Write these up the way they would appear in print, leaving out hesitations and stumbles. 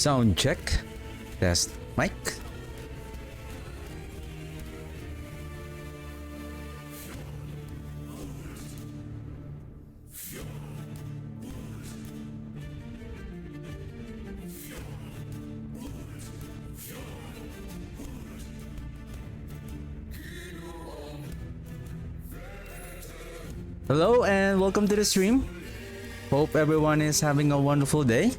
Sound check. Test mic. Hello and welcome to the stream. Hope everyone is having a wonderful day.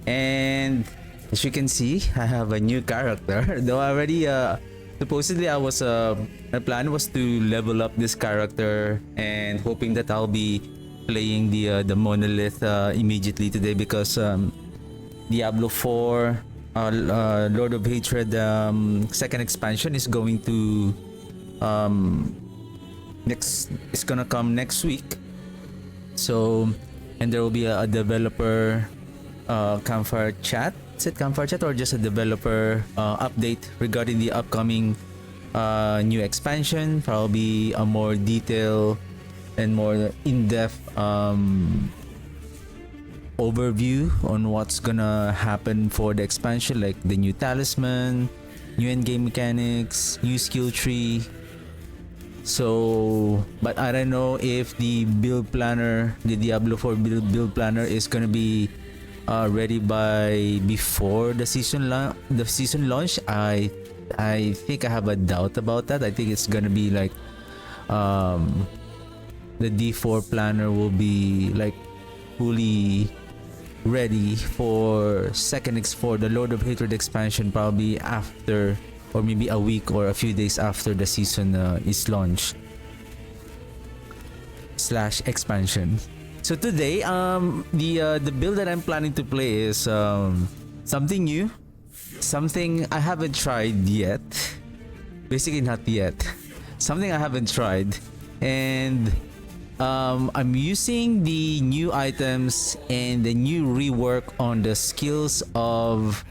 And as you can see, I have a new character. Though already, supposedly my plan was to level up this character and hoping that I'll be playing the monolith immediately today because Diablo 4 Lord of Hatred second expansion is going to it's gonna come next week. So, and there will be a developer campfire chat. Is it campfire chat or just a developer update regarding the upcoming new expansion? Probably a more detailed and more in-depth overview on what's gonna happen for the expansion, like the new talisman, new endgame mechanics, new skill tree. So, but I don't know if the build planner, the Diablo 4 build planner is gonna be ready by before the season launch. I think I have a doubt about that. I think it's gonna be like the D4 planner will be like fully ready for for the Lord of Hatred expansion probably after, or maybe a week or a few days after the season is launched / expansion. So today, the build that I'm planning to play is something new, something I haven't tried yet. Basically, not yet. Something I haven't tried, and I'm using the new items and the new rework on the skills of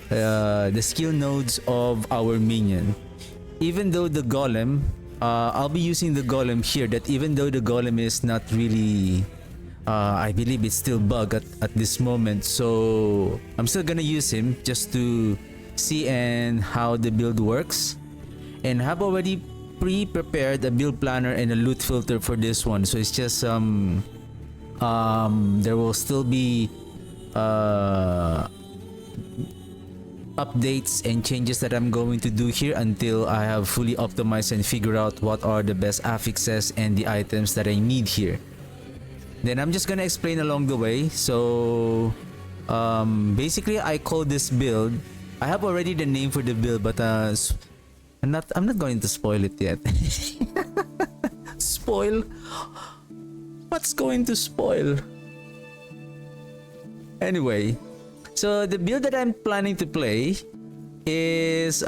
the skill nodes of our minion. Even though the golem, I'll be using the golem here. That even though the golem is not really, I believe it's still bug at this moment. So I'm still gonna use him just to see and how the build works, and have already pre-prepared a build planner and a loot filter for this one. So it's just there will still be updates and changes that I'm going to do here until I have fully optimized and figure out what are the best affixes and the items that I need here. Then I'm just gonna explain along the way. So basically I call this build, I have already the name for the build, but I'm not going to spoil it yet. Spoil? What's going to spoil? Anyway, so the build that I'm planning to play is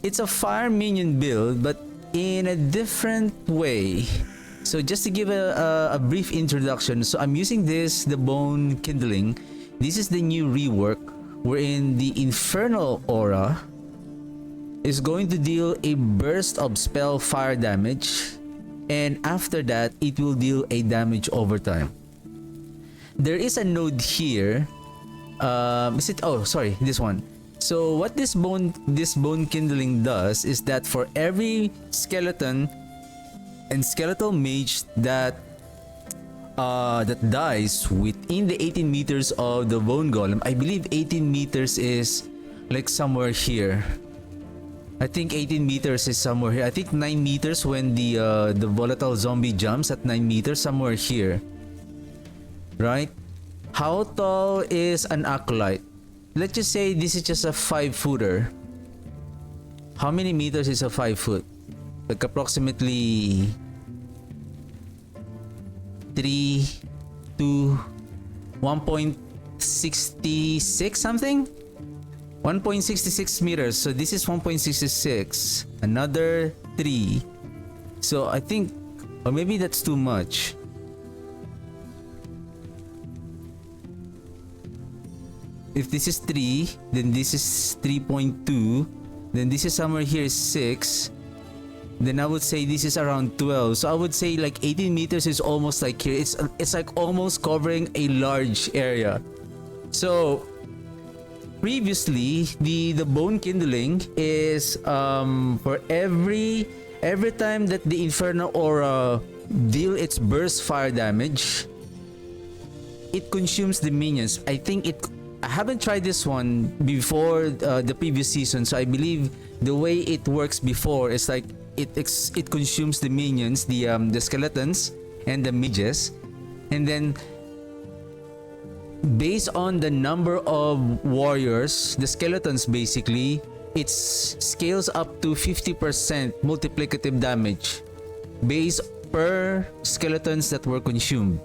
it's a fire minion build, but in a different way. So just to give a brief introduction, so I'm using the bone kindling. This is the new rework wherein the infernal aura is going to deal a burst of spell fire damage, and after that it will deal a damage over time. There is a node here. Is it? Oh, sorry, this one. So what this bone kindling does is that for every skeleton and skeletal mage that dies within the 18 meters of the bone golem, I believe 18 meters is like somewhere here. I think 18 meters is somewhere here. I think 9 meters when the volatile zombie jumps at 9 meters, somewhere here. Right? How tall is an acolyte? Let's just say this is just a 5-footer. How many meters is a 5 foot? Like approximately 3 to 1.66 something? 1.66 meters. So this is 1.66. Another 3. So I think, or maybe that's too much. If this is 3, then this is 3.2. Then this is somewhere here is 6. then I would say this is around 12. So I would say like 18 meters is almost like here. It's like almost covering a large area. So previously, the bone kindling is for every time that the Infernal Aura deal its burst fire damage, it consumes the minions. I haven't tried this one before the previous season, so I believe the way it works before is like it consumes the minions, the skeletons and the mages, and then based on the number of warriors, the skeletons basically, it scales up to 50% multiplicative damage based per skeletons that were consumed,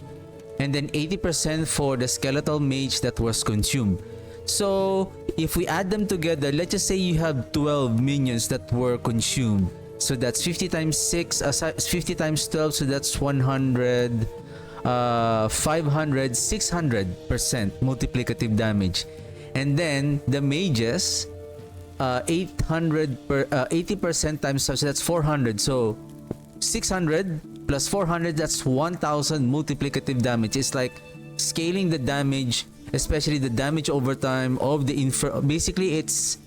and then 80% for the skeletal mage that was consumed. So if we add them together, let's just say you have 12 minions that were consumed, so that's 50 times 6, 50 times 12, so that's 100, 500, 600% multiplicative damage. And then the mages, 800 per 80% times, so that's 400. So 600 plus 400, that's 1000 multiplicative damage. It's like scaling the damage, especially the damage over time of the basically it's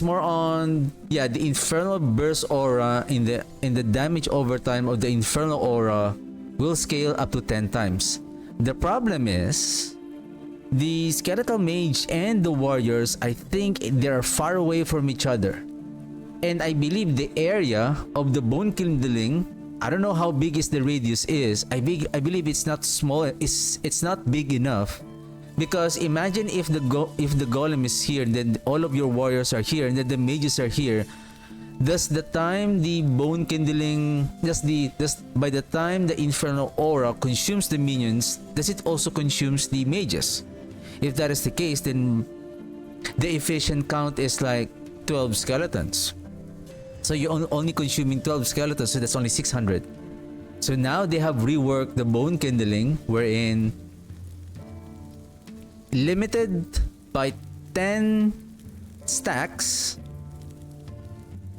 more on the infernal burst aura in the damage over time of the infernal aura will scale up to 10 times. The problem is the skeletal mage and the warriors, I think they're far away from each other. And I believe the area of the bone kindling, I don't know how big is the radius is. I believe it's not small. It's not big enough, because imagine if the golem is here, then all of your warriors are here, and then the mages are here. Does the time the bone kindling, by the time the infernal aura consumes the minions, does it also consumes the mages? If that is the case, then the efficient count is like 12 skeletons. So you're only consuming 12 skeletons, so that's only 600. So now they have reworked the bone kindling, wherein limited by 10 stacks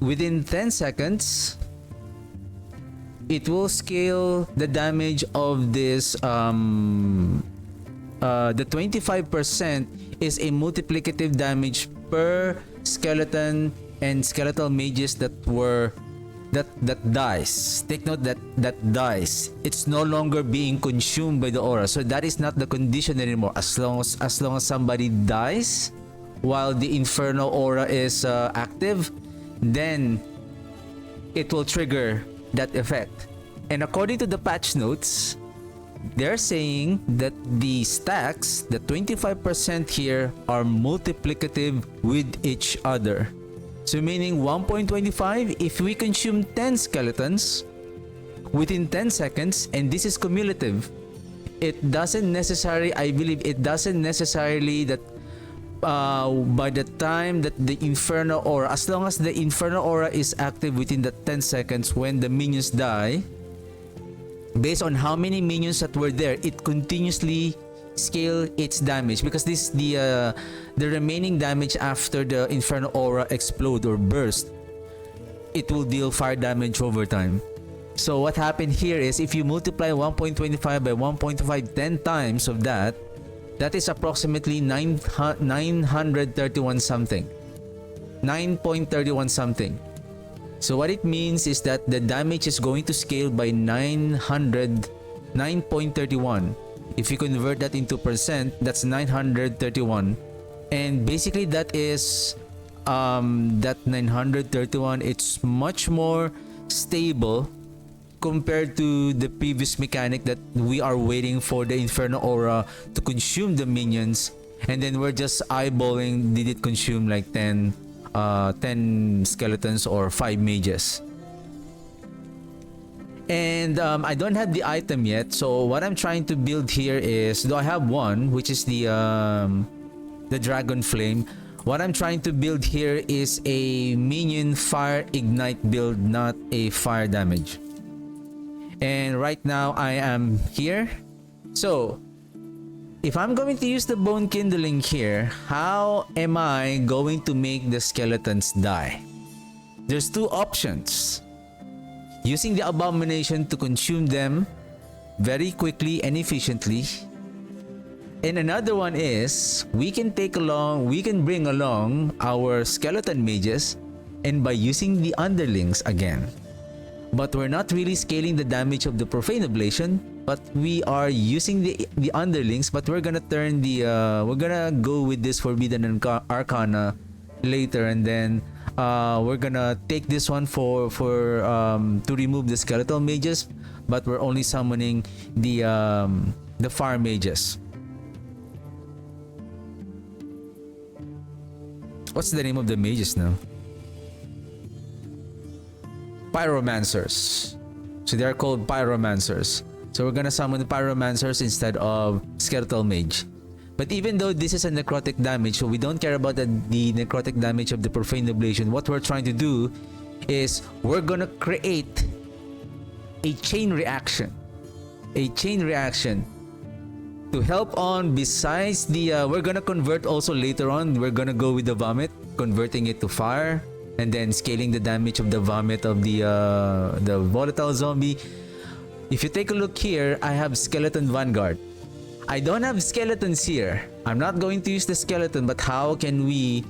within 10 seconds, it will scale the damage of this. The 25% is a multiplicative damage per skeleton and skeletal mages that dies. Take note that dies. It's no longer being consumed by the aura. So that is not the condition anymore. As long as somebody dies while the infernal aura is active, then it will trigger that effect. And according to the patch notes, they're saying that the stacks, the 25% here, are multiplicative with each other. So meaning 1.25, if we consume 10 skeletons within 10 seconds, and this is cumulative, it doesn't necessarily, I believe it doesn't necessarily that by the time that the infernal aura, as long as the infernal aura is active within the 10 seconds when the minions die, based on how many minions that were there, it continuously scale its damage, because this the remaining damage after the infernal aura explode or burst, it will deal fire damage over time. So what happened here is, if you multiply 1.25 by 1.5 10 times of that, that is approximately 931 something, 9.31 something. So what it means is that the damage is going to scale by 9.31. If you convert that into percent, that's 931. And basically that is that 931, it's much more stable compared to the previous mechanic that we are waiting for the infernal aura to consume the minions, and then we're just eyeballing, did it consume like 10 skeletons or 5 mages. And I don't have the item yet, so what I'm trying to build here is, though I have one, which is the dragon flame, what I'm trying to build here is a minion fire ignite build, not a fire damage. And right now I am here. So if I'm going to use the bone kindling here, how am I going to make the skeletons die? There's two options. using the abomination to consume them very quickly and efficiently. And another one is we can bring along our skeleton mages, and by using the underlings again. But we're not really scaling the damage of the profane ablation, but we are using the underlings, but we're gonna turn the we're gonna go with this forbidden arcana later, and then we're gonna take this one for to remove the skeletal mages, but we're only summoning the fire mages. What's the name of the mages now? Pyromancers. So they are called pyromancers. So we're gonna summon the pyromancers instead of skeletal mage. But even though this is a necrotic damage, so we don't care about the necrotic damage of the profane ablation, what we're trying to do is we're gonna create a chain reaction. A chain reaction to help on, besides the we're gonna convert also later on. We're gonna go with the vomit, converting it to fire, and then scaling the damage of the vomit of the volatile zombie. If you take a look here, I have skeleton vanguard. I don't have skeletons here. I'm not going to use the skeleton, but how can we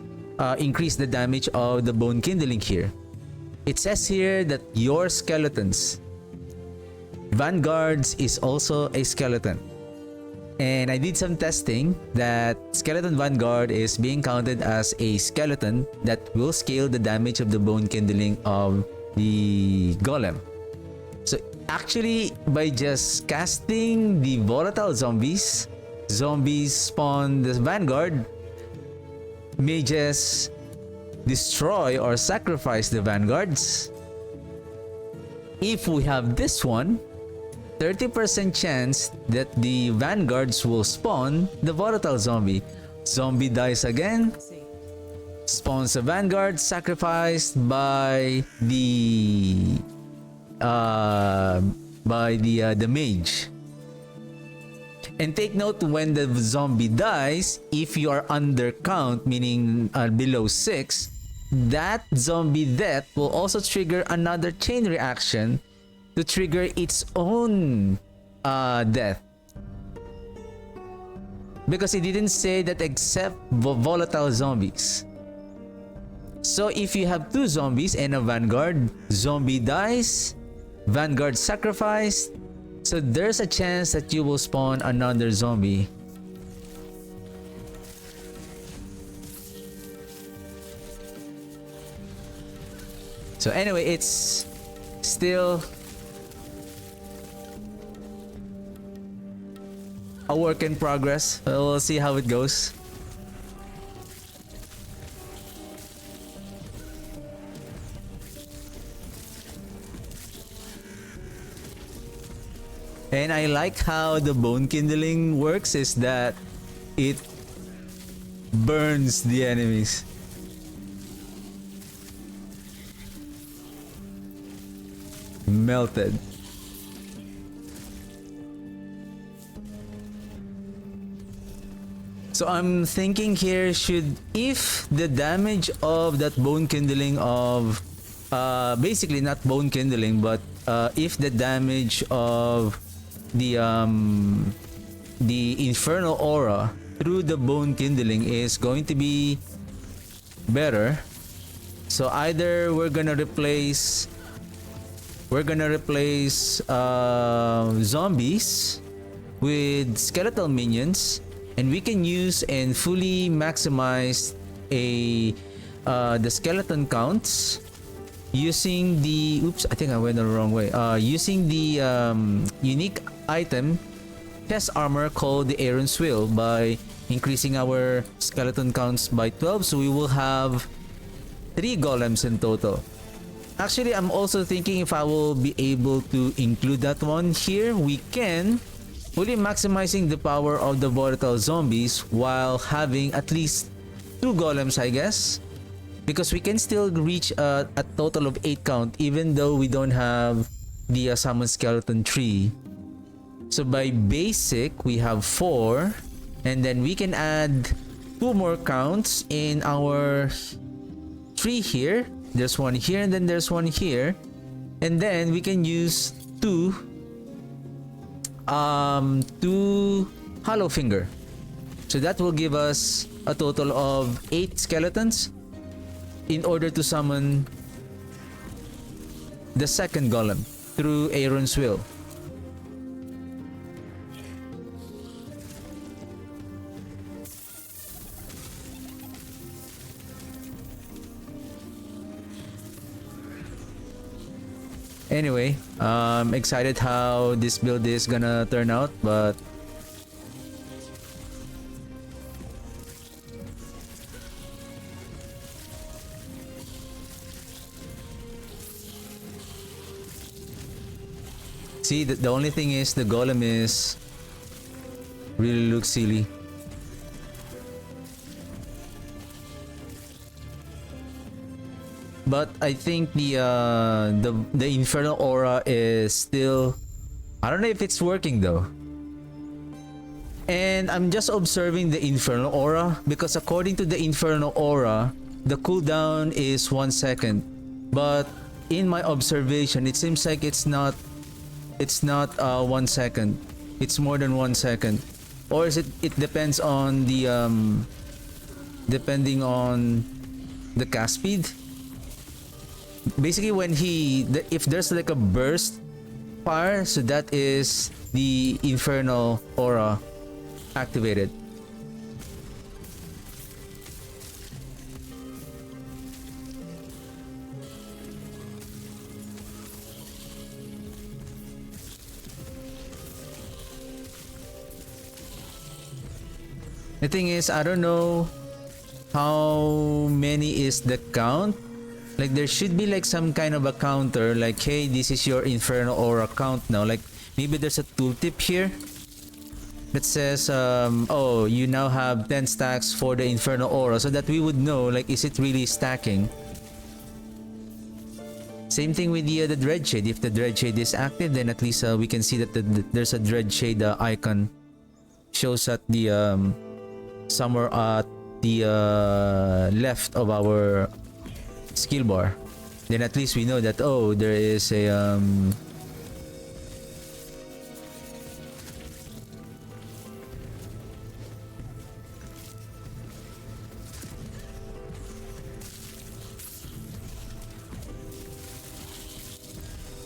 increase the damage of the bone kindling here? It says here that your skeletons, vanguards is also a skeleton. And I did some testing that skeleton vanguard is being counted as a skeleton that will scale the damage of the bone kindling of the golem. So actually, by just casting the volatile zombies spawn the vanguard, mages destroy or sacrifice the vanguards. If we have this one, 30% chance that the vanguards will spawn the volatile zombie. Zombie dies again, spawns a vanguard, sacrificed by the mage. And take note, when the zombie dies, if you are under count, meaning below 6, that zombie death will also trigger another chain reaction to trigger its own death. Because it didn't say that except volatile zombies. So if you have 2 zombies and a vanguard, zombie dies, vanguard sacrificed, so there's a chance that you will spawn another zombie. So anyway, it's still a work in progress. We'll see how it goes. And I like how the bone kindling works, is that it burns the enemies. Melted. So I'm thinking here, if the damage of that bone kindling of basically not bone kindling, but if the damage of the infernal aura through the bone kindling is going to be better, so either we're gonna replace zombies with skeletal minions, and we can use and fully maximize the skeleton counts using the I think I went the wrong way. Using the unique item chest armor called the Aaron's Swill, by increasing our skeleton counts by 12, so we will have 3 golems in total. Actually, I'm also thinking if I will be able to include that one here. We can, fully maximizing the power of the volatile zombies while having at least 2 golems, I guess, because we can still reach a total of 8 count even though we don't have the summon skeleton tree. So by basic, we have 4, and then we can add 2 more counts in our tree here. There's one here, and then there's one here. And then we can use two hollow finger. So that will give us a total of 8 skeletons in order to summon the second golem through Aaron's will. Anyway, excited how this build is gonna turn out, but see, the only thing is the golem is really looks silly. But I think the infernal aura is still, I don't know if it's working though. And I'm just observing the infernal aura because according to the infernal aura, the cooldown is 1 second. But in my observation, it seems like it's not 1 second. It's more than 1 second. Or is it depends on the depending on the cast speed. Basically when if there's like a burst fire, so that is the infernal aura activated. The thing is, I don't know how many is the count. Like there should be like some kind of a counter, like hey, this is your infernal aura count now. Like maybe there's a tooltip here that says oh, you now have 10 stacks for the infernal aura, so that we would know like is it really stacking. Same thing with the dread shade. If the dread shade is active, then at least we can see that there's a dread shade icon shows at the somewhere at the left of our skill bar. Then at least we know that, oh, there is a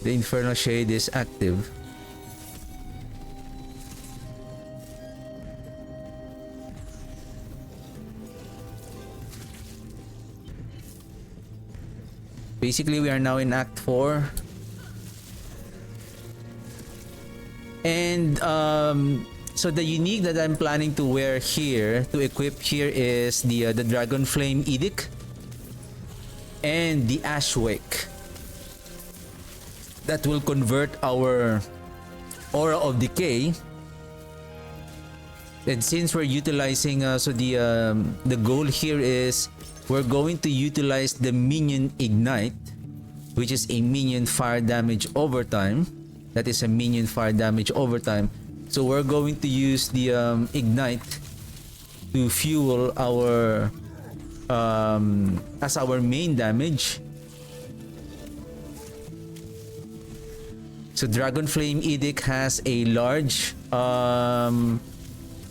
the infernal shade is active. Basically, we are now in Act 4. And so the unique that I'm planning to wear here, to equip here, is the Dragon Flame Edict and the Ash Wake. That will convert our Aura of Decay. And since we're utilizing, so the goal here is we're going to utilize the minion ignite, which is a minion fire damage over time. That is a minion fire damage over time. So we're going to use the ignite to fuel our as our main damage. So Dragon Flame Edict has a large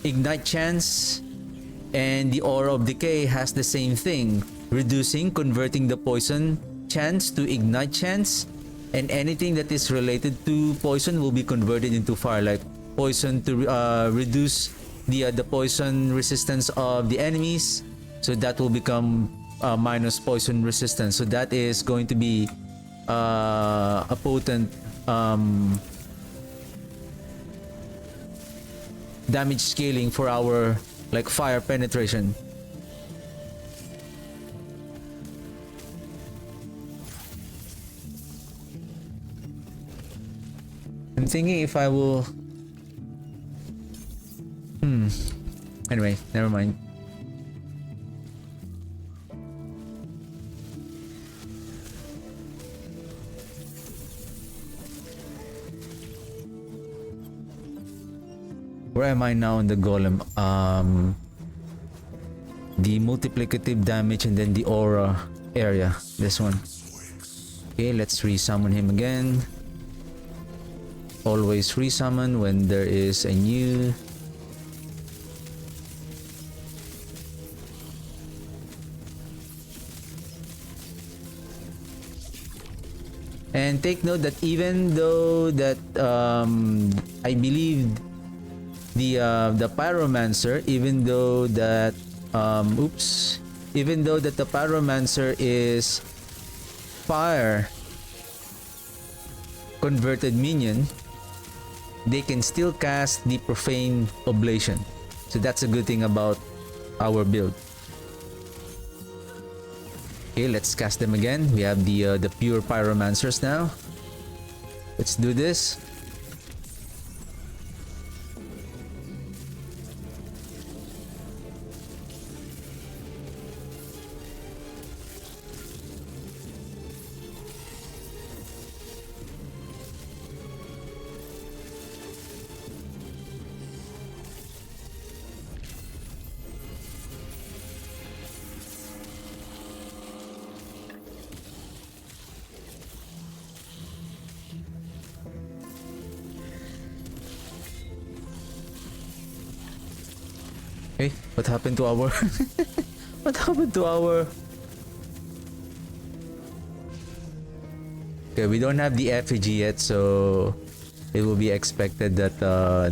ignite chance, and the Aura of Decay has the same thing, converting the poison chance to ignite chance, and anything that is related to poison will be converted into fire, like poison to reduce the poison resistance of the enemies, so that will become minus poison resistance. So that is going to be a potent damage scaling for our like fire penetration. I'm thinking if I will anyway, never mind. Where am I now in the golem? The multiplicative damage and then the aura area. This one. Okay, let's resummon him again. Always resummon when there is a new. And take note that even though that I believe the pyromancer, even though that even though that the pyromancer is fire converted minion, they can still cast the profane oblation. So that's a good thing about our build. Okay, let's cast them again. We have the pure pyromancers now. Let's do this. Hey, what happened to our what happened to our Okay, we don't have the effigy yet, so it will be expected that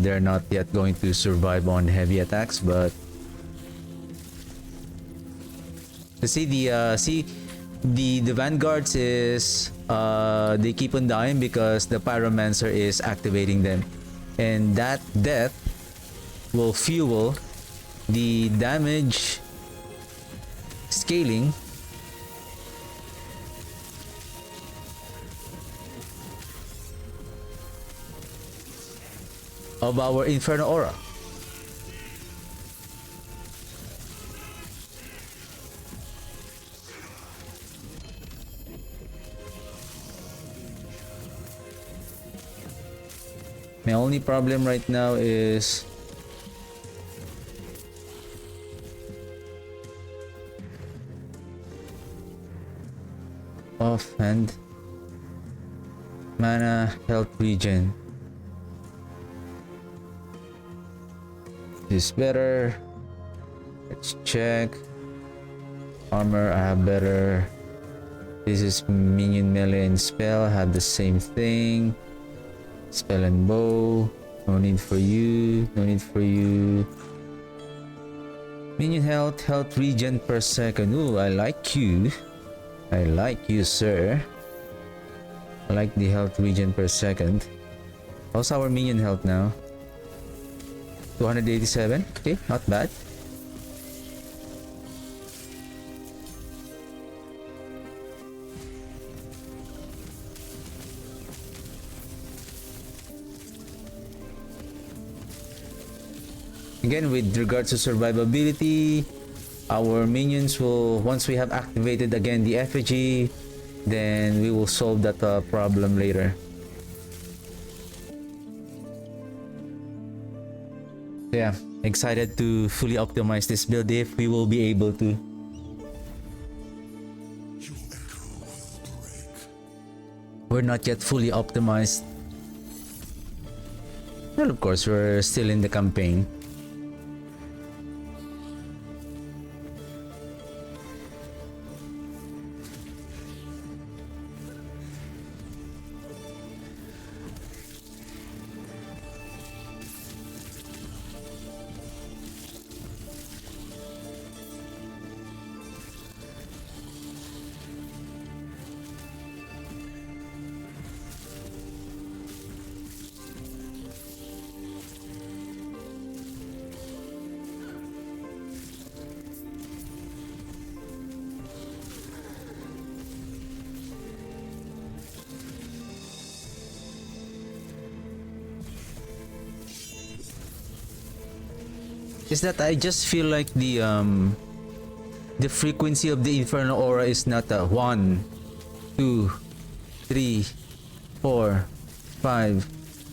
they're not yet going to survive on heavy attacks, but to see the vanguards is they keep on dying because the pyromancer is activating them, and that death will fuel the damage scaling of our Inferno Aura. My only problem right now is offhand mana health regen. This is better. Let's check. Armor, I have better. This is minion melee and spell. I have the same thing. Spell and bow. No need for you. No need for you. Minion health, health regen per second. Ooh, I like you. I like you, sir. I like the health regen per second. How's our minion health now? 287. Okay, not bad. Again, with regards to survivability, our minions will, once we have activated again the effigy, then we will solve that problem later. Yeah, excited to fully optimize this build if we will be able to. We're not yet fully optimized. Well, of course, we're still in the campaign. Is that I just feel like the frequency of the Infernal Aura is not 1, 2, 3, 4, 5,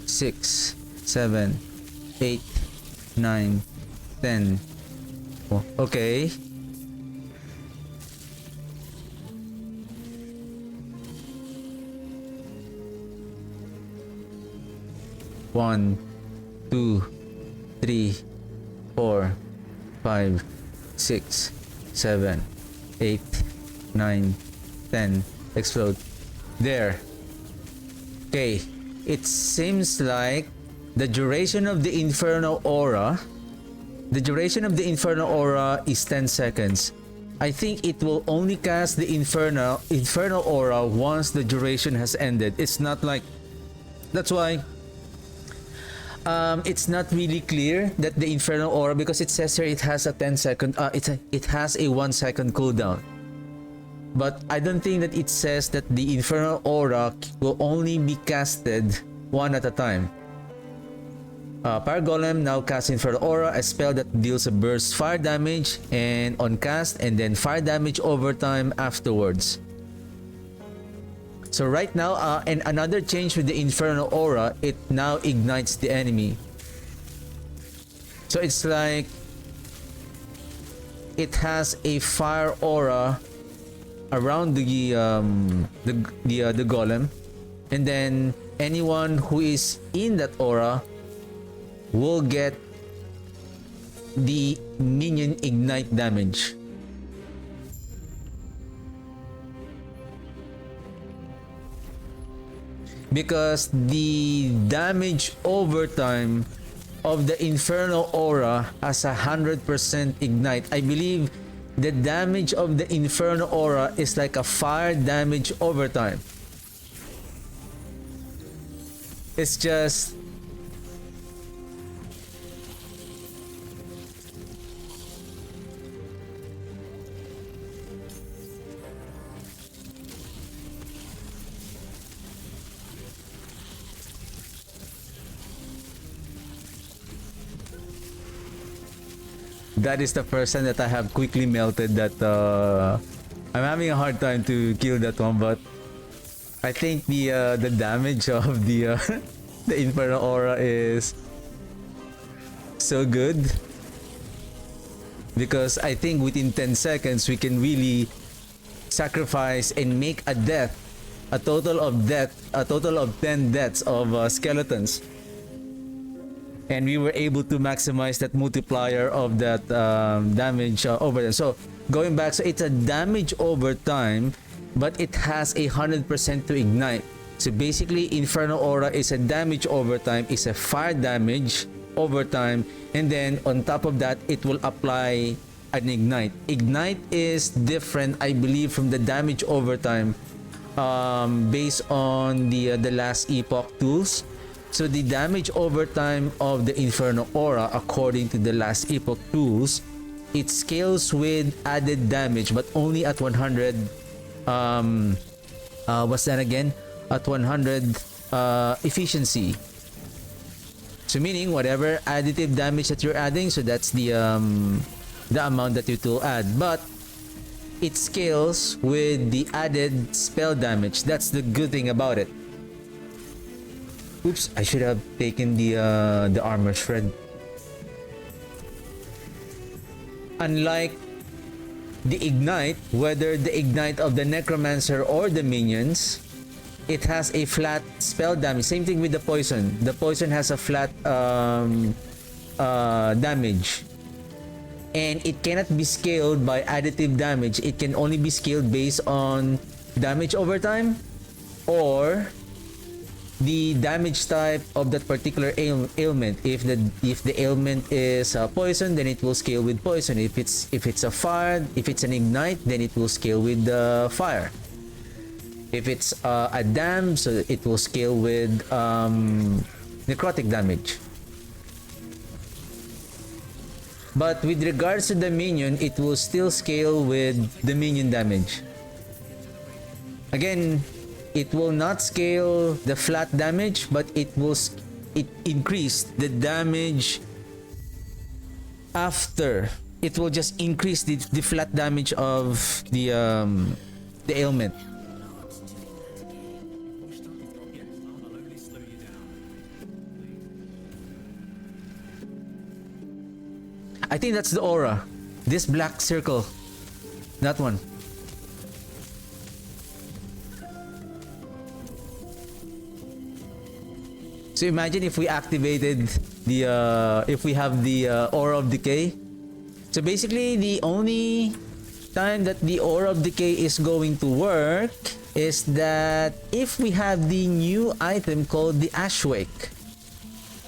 6, 7, 8, 9, 10. Oh, okay. 1, 2, 3, 4, 5, 6, 7, 8, 9, 10. Explode. There. Okay. It seems like the duration of the Inferno Aura is 10 seconds. I think it will only cast the Inferno Aura once the duration has ended. It's not like... That's why it's not really clear that the Inferno Aura, because it says here it has a 10 second it has a 1 second cooldown. But I don't think that it says that the Inferno Aura will only be casted one at a time. Fire Golem now casts Inferno Aura, a spell that deals a burst fire damage and on cast, and then fire damage overtime afterwards. So right now, and another change with the Inferno Aura, it now ignites the enemy. So it's like it has a fire aura around the golem, and then anyone who is in that aura will get the minion ignite damage. Because the damage overtime of the Inferno Aura has 100% ignite. I believe the damage of the Inferno Aura is like a fire damage overtime. It's just... That is the first time that I have quickly melted that. I'm having a hard time to kill that one, but I think the damage of the the Inferno Aura is so good, because I think within 10 seconds we can really sacrifice and make a death, a total of 10 deaths of skeletons. And we were able to maximize that multiplier of that damage over there. So going back, so it's a damage over time, but it has 100% to ignite. So basically, Inferno Aura is a damage over time, is a fire damage over time, and then on top of that, it will apply an ignite. Ignite is different, I believe, from the damage over time, based on the last epoch tools. So the damage overtime of the Inferno Aura, according to the last epoch tools, it scales with added damage, but only at 100. What's that again? At 100 efficiency. So meaning whatever additive damage that you're adding, so that's the amount that it will add. But it scales with the added spell damage. That's the good thing about it. Oops, I should have taken the armor shred. Unlike the ignite, whether the ignite of the necromancer or the minions, it has a flat spell damage. Same thing with the poison. The poison has a flat damage, and it cannot be scaled by additive damage. It can only be scaled based on damage over time or the damage type of that particular ailment. If the ailment is poison, then it will scale with poison. If it's a fire, if it's an ignite, then it will scale with fire. If it's a dam, so it will scale with necrotic damage. But with regards to the minion, it will still scale with the minion damage. Again, it will not scale the flat damage, but it increase the damage after. It will just increase the flat damage of the ailment. I think that's the aura. This black circle. That one. So So imagine if we activated the if we have the Aura of Decay. So basically, the only time that the Aura of Decay is going to work is that if we have the new item called the Ashwake.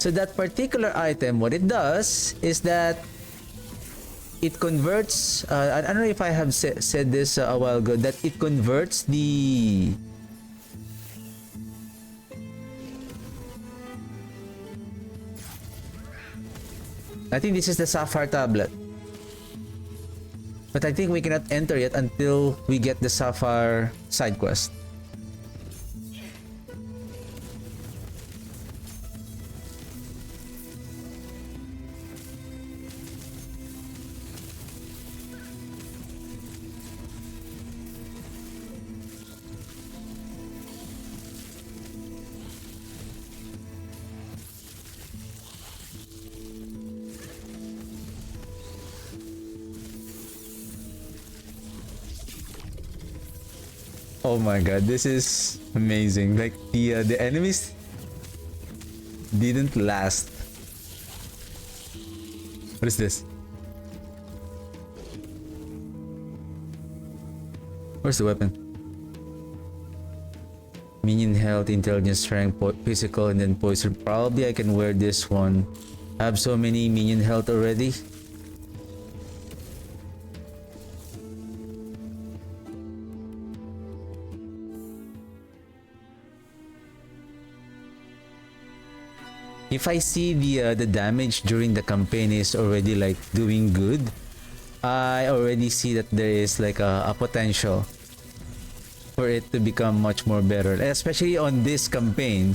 So that particular item, what it does is that it converts, I don't know if I have said this a while ago, that it converts the I think this is the Sapphire Tablet. But I think we cannot enter yet until we get the Sapphire side quest. Oh my god, this is amazing. Like the enemies didn't last. What is this? Where's the weapon? Minion health, intelligence, strength, physical, and then poison. Probably I can wear this one. I have so many minion health already. If I see the damage during the campaign is already like doing good, I already see that there is like a potential for it to become much more better, especially on this campaign,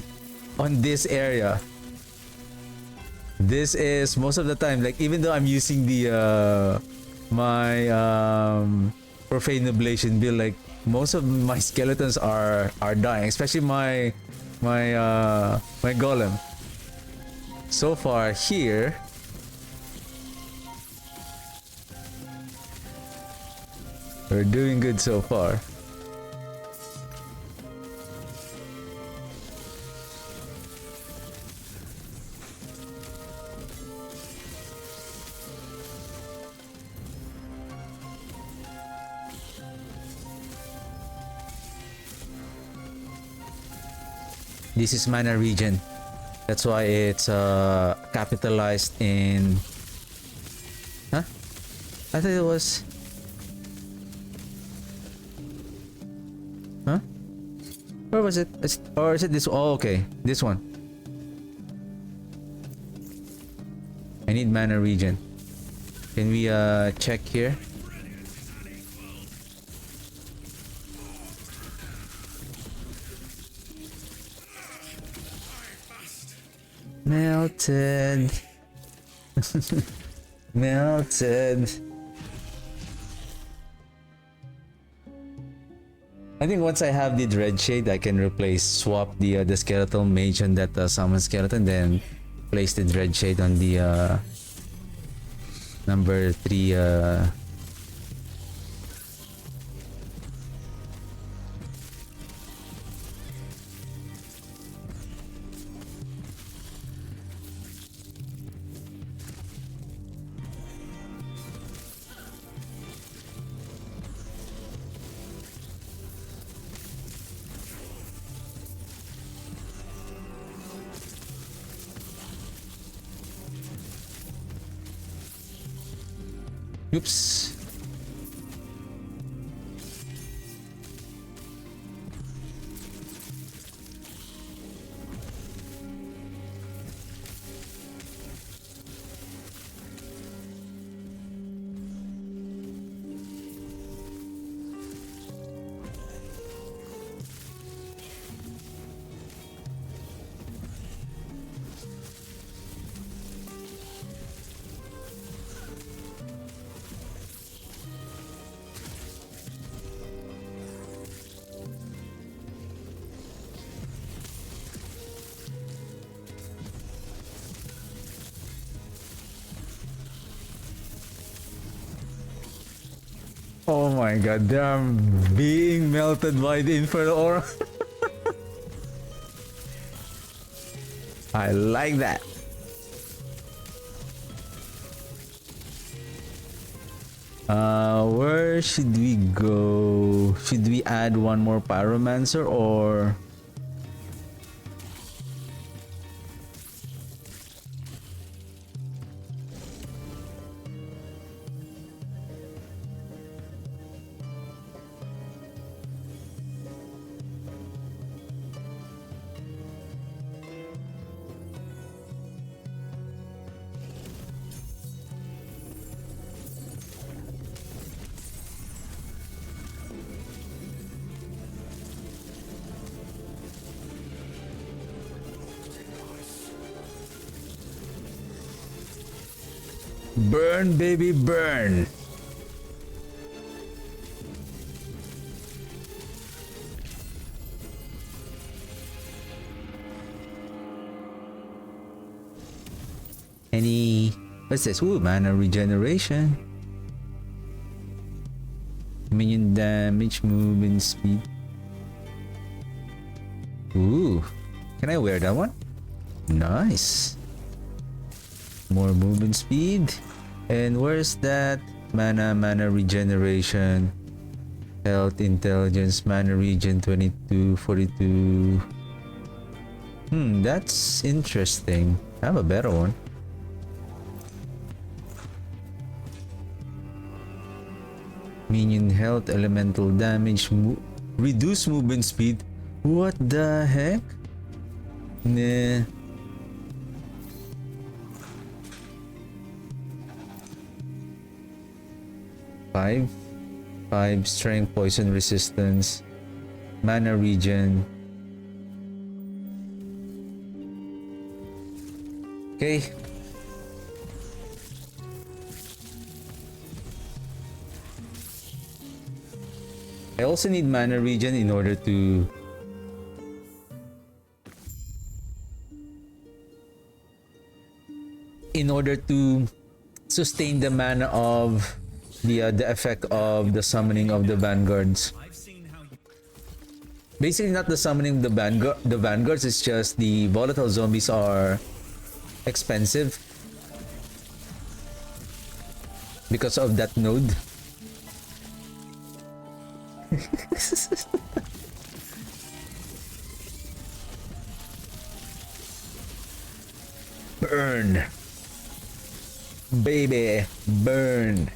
on this area. This is most of the time, like even though I'm using the my Profane Ablation build, like most of my skeletons are dying, especially my golem. So far here, we're doing good so far. This is mana regen. That's why it's capitalized in... Huh? I thought it was... Huh? Where was it? Or is it this? Oh, okay. This one. I need mana regen. Can we check here? Melted. Melted. I think once I have the Dread Shade, I can swap the skeletal mage on that summon skeleton, then place the Dread Shade on the number 3 Oops. Oh my god, they are being melted by the Infernal Aura. I like that. Where should we go? Should we add one more pyromancer or? Burn, baby, burn. What's this? Ooh, mana regeneration. Minion damage, movement speed. Ooh, can I wear that one? Nice. More movement speed. And where's that? Mana regeneration. Health, intelligence, mana regen 22, 42. That's interesting. I have a better one. Minion health, elemental damage, reduce movement speed. What the heck? Nah. Five strength, poison resistance, mana regen. Okay. I also need mana regen in order to sustain the mana of the effect of the summoning of the vanguards. Basically, not the summoning of the vanguards. It's just the volatile zombies are expensive because of that node. Burn, baby, burn.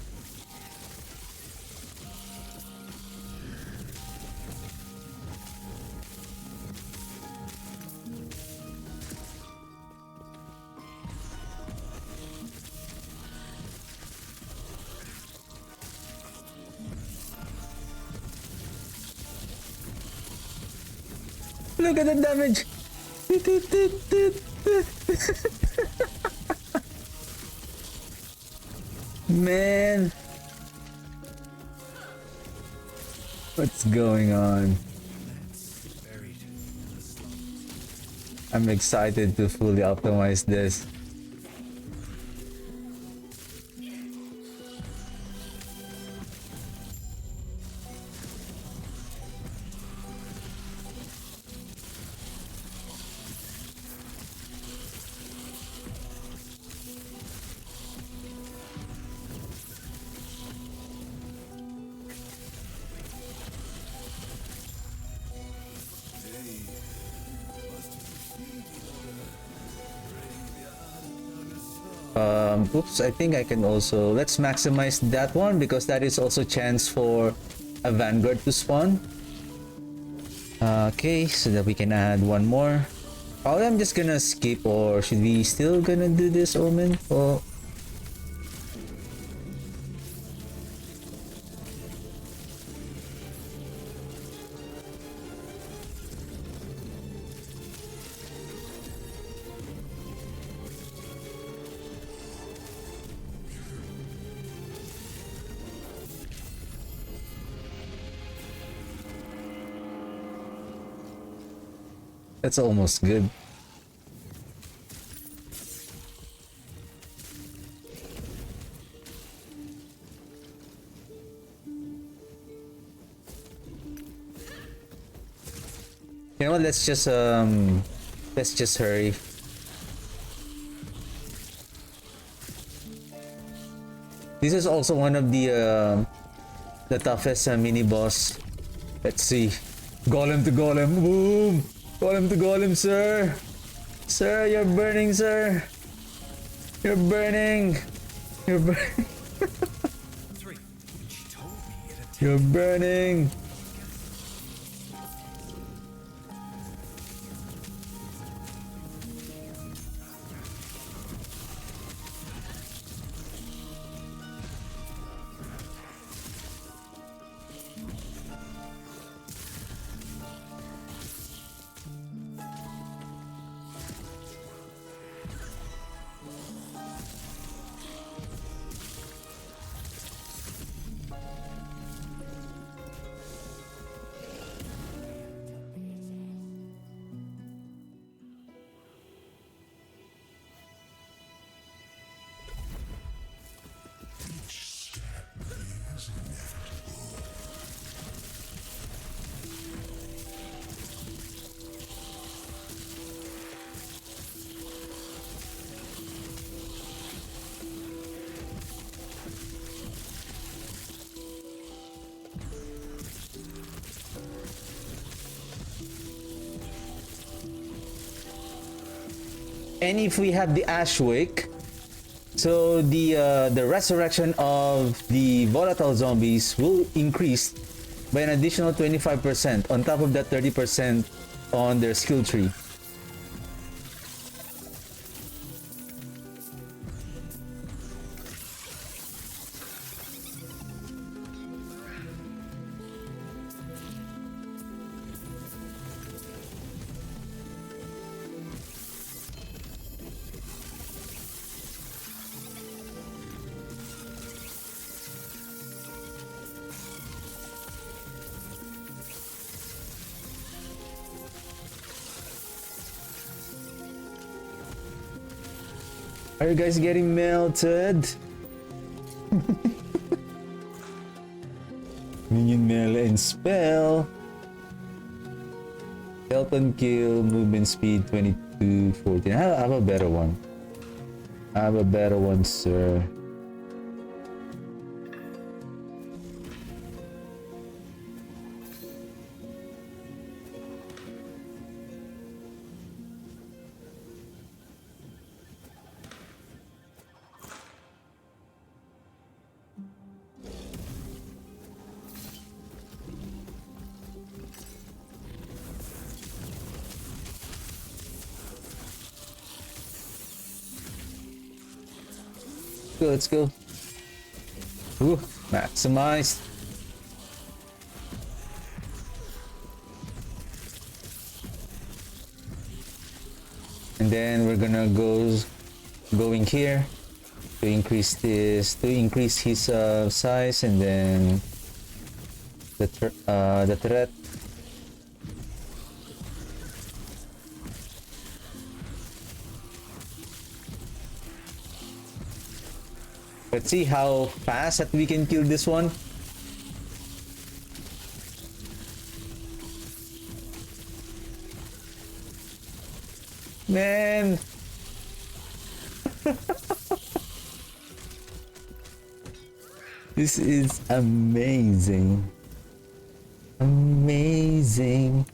Look at the damage. Man, what's going on? I'm excited to fully optimize this. Oops, I think I can also... Let's maximize that one because that is also chance for a vanguard to spawn. Okay, so that we can add one more. Probably I'm just gonna skip, or should we still gonna do this, Omen? Oh. That's almost good. You know what, let's just hurry. This is also one of the toughest mini boss. Let's see. Golem to golem. Boom! Golem to golem, sir. Sir, you're burning, sir. You're burning. You're burning. You're burning. And if we have the Ashwick, so the resurrection of the volatile zombies will increase by an additional 25% on top of that 30% on their skill tree. Are you guys getting melted? Minion melee and spell. Skeleton kill, movement speed 22, 14. I have a better one. I have a better one, sir. Let's go. Ooh, maximized. And then we're gonna going here to increase his size, and then the threat. Let's see how fast that we can kill this one. Man. This is amazing. Amazing.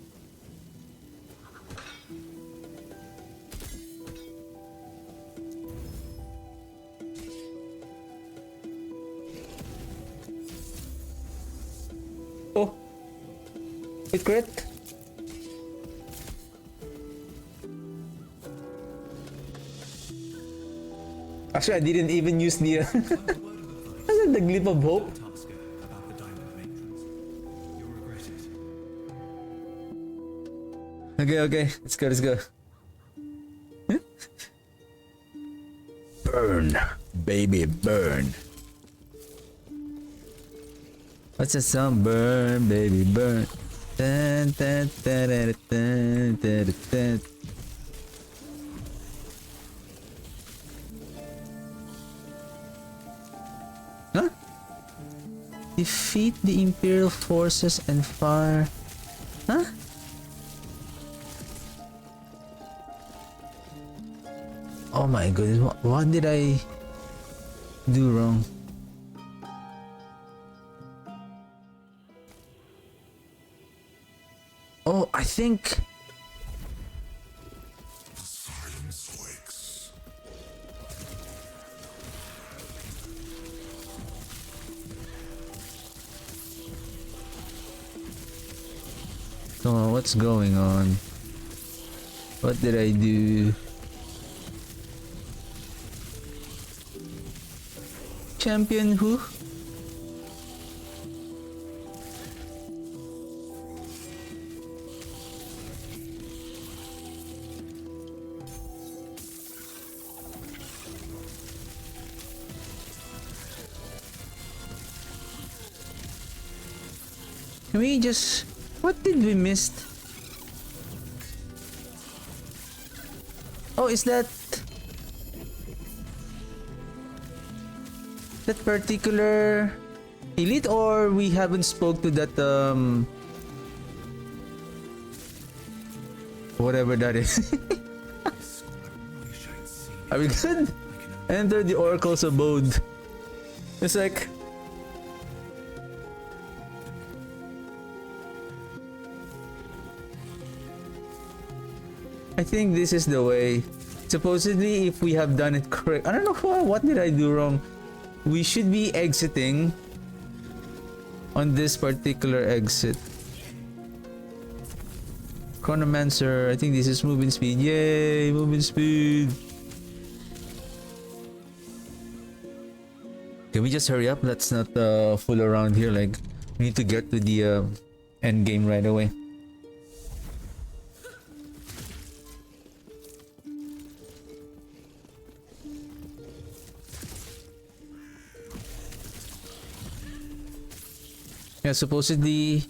Oh, it crit. Actually, I didn't even use the the Glyph of Hope. Okay, let's go. Burn, baby, burn. What's that song? Burn, baby, burn. Dun, dun, dun, dun, dun, dun, dun, dun. Huh? Defeat the Imperial forces and fire. Huh? Oh my goodness, what did I do wrong? Oh, I think. Oh, what's going on? What did I do? Champion who? Can we just... What did we miss? Oh, is that particular elite, or we haven't spoke to that whatever that is? Are we good? Enter the Oracle's abode. It's like... I think this is the way. Supposedly, if we have done it correct... I don't know what did I do wrong. We should be exiting on this particular exit. Chronomancer, I think this is movement speed. Yay, movement speed. Can we just hurry up? Let's not fool around here. Like, we need to get to the end game right away. Yeah, supposedly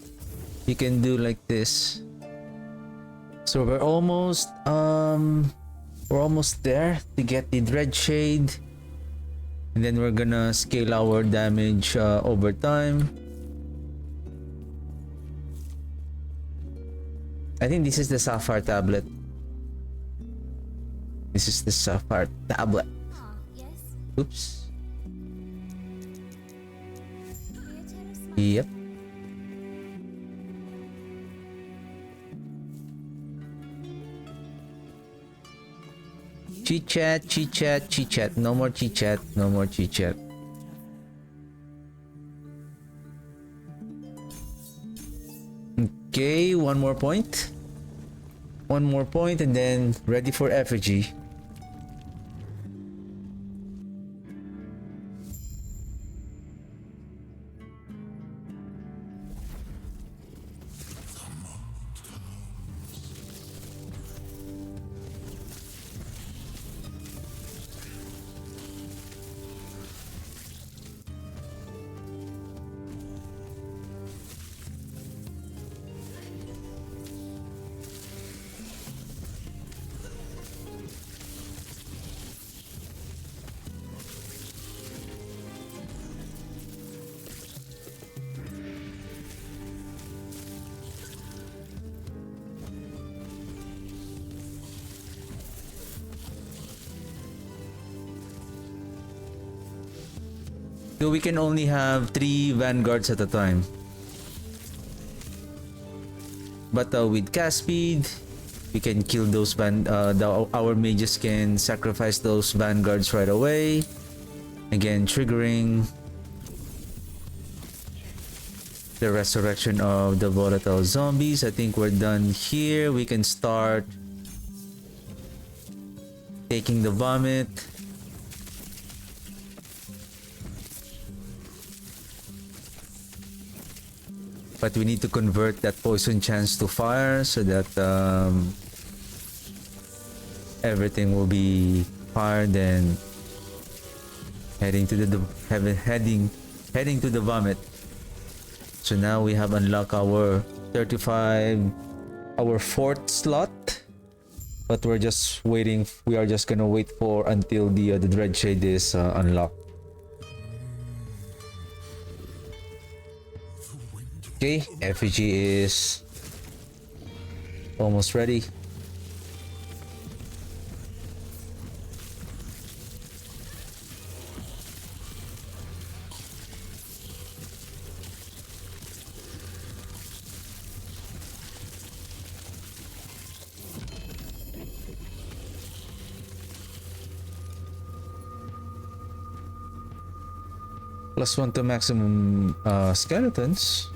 you can do like this. So we're almost there to get the Dread Shade, and then we're gonna scale our damage over time. I think this is the Sapphire tablet. This is the Sapphire tablet. Yes. Oops. Yep. Chit chat, chit chat, chit chat. No more chit chat, no more chit chat. Okay, one more point. One more point and then ready for effigy. So we can only have 3 vanguards at a time. But with cast speed, we can kill those our mages can sacrifice those vanguards right away. Again, triggering the resurrection of the volatile zombies. I think we're done here. We can start taking the vomit. But we need to convert that poison chance to fire so that everything will be fired and heading to the heading to the vomit. So now we have unlocked our 35, our 4th slot. But we're just waiting. We are just gonna wait for until the Dread Shade is unlocked. Okay, effigy is almost ready. +1 to maximum skeletons.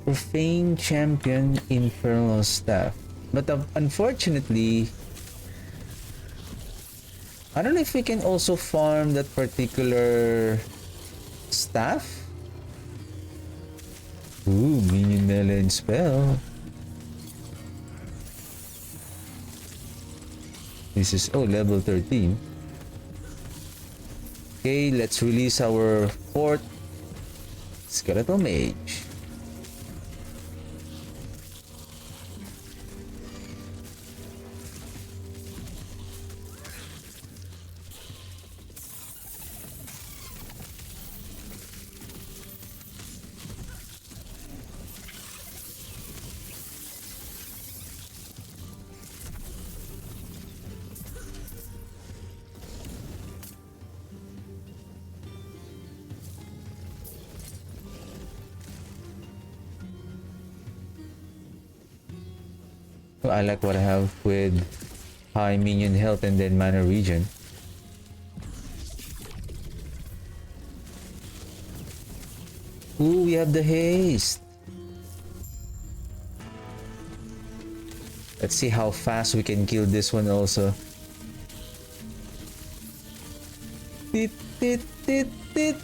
Profane champion infernal staff, but unfortunately I don't know if we can also farm that particular staff. Ooh, minion melee and spell. This is level 13. Okay, let's release our fourth skeletal mage. I like what I have with high minion health and then mana regen. Ooh, we have the haste. Let's see how fast we can kill this one also. Tit, tit, tit, tit.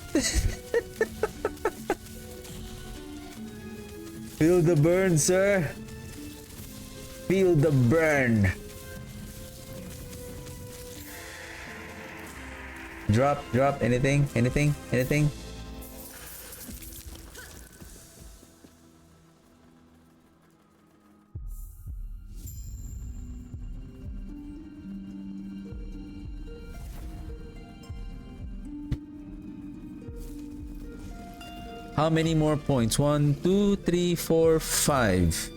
Feel the burn, sir. Feel the burn. Drop, anything. How many more points? 1, 2, 3, 4, 5.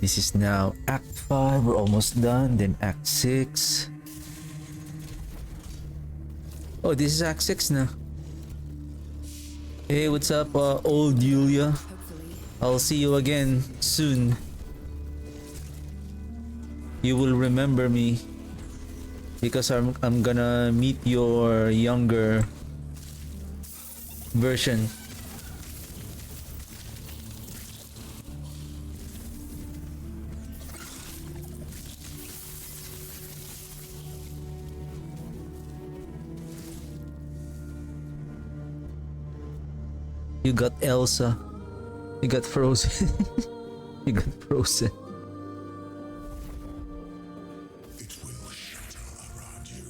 This is now Act 5, we're almost done, then Act 6. Oh, this is Act 6 now. Hey, what's up, old Yulia? I'll see you again soon. You will remember me because I'm gonna meet your younger version. You got Elsa. You got Frozen. You got Frozen. It will shatter around you.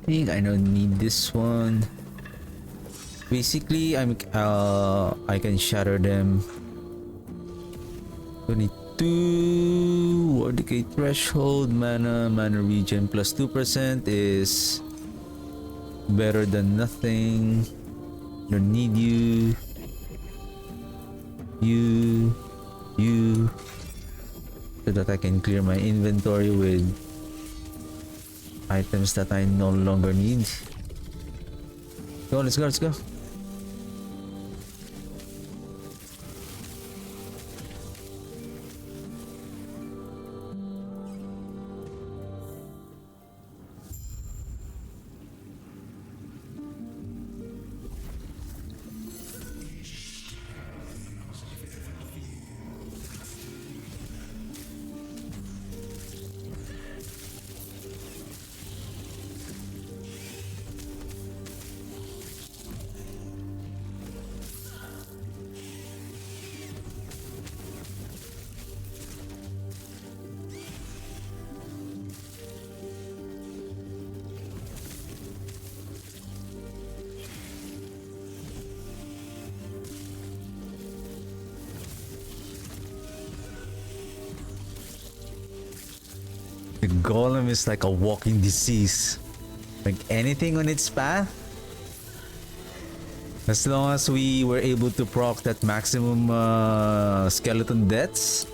I don't need this one. Basically, I can shatter them. 22 War Decay threshold, mana regen plus 2% is better than nothing. Don't need you. You. So that I can clear my inventory with items that I no longer need. Go, let's go. golem is like a walking disease. Like anything on its path, as long as we were able to proc that maximum skeleton deaths,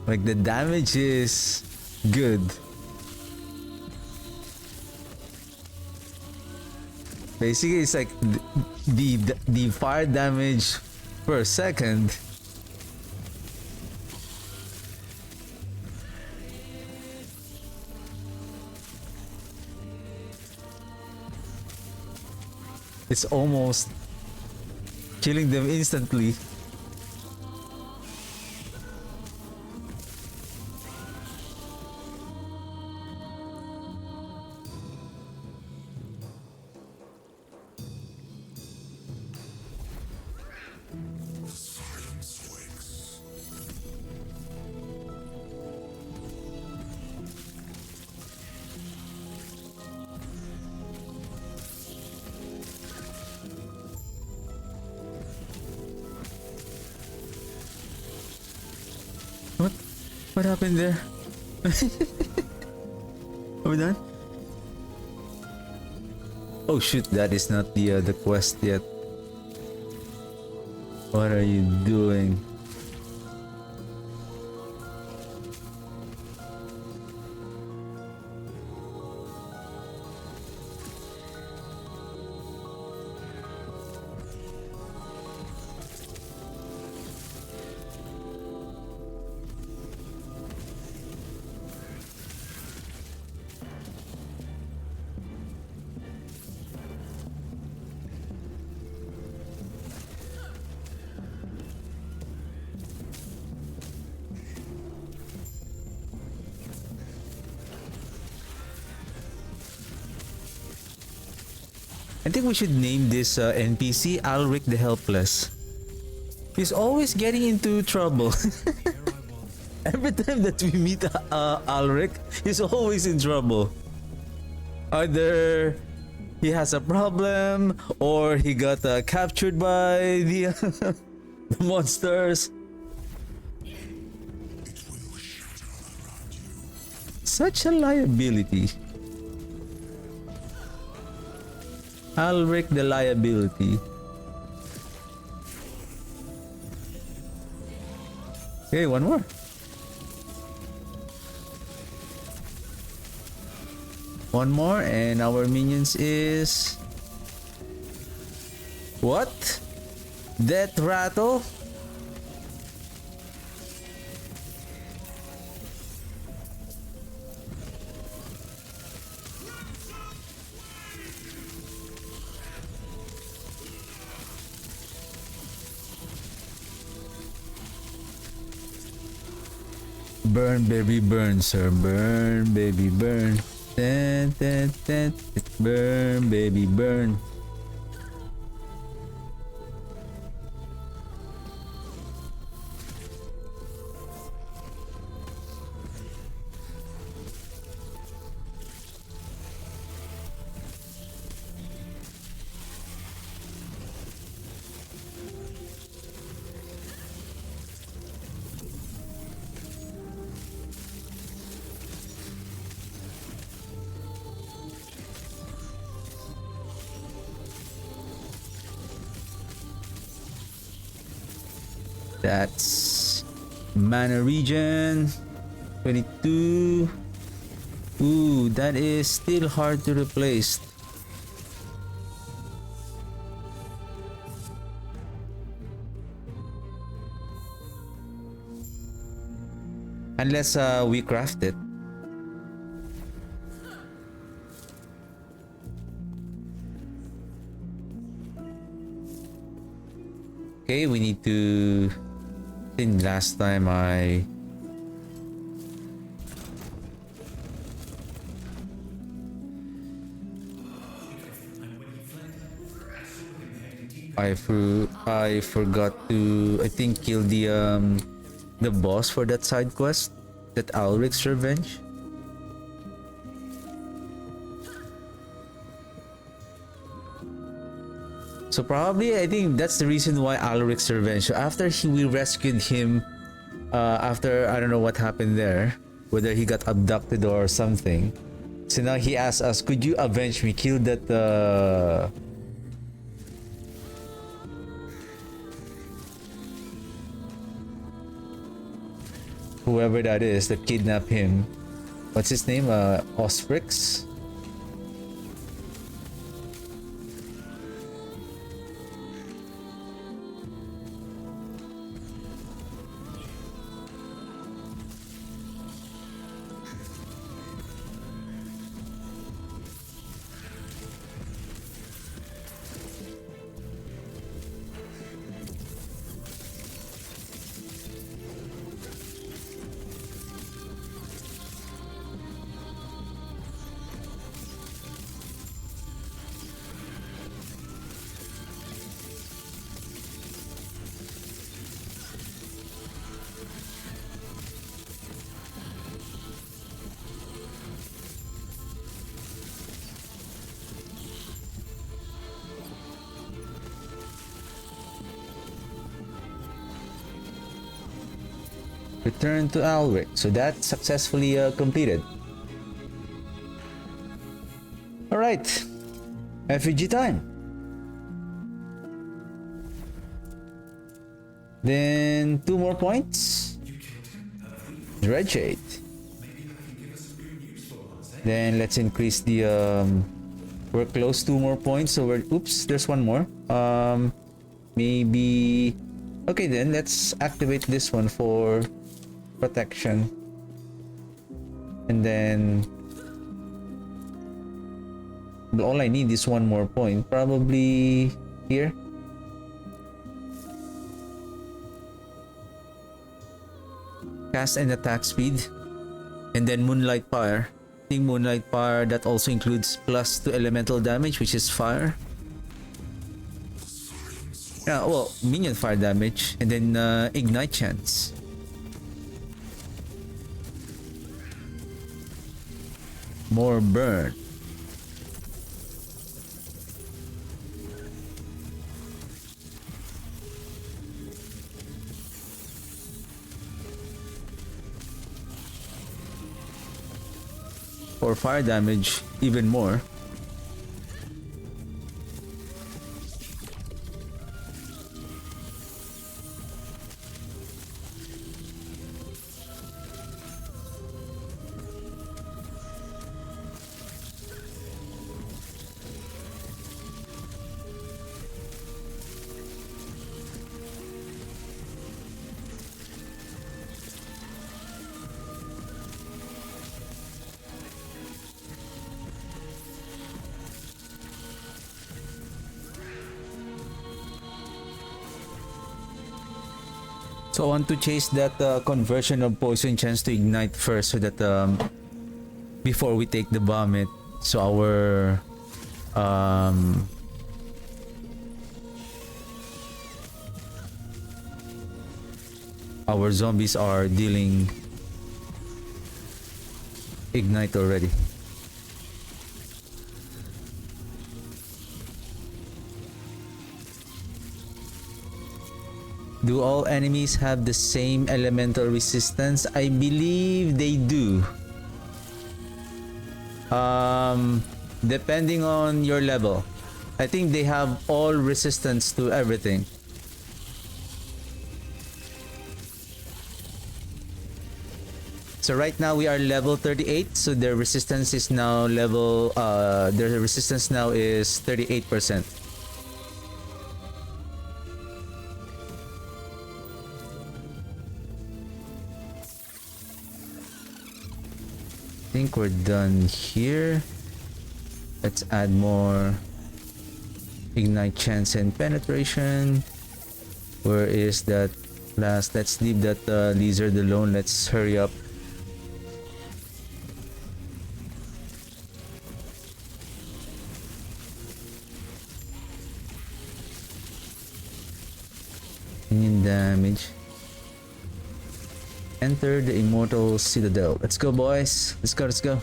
like the damage is good. Basically, it's like the fire damage per second. It's almost killing them instantly. Silence wakes. What happened there? Are we done? Oh shoot, that is not the quest yet. What are you doing? I think we should name this NPC Alric the Helpless. He's always getting into trouble. Every time that we meet Alric, he's always in trouble. Either he has a problem or he got captured by the, the monsters. It will shatter around you. Such a liability. Alric the liability. Okay, one more. One more and our minions is... What? Death Rattle? Burn, baby, burn, sir. Burn, baby, burn. Dun, dun, dun. Burn, baby, burn. That's mana region 22. Ooh, that is still hard to replace. Unless we craft it. Okay, we need to... I think last time I forgot to, I think, kill the boss for that side quest, that Alric's Revenge. So probably, I think that's the reason why Alric's Revenge. So after we rescued him After I don't know what happened there, whether he got abducted or something. So now he asks us, could you avenge me? Kill that whoever that is that kidnapped him. What's his name? Osprix? Return to Alric. So that's successfully completed. Alright. Effigy time. Then 2 more points. Red Shade. Then let's increase the we're close 2 more points, so we're oops, there's 1 more. Maybe okay, then let's activate this one for protection. And then all I need is 1 more point, probably here. Cast and attack speed, and then Moonlight Fire. I think Moonlight Fire, that also includes plus to elemental damage, which is fire. Yeah, well, minion fire damage, and then ignite chance. More burn. For fire damage, even more. So I want to chase that conversion of poison chance to ignite first, so that before we take the vomit, so our zombies are dealing ignite already. Do all enemies have the same elemental resistance? I believe they do. Depending on your level. I think they have all resistance to everything. So right now we are level 38, so their resistance is now their resistance now is 38%. I think we're done here. Let's add more ignite chance and penetration. Where is that last? Let's leave that lizard alone. Let's hurry up. Minion damage. Enter the immortal citadel. Let's go, boys. Let's go, let's go.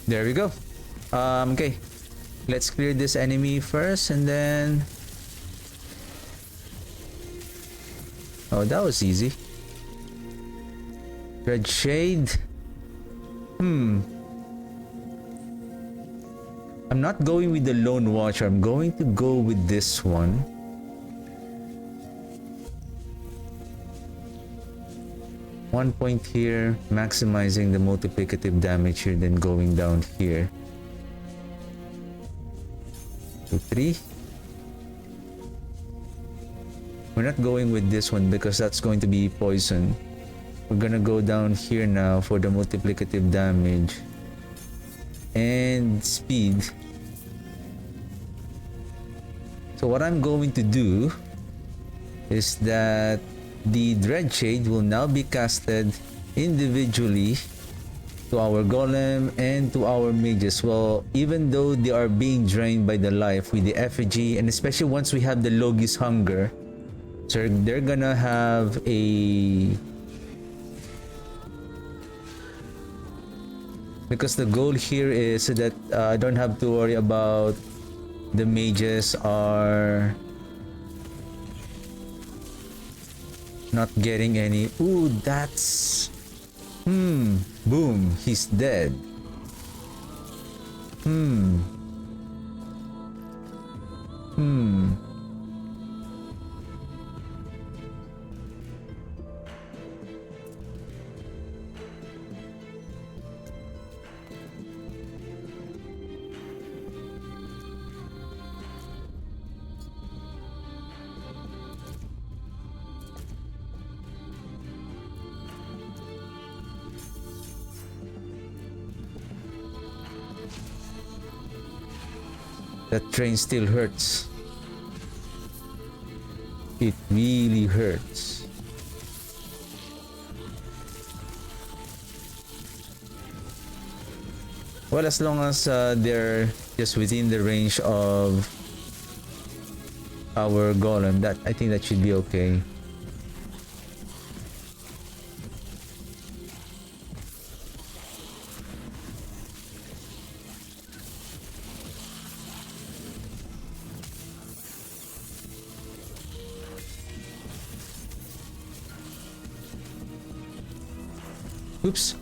There we go. Okay. Let's clear this enemy first and then... Oh, that was easy. Red Shade. I'm not going with the Lone Watcher. I'm going to go with this one. One point here, maximizing the multiplicative damage here, then going down here. 2, 3. We're not going with this one because that's going to be poison. We're gonna go down here now for the multiplicative damage and speed. So what I'm going to do is that the Dread Shade will now be casted individually to our golem and to our mages. Well, even though they are being drained by the life with the effigy, and especially once we have the Logi's Hunger, so they're gonna have a... Because the goal here is so that I don't have to worry about the mages are not getting any... Ooh, that's... Boom, he's dead. That train still hurts. It really hurts. Well, as long as they're just within the range of our golem, that I think that should be okay. Oops.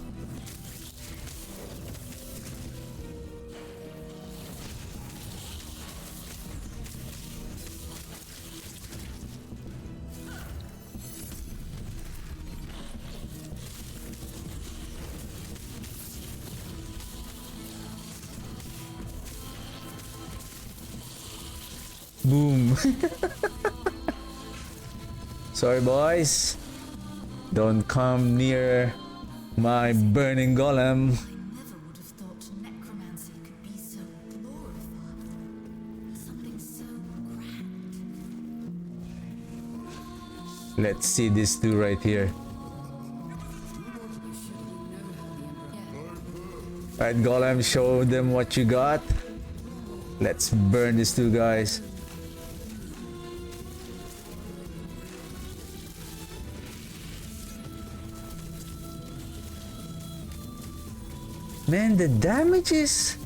Boom. Sorry, boys. Don't come near my burning golem. Never would have thought necromancy could be so glorified. Something so grand. Let's see this two right here. Alright, golem, show them what you got. Let's burn these two guys. Man, the damage is...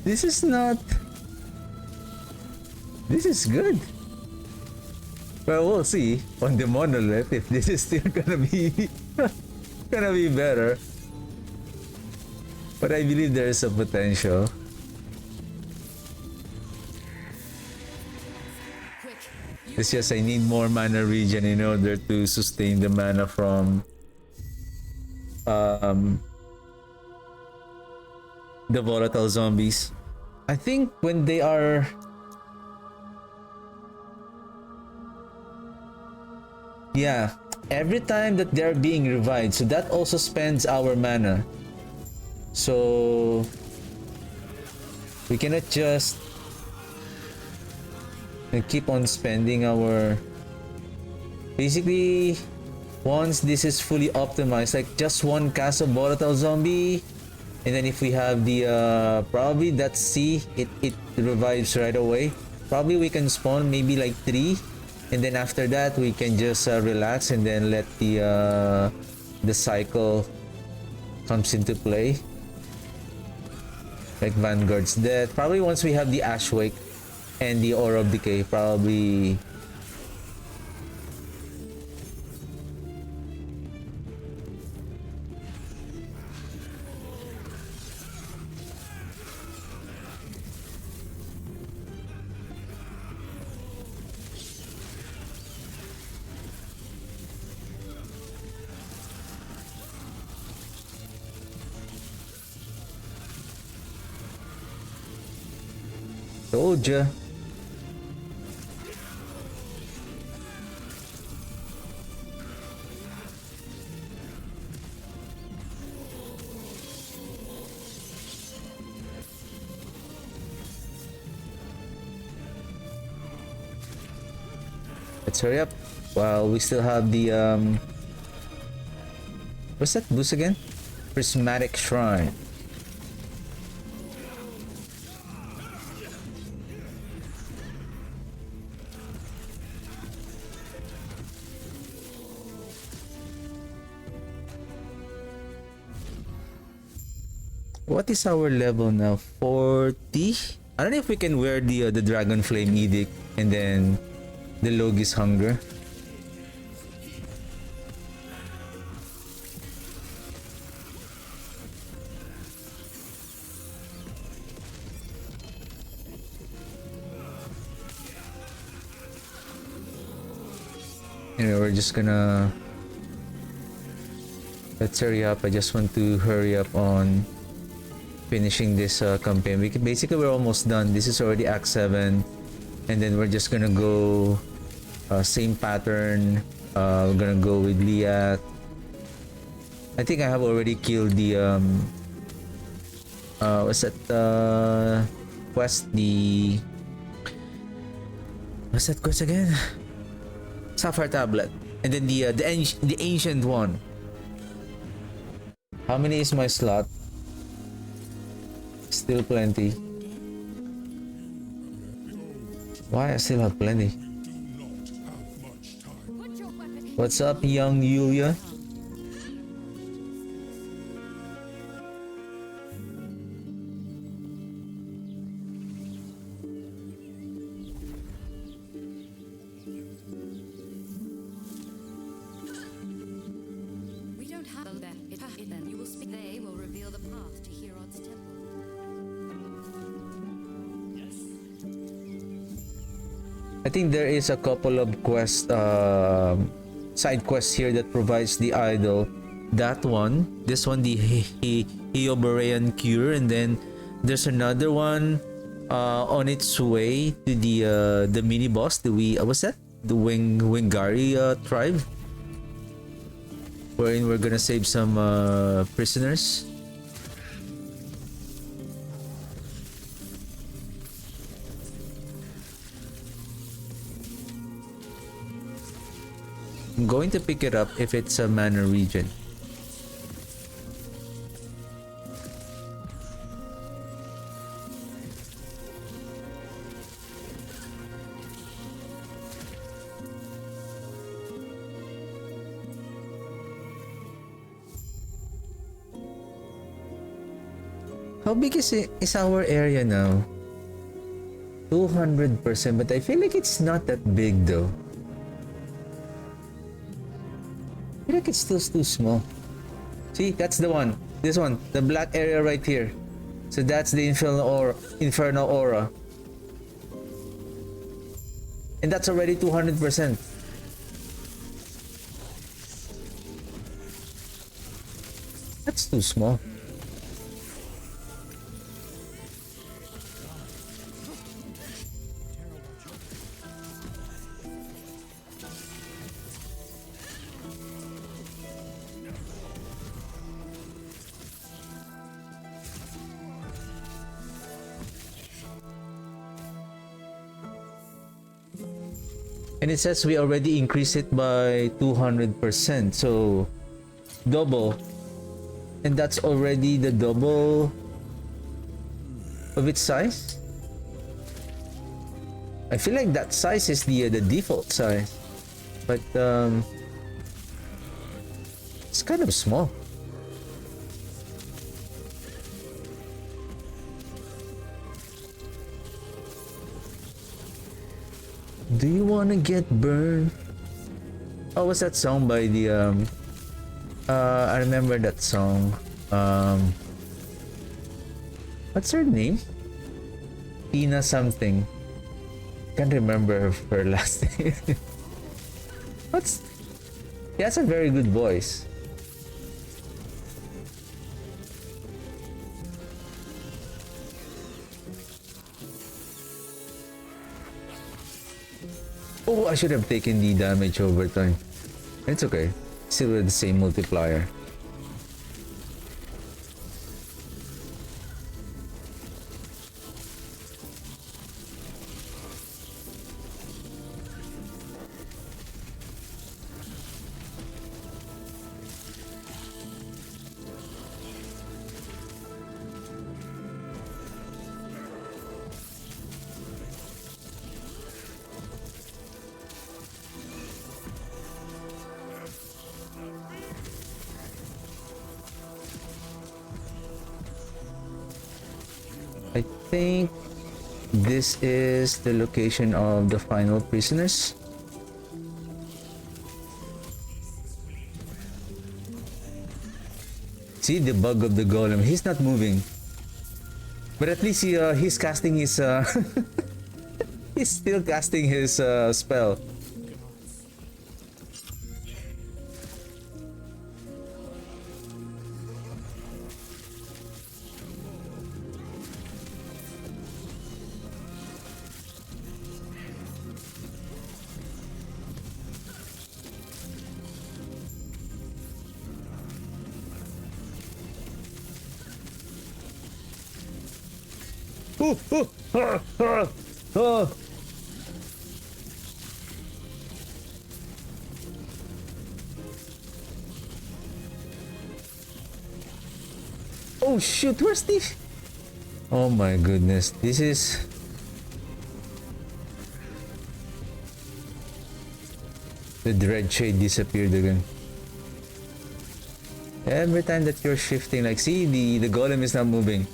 This is not... This is good. Well, we'll see on the monolith if this is still gonna be... gonna be better. But I believe there is a potential. It's just I need more mana regen in order to sustain the mana from the volatile zombies. I think when they are... Yeah, every time that they're being revived, so that also spends our mana. So we cannot just keep on spending our... Basically, once this is fully optimized, like just one cast of volatile zombie, and then if we have the probably that C, it revives right away. Probably we can spawn maybe like 3, and then after that we can just relax and then let the the cycle comes into play. Like Vanguard's death. Probably once we have the Ashwake and the Aura of Decay, probably told ya. Let's hurry up while we still have the what's that boost again? Prismatic Shrine. What is our level now? 40? I don't know if we can wear the Dragon Flame Edict and then the Logi's Hunger. Anyway, we're just gonna... Let's hurry up. I just want to hurry up on finishing this campaign. Basically, we're almost done. This is already Act 7. And then we're just gonna go same pattern. We're gonna go with Liat. I think I have already killed the what's that quest? What's that quest again? Sapphire Tablet. And then the ancient one. How many is my slot? Still plenty. Why I still have plenty? What's up, young Yulia? We don't have them. Then you will speak. They will reveal the path to Herod's temple. I think there is a couple of quest side quests here that provides the idol. That one, this one, the Eoborean cure, and then there's another one on its way to the mini boss. What's that? The Wingari tribe, wherein we're gonna save some prisoners. I'm going to pick it up if it's a mana region. How big is our area now? 200%, but I feel like it's not that big though. I feel like it's still too small. See, that's the one. This one, the black area right here. So that's the infernal aura. And that's already 200%. That's too small. And it says we already increased it by 200%, so double. And that's already the double of its size. I feel like that size is the default size, but It's kind of small. Do you wanna get burned? Oh, what's that song by the I remember that song. What's her name? Tina something. Can't remember her last name. What's? She has a very good voice. Oh, I should have taken the damage over time. It's okay. Still with the same multiplier. I think this is the location of the final prisoners. See the bug of the golem. He's not moving, but at least he's casting his. He's still casting his spell. Oh. Oh shoot, where's the... Oh my goodness, this is... The dread shade disappeared again. Every time that you're shifting, like, see, the golem is not moving.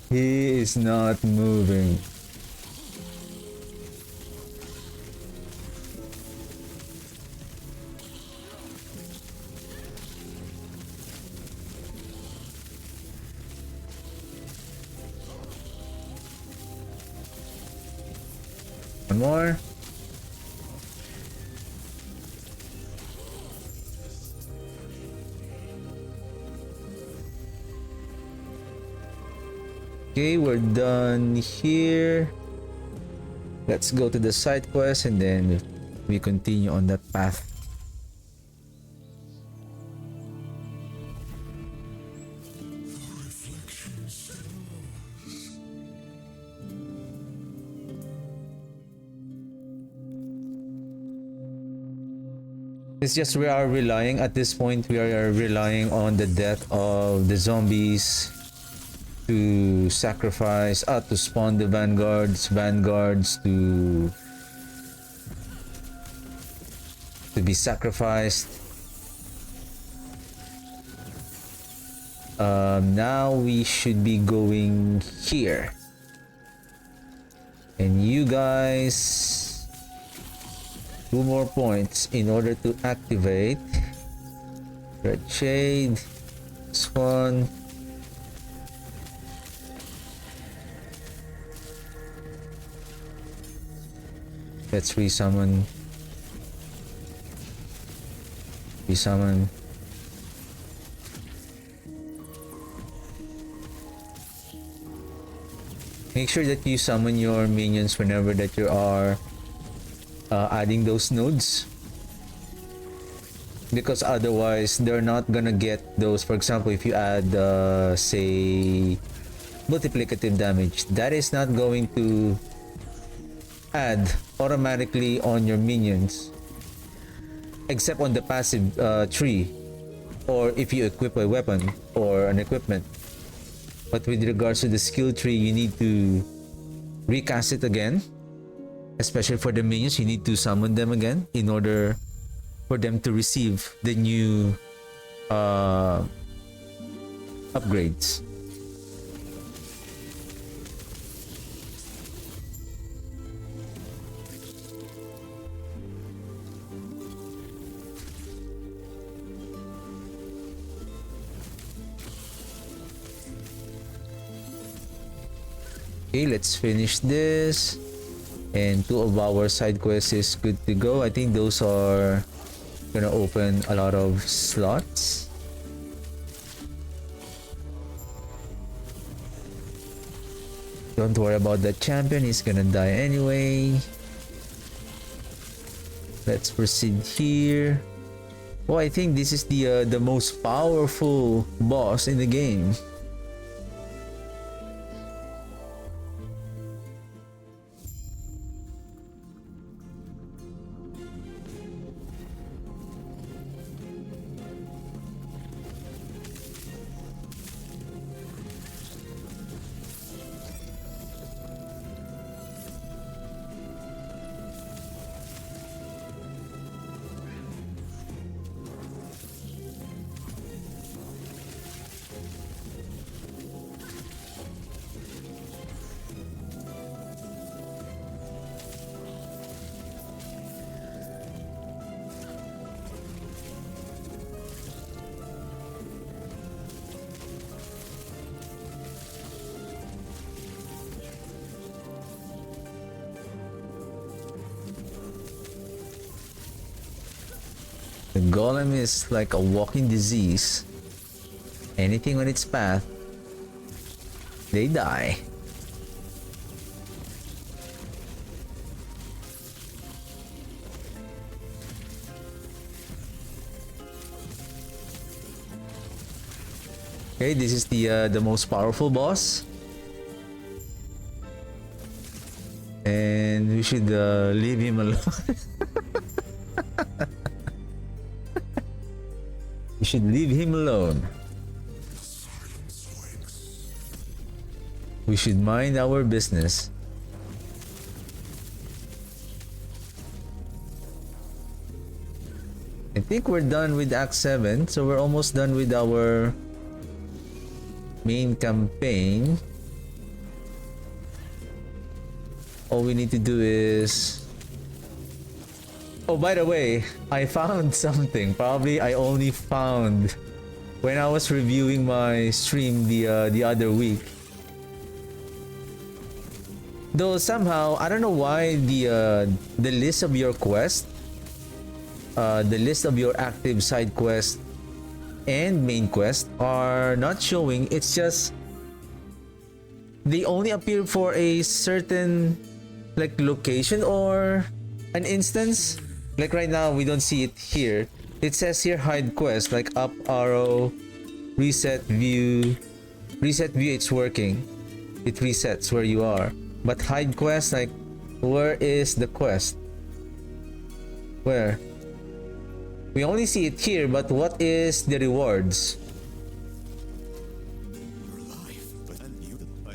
He is not moving. One more. Okay, we're done here. Let's go to the side quest and then we continue on that path. It's just we are relying, at this point we are relying on the death of the zombies to sacrifice, to spawn the vanguards to be sacrificed. Now we should be going here, and you guys 2 more points in order to activate Red Shade. This one. Let's resummon. Resummon. Make sure that you summon your minions whenever that you are adding those nodes, because otherwise they're not gonna get those. For example, if you add say multiplicative damage, that is not going to add automatically on your minions, except on the passive tree, or if you equip a weapon or an equipment. But with regards to the skill tree, you need to recast it again especially for the minions, you need to summon them again in order for them to receive the new upgrades. Okay, let's finish this. And 2 of our side quests is good to go. I think those are gonna open a lot of slots. Don't worry about that champion, he's gonna die anyway. Let's proceed here. Oh, I think this is the most powerful boss in the game. The golem is like a walking disease. Anything on its path, they die. Okay, this is the most powerful boss. And we should leave him alone. We should leave him alone. We should mind our business. I think we're done with Act 7, so we're almost done with our main campaign. All we need to do is... Oh, by the way, I found something. Probably I only found when I was reviewing my stream the other week. Though somehow I don't know why the list of your quest, the list of your active side quest and main quest are not showing. It's just they only appear for a certain like location or an instance. Like right now, we don't see it here. It says here hide quest, like up arrow, reset view. Reset view, it's working. It resets where you are. But hide quest, like where is the quest? Where? We only see it here, but what is the rewards?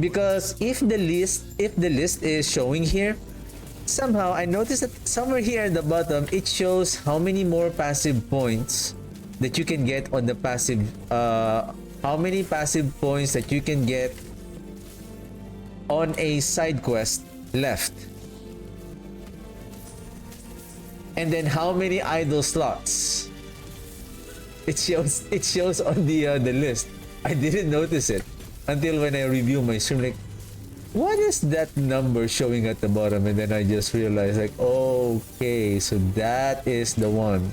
Because if the list is showing here, somehow I noticed that somewhere here at the bottom it shows how many more passive points that you can get on the passive how many passive points that you can get on a side quest left, and then how many idle slots it shows on the list. I didn't notice it until when I review my stream, like, what is that number showing at the bottom? And then I just realized, like, okay, so that is the one.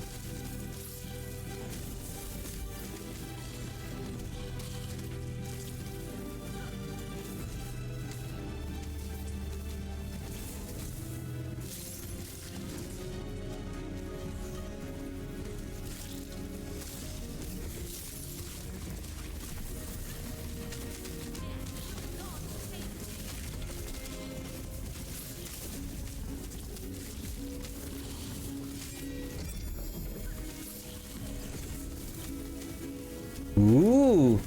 Ooh.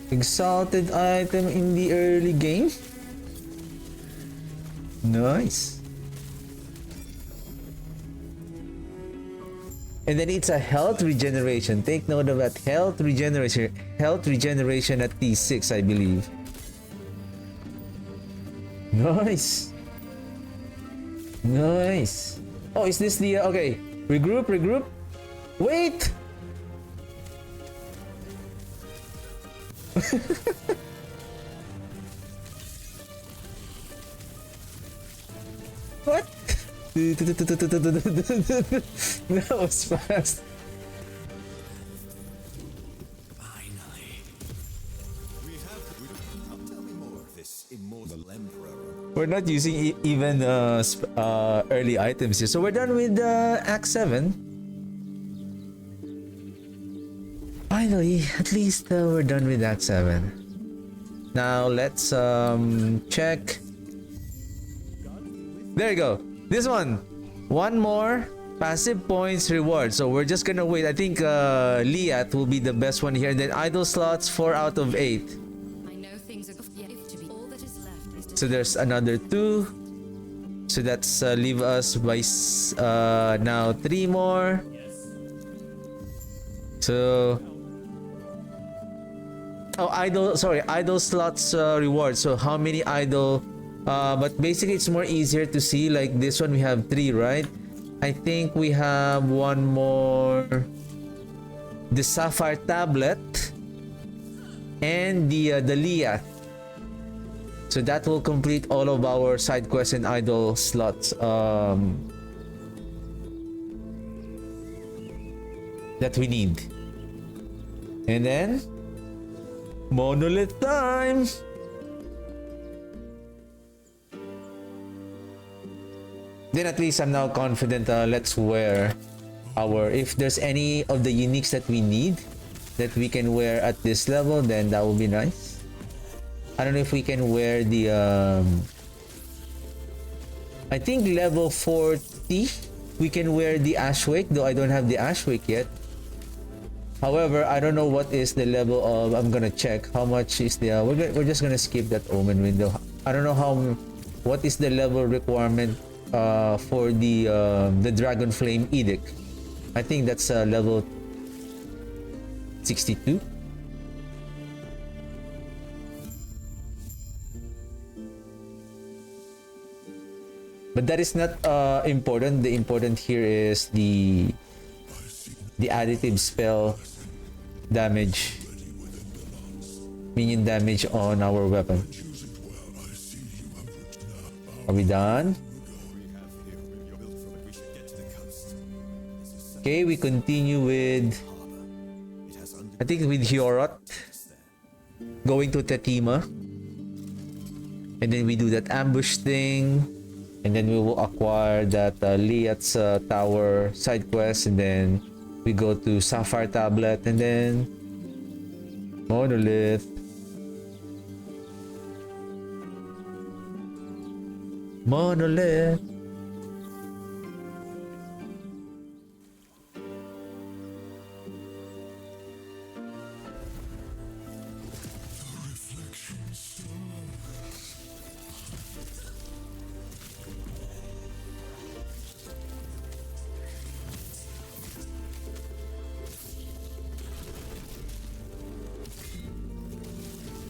Exalted item in the early game. Nice. And then it's a health regeneration. Take note of that. Health regeneration. Health regeneration at T6, I believe. Nice. Nice. Oh, is this the... okay. Regroup, regroup. Wait! What? That was fast. Finally. Tell me more of this immortal emperor. We're not using even early items here. So we're done with Act 7. Finally, at least we're done with Act 7. Now let's check. There you go. This one. One more passive points reward. So we're just gonna wait. I think Liat will be the best one here. And then idle slots 4 out of 8. I know things are yet to be. All that is left is to So there's another 2. So that's leave us by now 3 more. So idle slots reward. So how many idle? But basically it's more easier to see. Like this one we have 3, right? I think we have one more, the sapphire tablet and the Liath. So that will complete all of our side quests and idle slots that we need. And then monolith time. Then at least I'm now confident. Let's wear our, if there's any of the uniques that we need that we can wear at this level, then that would be nice. I don't know if we can wear the I think level 40 we can wear the Ashwake, though I don't have the Ashwake yet. However, I don't know what is the level of, I'm gonna check how much is the we're just gonna skip that omen window. I don't know what is the level requirement for the Dragon Flame Edict. I think that's level 62. But that is not important. The important here is the additive spell damage, minion damage on our weapon. Are we done? Okay, we continue with, I think with Hiorot, going to Tetima, and then we do that ambush thing, and then we will acquire that Liat's tower side quest, and then we go to Sapphire Tablet, and then Monolith. Monolith.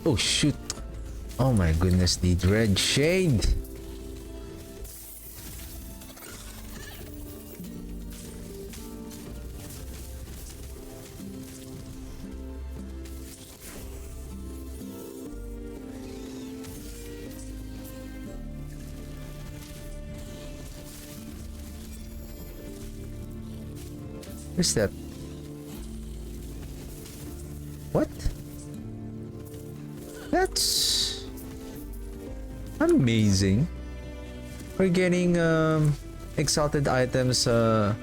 Oh shoot. Oh my goodness, the Dread Shade. Where's that? What? That's amazing. We're getting exalted items at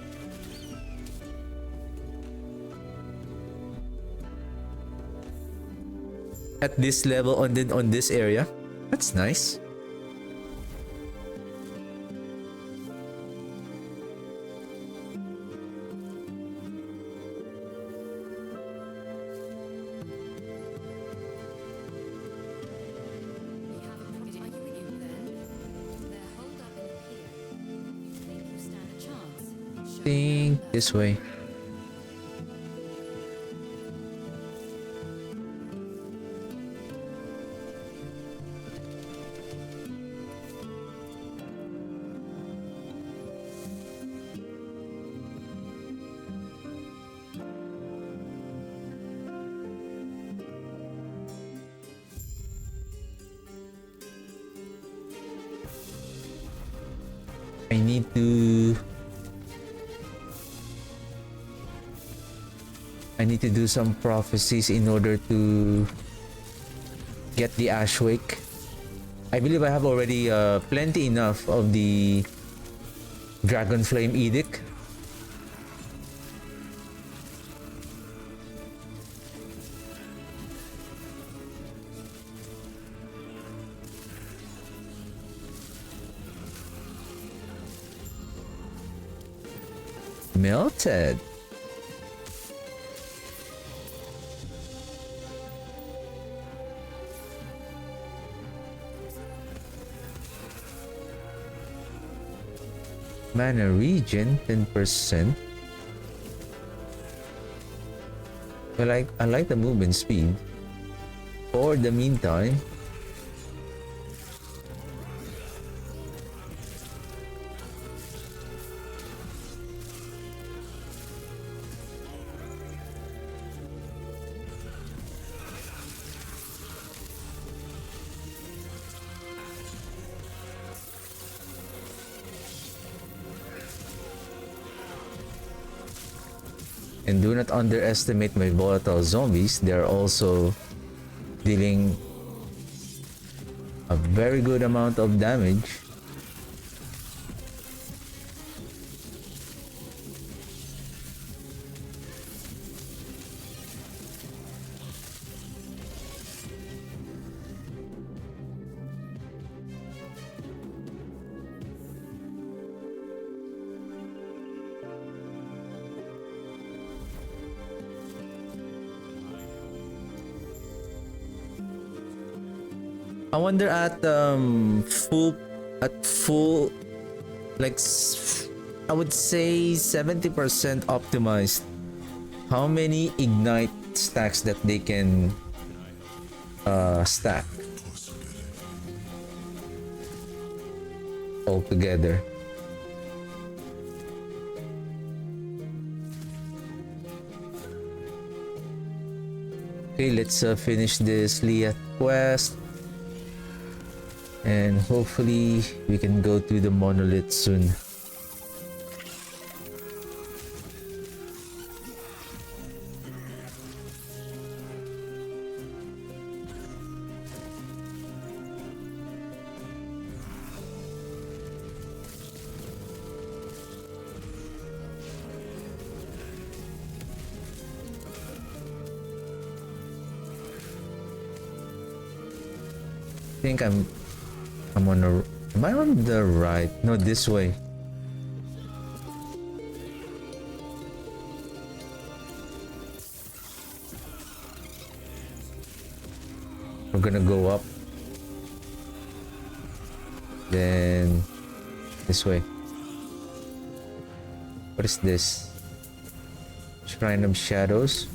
this level on this area. That's nice. think this way. I need to do some prophecies in order to get the Ashwake. I believe I have already plenty enough of the Dragon Flame Edict. Melted. Mana regen 10%. I like the movement speed. For the meantime, and do not underestimate my volatile zombies. They're also dealing a very good amount of damage. I wonder at full like I would say 70% optimized, how many ignite stacks that they can stack altogether. Okay, let's finish this Leah quest. And hopefully we can go to the monolith soon. I think I'm on the... Am I on the right? No, this way. We're gonna go up. Then... this way. What is this? Shrine of Shadows?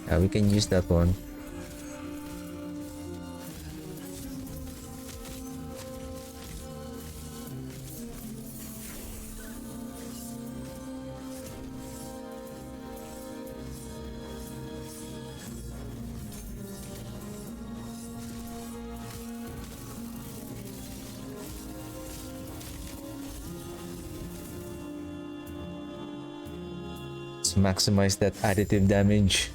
Yeah, we can use that one. Maximize that additive damage.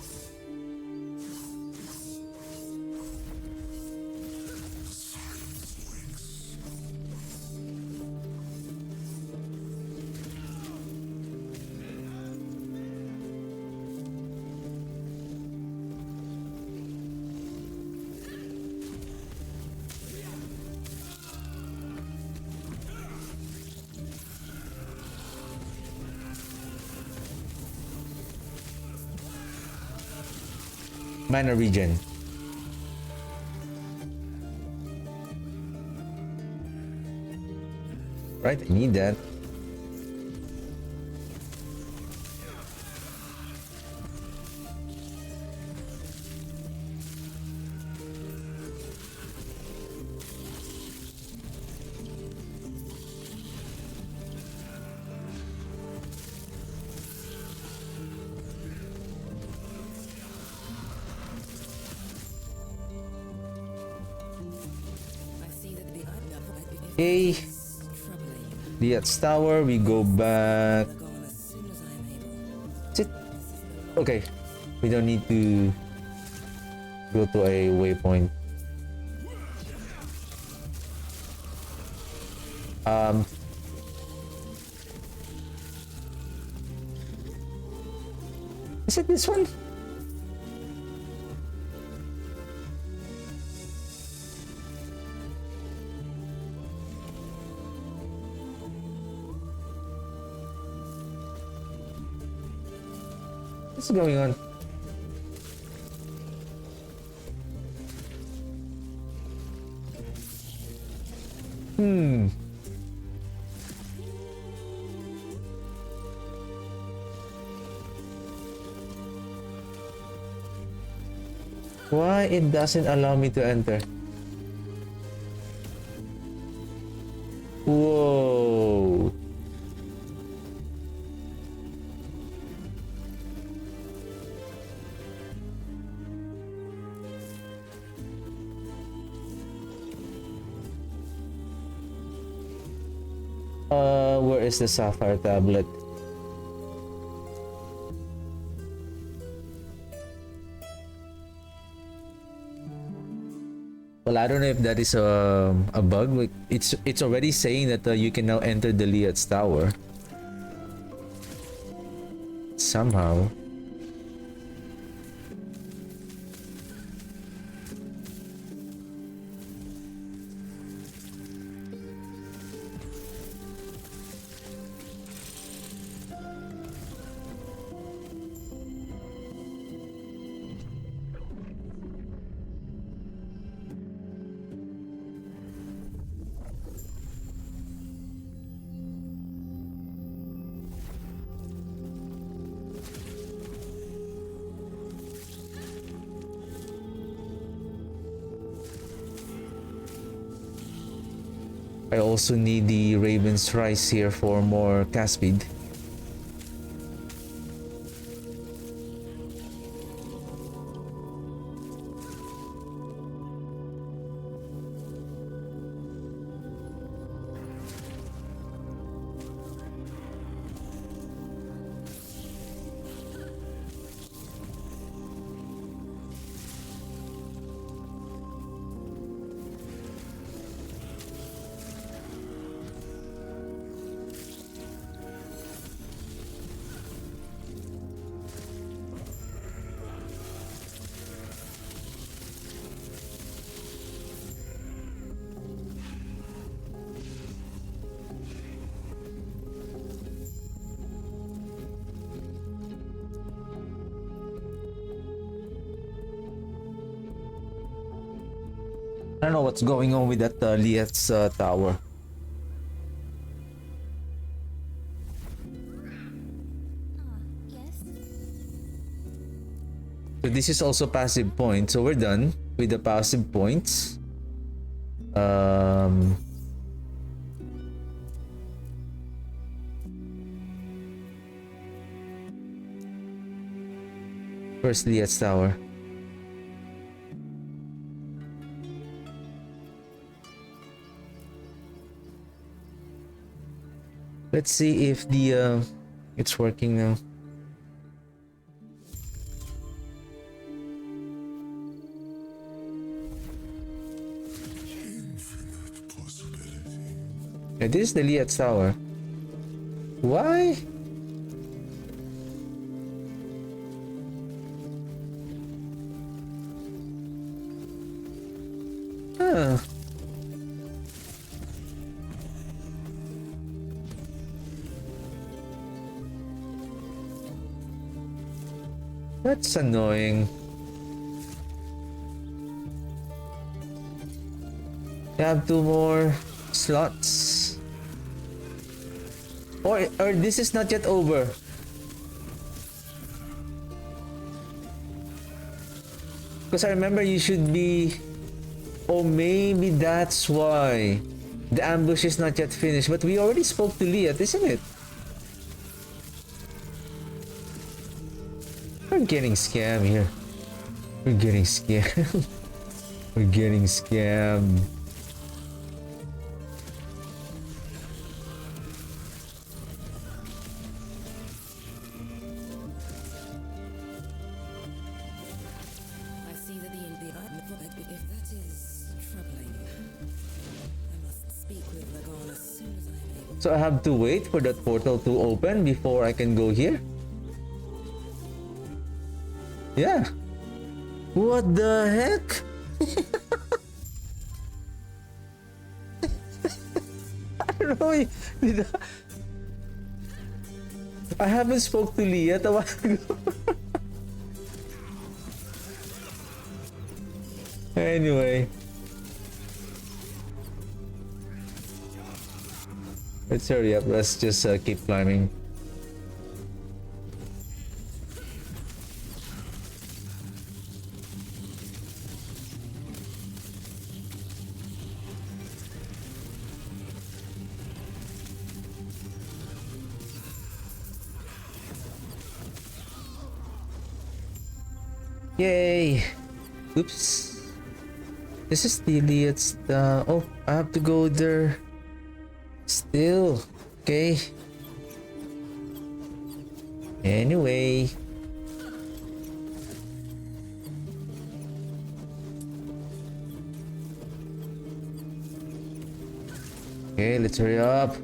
Mana regen. Right, I need that. Okay. Liat's Tower, we go back. Is it? Okay. We don't need to go to a waypoint. Is it this one? What's going on? Why it doesn't allow me to enter? Whoa. Where is the sapphire tablet? Well, I don't know if that is a bug. Like, it's already saying that you can now enter the Liat's Tower. Somehow. I also need the Raven's Rise here for more cast speed. I don't know what's going on with that Liat's tower. Yes? So this is also passive point. So we're done with the passive points. First Liat's tower. Let's see if the it's working now. Infinite possibility. Yeah, this is the Liat's tower. Why? Huh. That's annoying. You have two more slots. Or this is not yet over. Because I remember you should be... Oh, maybe that's why. The ambush is not yet finished. But we already spoke to Liat, isn't it? We're getting scammed here. We're getting scammed. We're getting scammed. So I have to wait for that portal to open before I can go here? Yeah. What the heck? I don't know. I haven't spoke to Leah a while ago. Anyway. Let's hurry up. Let's just keep climbing. Yay! Oops. This is the Elliot's. Oh, I have to go there. Still. Okay. Anyway. Okay, let's hurry up.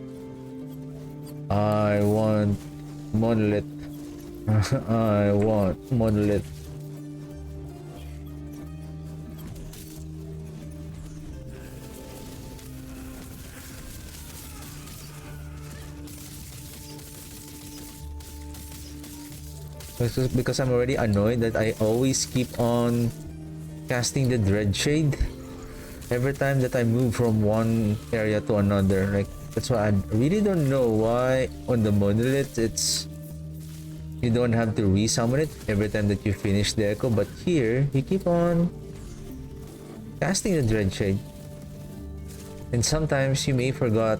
I want monolith. I want monolith. Because I'm already annoyed that I always keep on casting the dread shade every time that I move from one area to another. Like, that's why I really don't know why on the monolith it's you don't have to resummon it every time that you finish the echo, but here you keep on casting the dread shade, and sometimes you may forget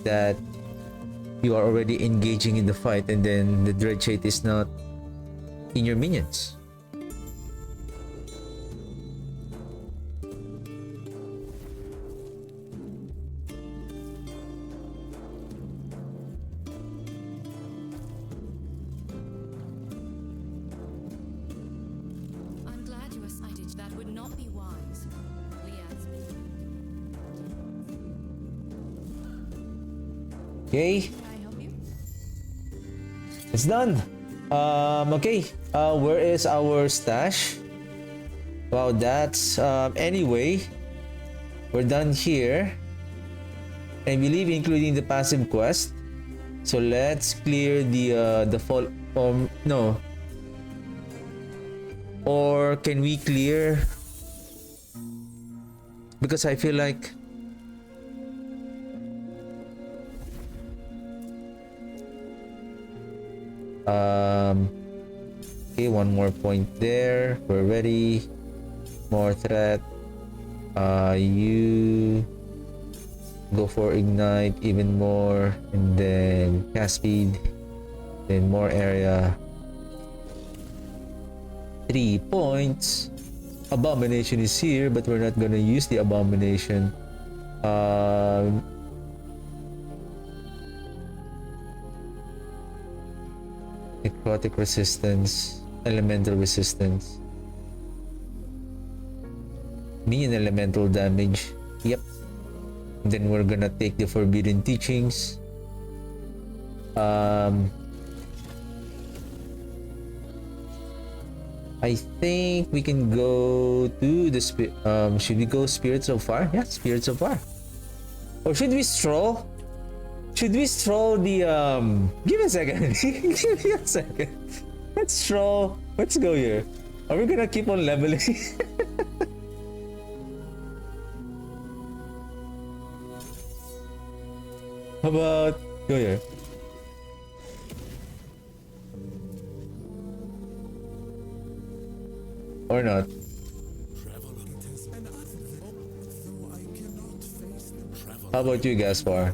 that you are already engaging in the fight and then the dread shade is not in your minions. I'm glad you were sighted. That would not be wise. Okay. Can I help you? It's done. Okay. Where is our stash? Wow, that's anyway. We're done here. I believe including the passive quest. So let's clear the fall. No. Or can we clear? Because I feel like okay, one more point there. We're ready. More threat. You go for ignite even more, and then cast speed, then more area. 3 points. Abomination is here, but we're not gonna use the abomination. Necrotic resistance, elemental resistance, minion elemental damage. Yep. Then we're gonna take the forbidden teachings. I think we can go to the should we go spirits of fire? Yeah, spirits of fire. Or should we stroll? Should we stroll the give me a second. Give me a second. Let's stroll. Let's go here. Are we gonna keep on leveling? How about go here? Or not? How about you, Gaspar?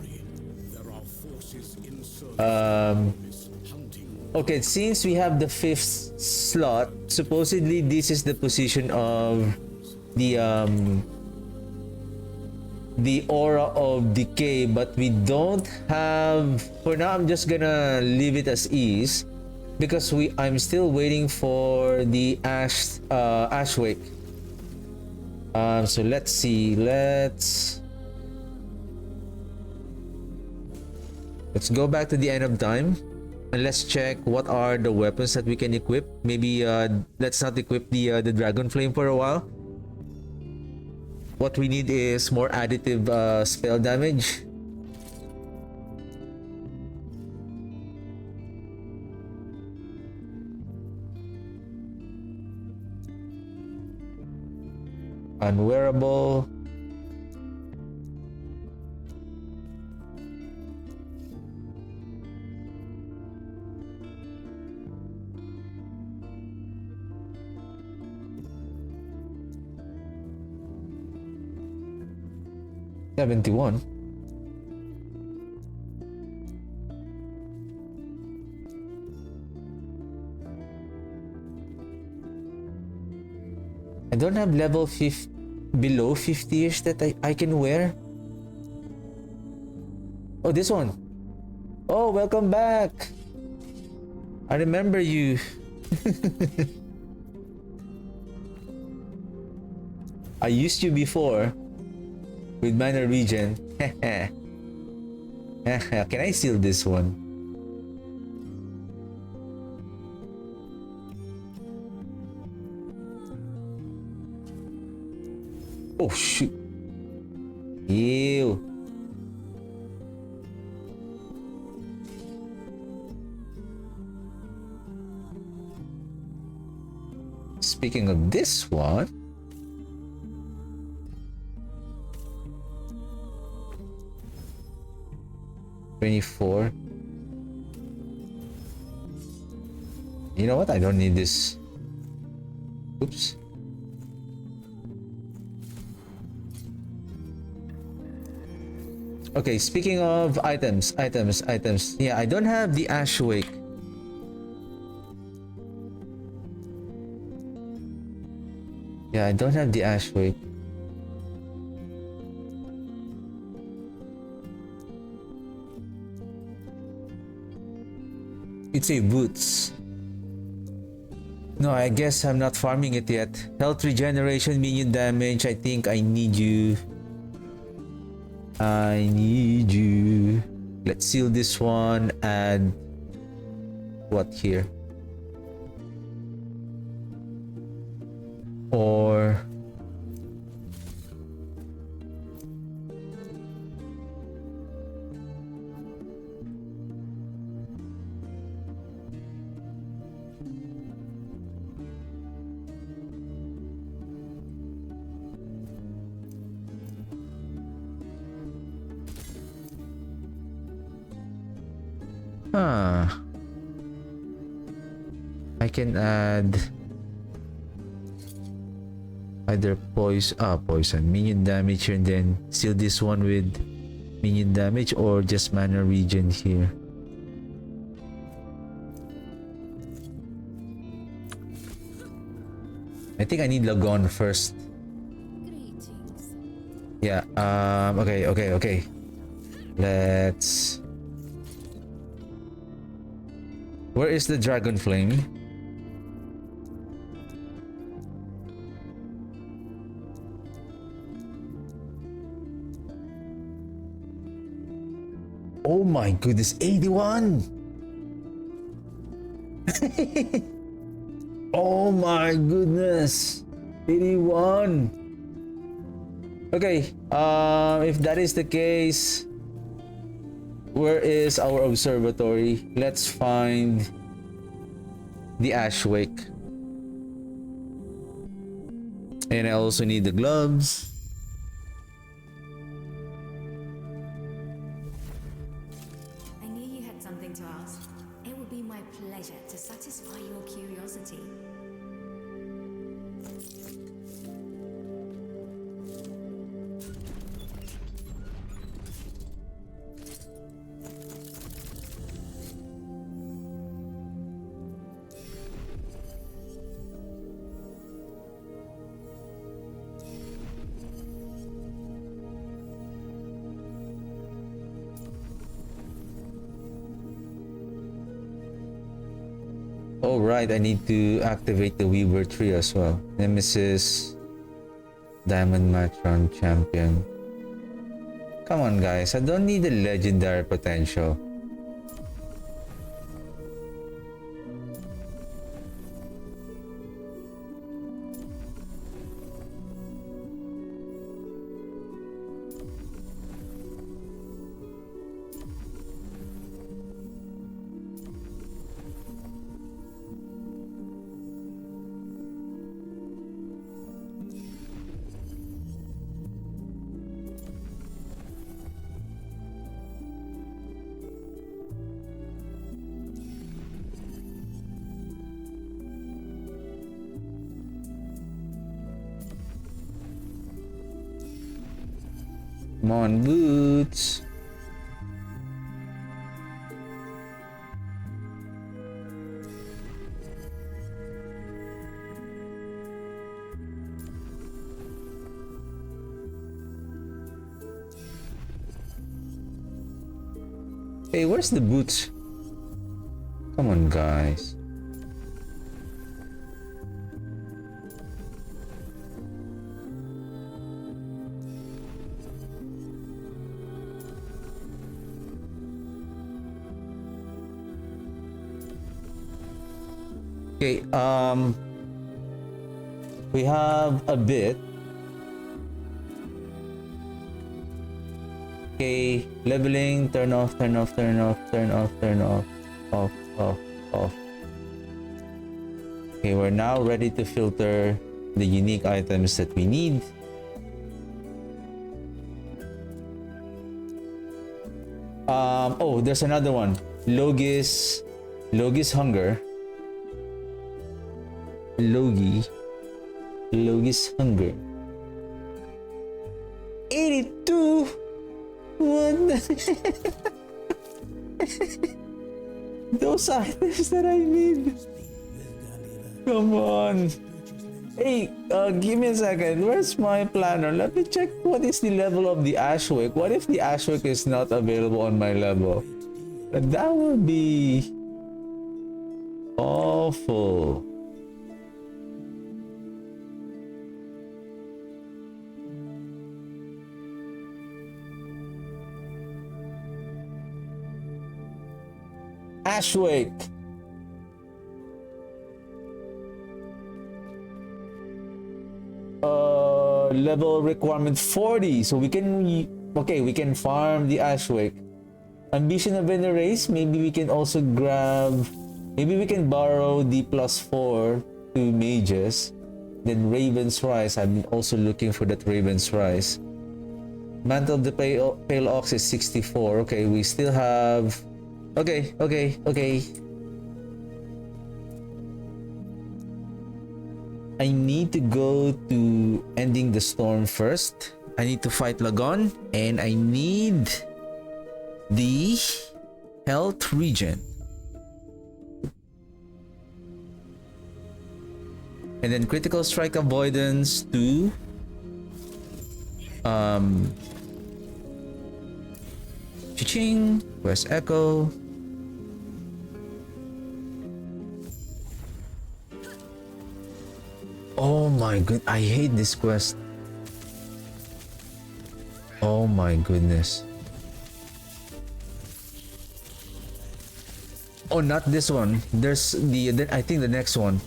Okay, since we have the 5th slot, supposedly this is the position of the aura of decay, but we don't have. For now, I'm just gonna leave it as is because I'm still waiting for the ash wake. So let's see. Let's go back to the end of time and let's check what are the weapons that we can equip. Maybe let's not equip the dragon flame for a while. What we need is more additive spell damage. Unwearable. $71. I don't have level 50 below 50ish that I can wear. Oh, this one. Oh, welcome back. I remember you. I used you before with Manor Region. Can I steal this one? Oh shoot. Ew. Speaking of this one, $24. You know what? I don't need this. Oops. Okay, speaking of items. Yeah, I don't have the Ashwake. Yeah, I don't have the Ashwake. It's a boots. No, I guess I'm not farming it yet. Health regeneration, minion damage. I think I need you. Let's seal this one. Add what here? Or I can add either poison, minion damage, and then seal this one with minion damage, or just mana regen here. I think I need Lagon first. Greetings. Yeah, okay. Let's... Where is the dragon flame? Oh my goodness, 81! Oh my goodness, 81! Okay, if that is the case, where is our observatory? Let's find the Ashwake. And I also need the gloves. I knew you had something to ask. It would be my pleasure to satisfy your curiosity. Oh right, I need to activate the Weaver tree as well. Nemesis, Diamond Matron, Champion. Come on guys, I don't need the legendary potential. Come on, boots. Hey, where's the boots? Come on, guys. Okay, we have a bit. Okay, leveling, turn off, turn off, turn off, turn off, turn off, off, off, off. Okay, we're now ready to filter the unique items that we need. Oh, there's another one. Logis hunger. Logis hunger. 82. What the those items that I need. Come on. Hey, give me a second. Where's my planner? Let me check what is the level of the Ashwick. What if the Ashwick is not available on my level? That would be awful. Ashwick. Level requirement 40, so we can farm the Ashwick. Ambition of the race, maybe we can also grab, maybe we can borrow the +4 to mages. Then Raven's Rise, I've been also looking for that Raven's Rise. Mantle of the Pale Ox is 64. Okay, we still have, okay. I need to go to Ending the Storm first. I need to fight Lagon, and I need the health regen. And then critical strike avoidance to Chiching, West Echo. Oh my god, I hate this quest. Oh my goodness. Oh, not this one. There's I think the next one.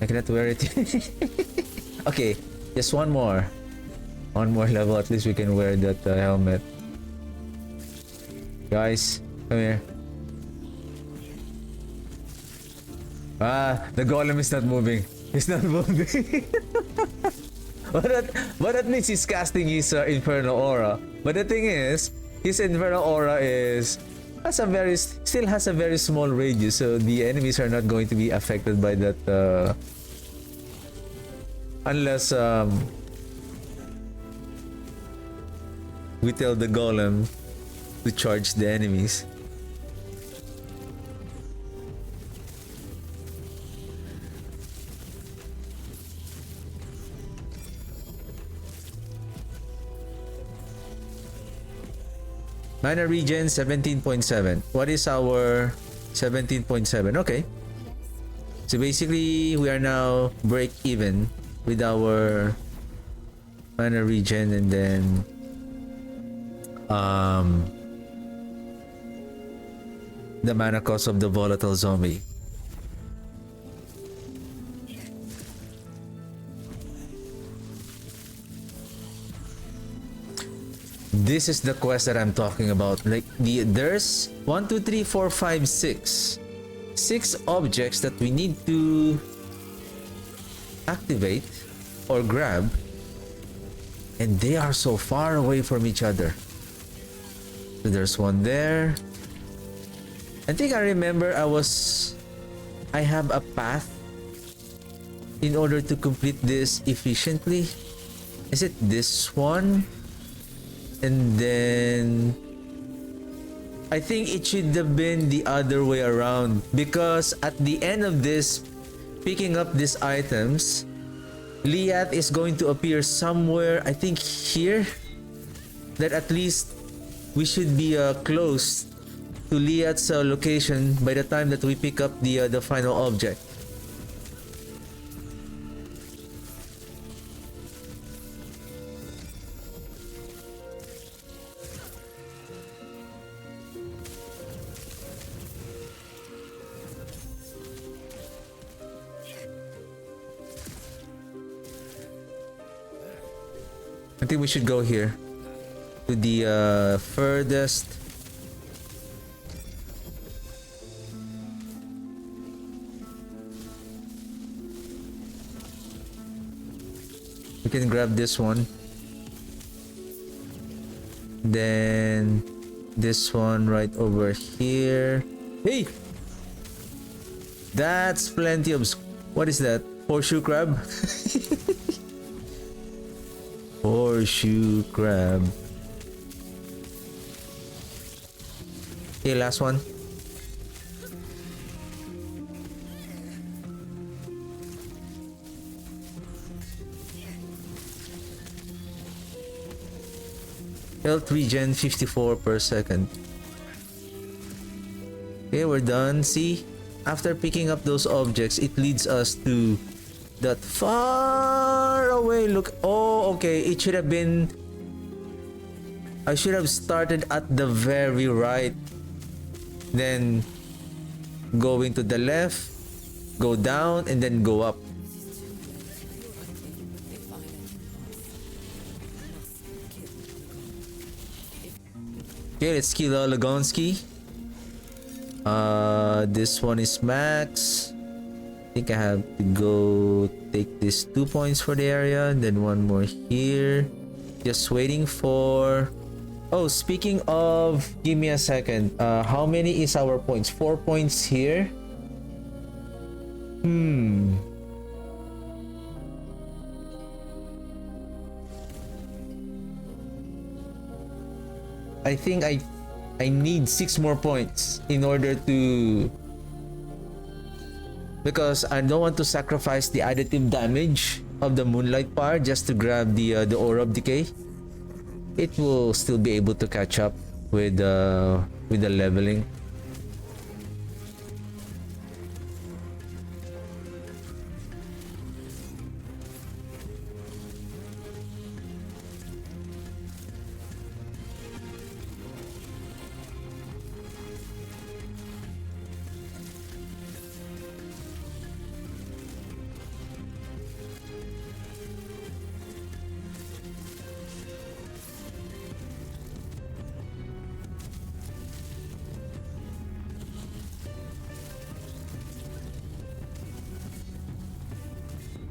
I cannot wear it. Okay, just one more level. At least we can wear that helmet. Guys, come here. The golem is not moving. He's not moving. But at least he's casting his infernal aura. But the thing is, his infernal aura still has a very small radius, so the enemies are not going to be affected by that unless we tell the golem to charge the enemies. Mana regen 17.7. What is our 17.7? Okay. So basically we are now break even with our mana regen, and then the mana cost of the volatile zombie. This is the quest that I'm talking about. Like there's 1, 2, 3, 4, 5, 6 objects that we need to activate or grab, and they are so far away from each other. So there's one there. I think I remember I have a path in order to complete this efficiently. Is it this one? And then I think it should have been the other way around, because at the end of this, picking up these items, Liat is going to appear somewhere, I think here, that at least we should be close to Liat's location by the time that we pick up the final object. I think we should go here to the furthest. We can grab this one, then this one right over here. Hey, that's plenty of what is that? Horseshoe crab? Horseshoe crab. Okay, last one. Health regen 54 per second. Okay, we're done. See, after picking up those objects, it leads us to that far away look. Oh, okay, it should have been, I should have started at the very right, then going to the left, go down, and then go up. Okay, let's kill Lagonsky. This one is max. I think I have to go take these 2 points for the area, then one more here. Just waiting for... Oh, speaking of... Give me a second. How many is our points? 4 points here. I think I need 6 more points in order to... Because I don't want to sacrifice the additive damage of the Moonlight Bar just to grab the Aura of Decay. It will still be able to catch up with the leveling.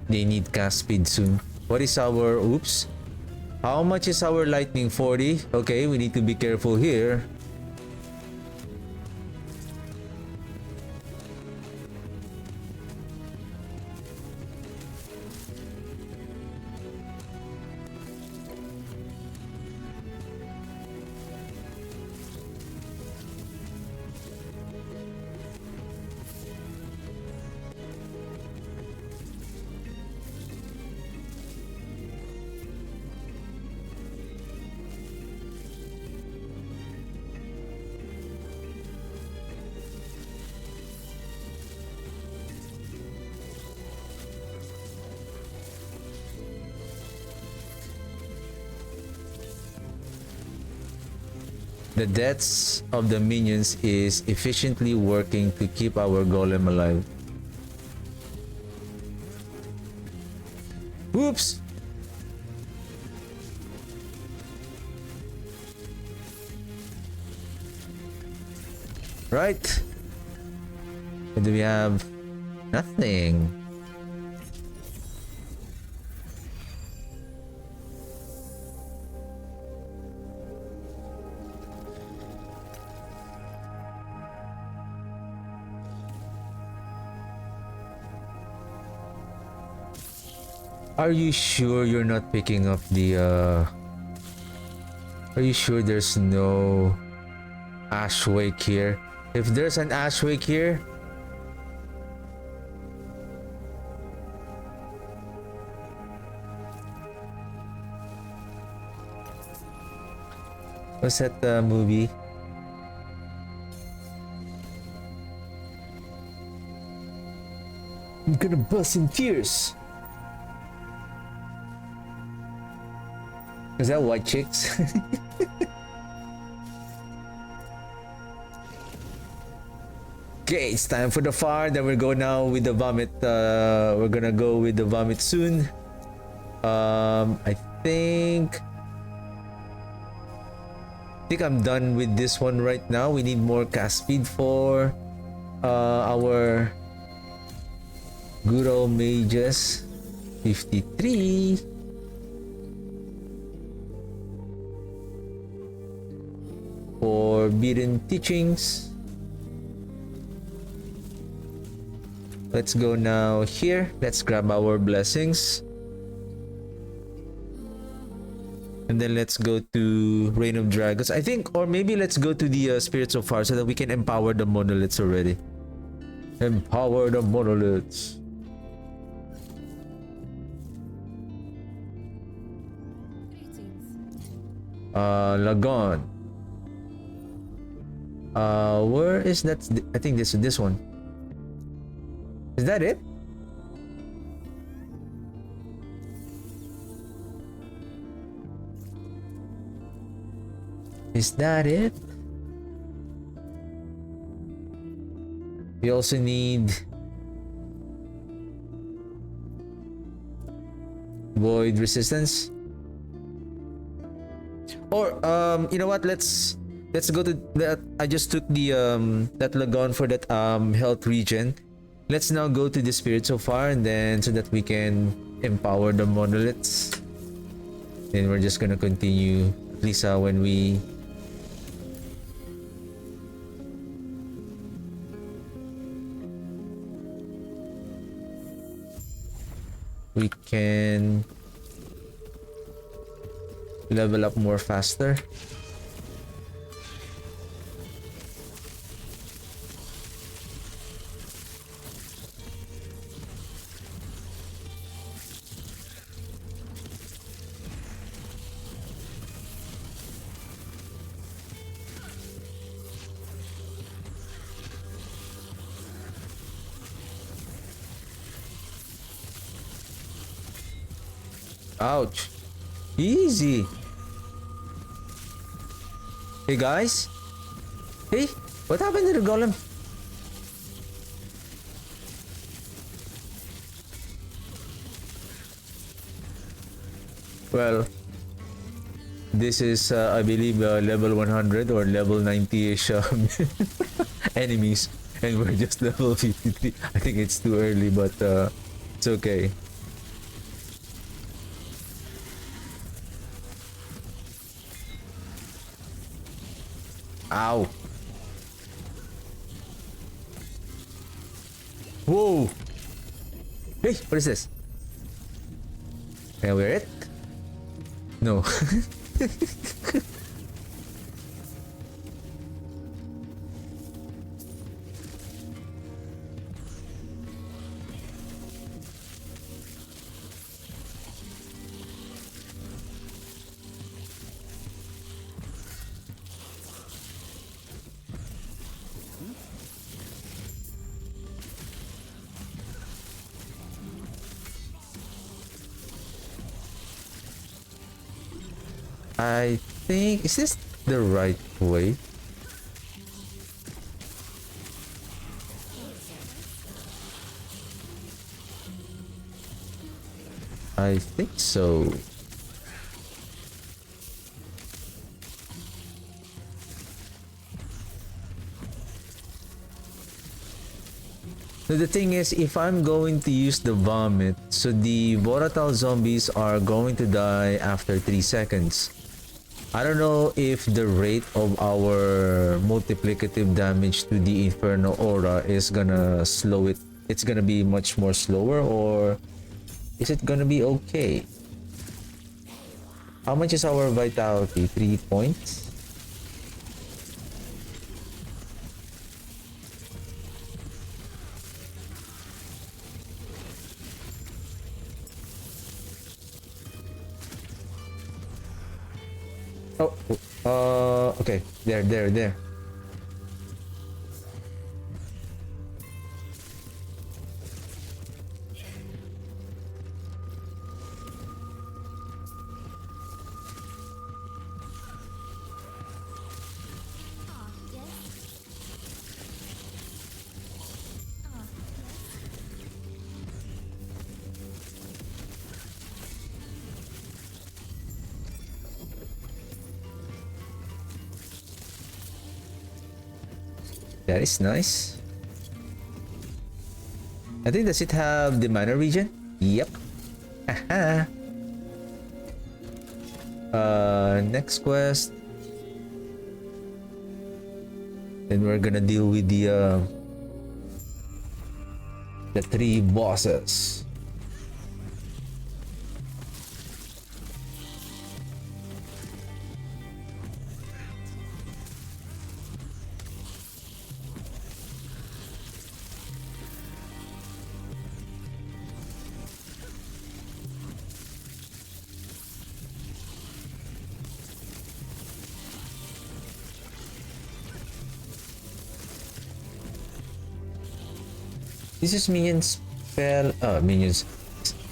They need cast speed soon. What is our... Oops. How much is our lightning? 40? Okay, we need to be careful here. The deaths of the minions is efficiently working to keep our golem alive. Oops! Right. What do we have? Nothing. Are you sure you're not picking up the Are you sure there's no Ashwake here? If there's an Ashwake here, what's that movie? I'm gonna bust in tears. Is that White Chicks? Okay, it's time for the fire. Then we'll go now with the vomit. We're gonna go with the vomit soon. I think I'm done with this one right now. We need more cast speed for our good old mages. 53. Forbidden teachings. Let's go now here. Let's grab our blessings. And then let's go to Reign of Dragons. I think, or maybe let's go to the Spirits of Fire so that we can empower the monoliths already. Empower the monoliths. Lagon. Where is that? I think this one. Is that it? Is that it? We also need void resistance. Or you know what? Let's go to that. I just took the that Lagon for that health regen. Let's now go to the Spirits of Fire, and then so that we can empower the monoliths. Then we're just gonna continue at least when we can level up more faster. Ouch. Easy. Hey guys. Hey, what happened to the golem? Well, this is I believe level 100 or level 90-ish enemies, and we're just level 53. I think it's too early, but it's okay. Ow. Whoa. Hey, what is this? Can I wear it? No. I think, is this the right way? I think so. So the thing is, if I'm going to use the vomit, so the volatile zombies are going to die after 3 seconds. I don't know if the rate of our multiplicative damage to the Inferno Aura is gonna slow it. It's gonna be much more slower, or Is it gonna be okay? How much is our vitality? 3 points? Oh, okay. There. That is nice. I think, does it have the mana region? Yep. Aha. Next quest. Then we're gonna deal with the 3 bosses. This is minion spell. Minions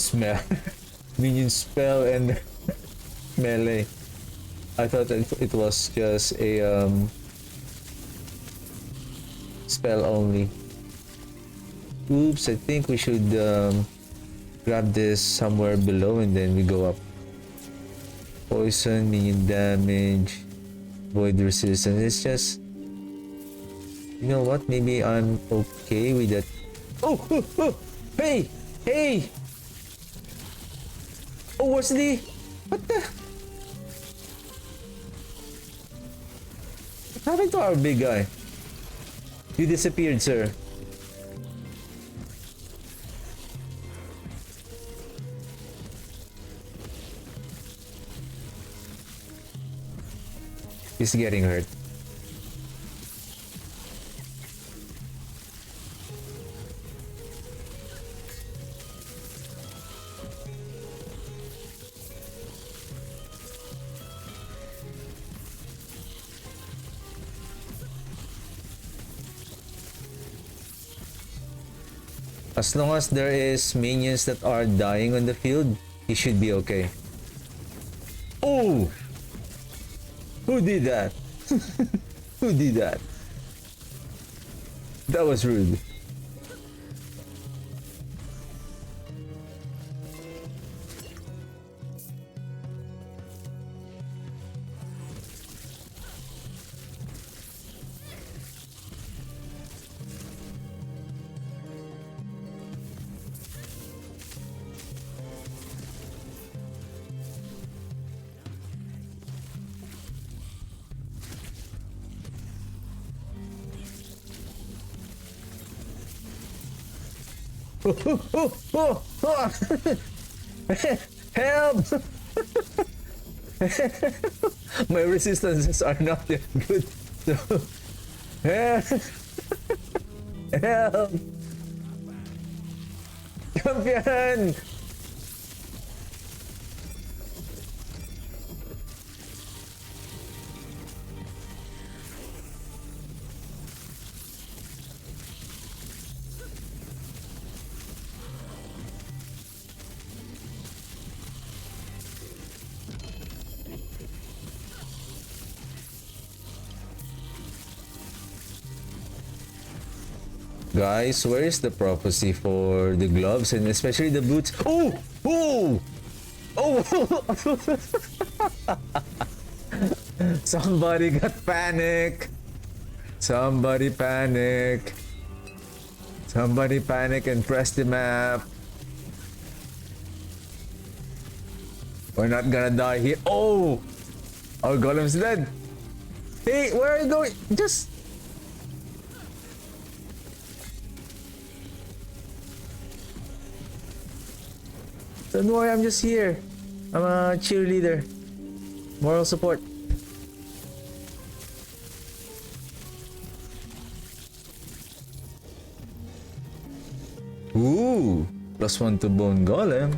smell. Minion spell and melee. I thought it was just a spell only. Oops, I think we should grab this somewhere below and then we go up. Poison, minion damage, void resistance. It's just, you know what? Maybe I'm okay with that. Oh, hey! Oh, what's the... What the... What happened to our big guy? You disappeared, sir. He's getting hurt. As long as there is minions that are dying on the field, he should be okay. Oh! Who did that? Who did that? That was rude. Help! My resistances are not that good. So, help! Champion! Guys, where is the prophecy for the gloves and especially the boots? Oh! Oh! Oh! Somebody got panic. Somebody panic. Somebody panic and press the map. We're not gonna die here. Oh! Our golem's dead. Hey, where are you going? Just... Don't worry, I'm just here. I'm a cheerleader. Moral support. Ooh, +1 to bone golem.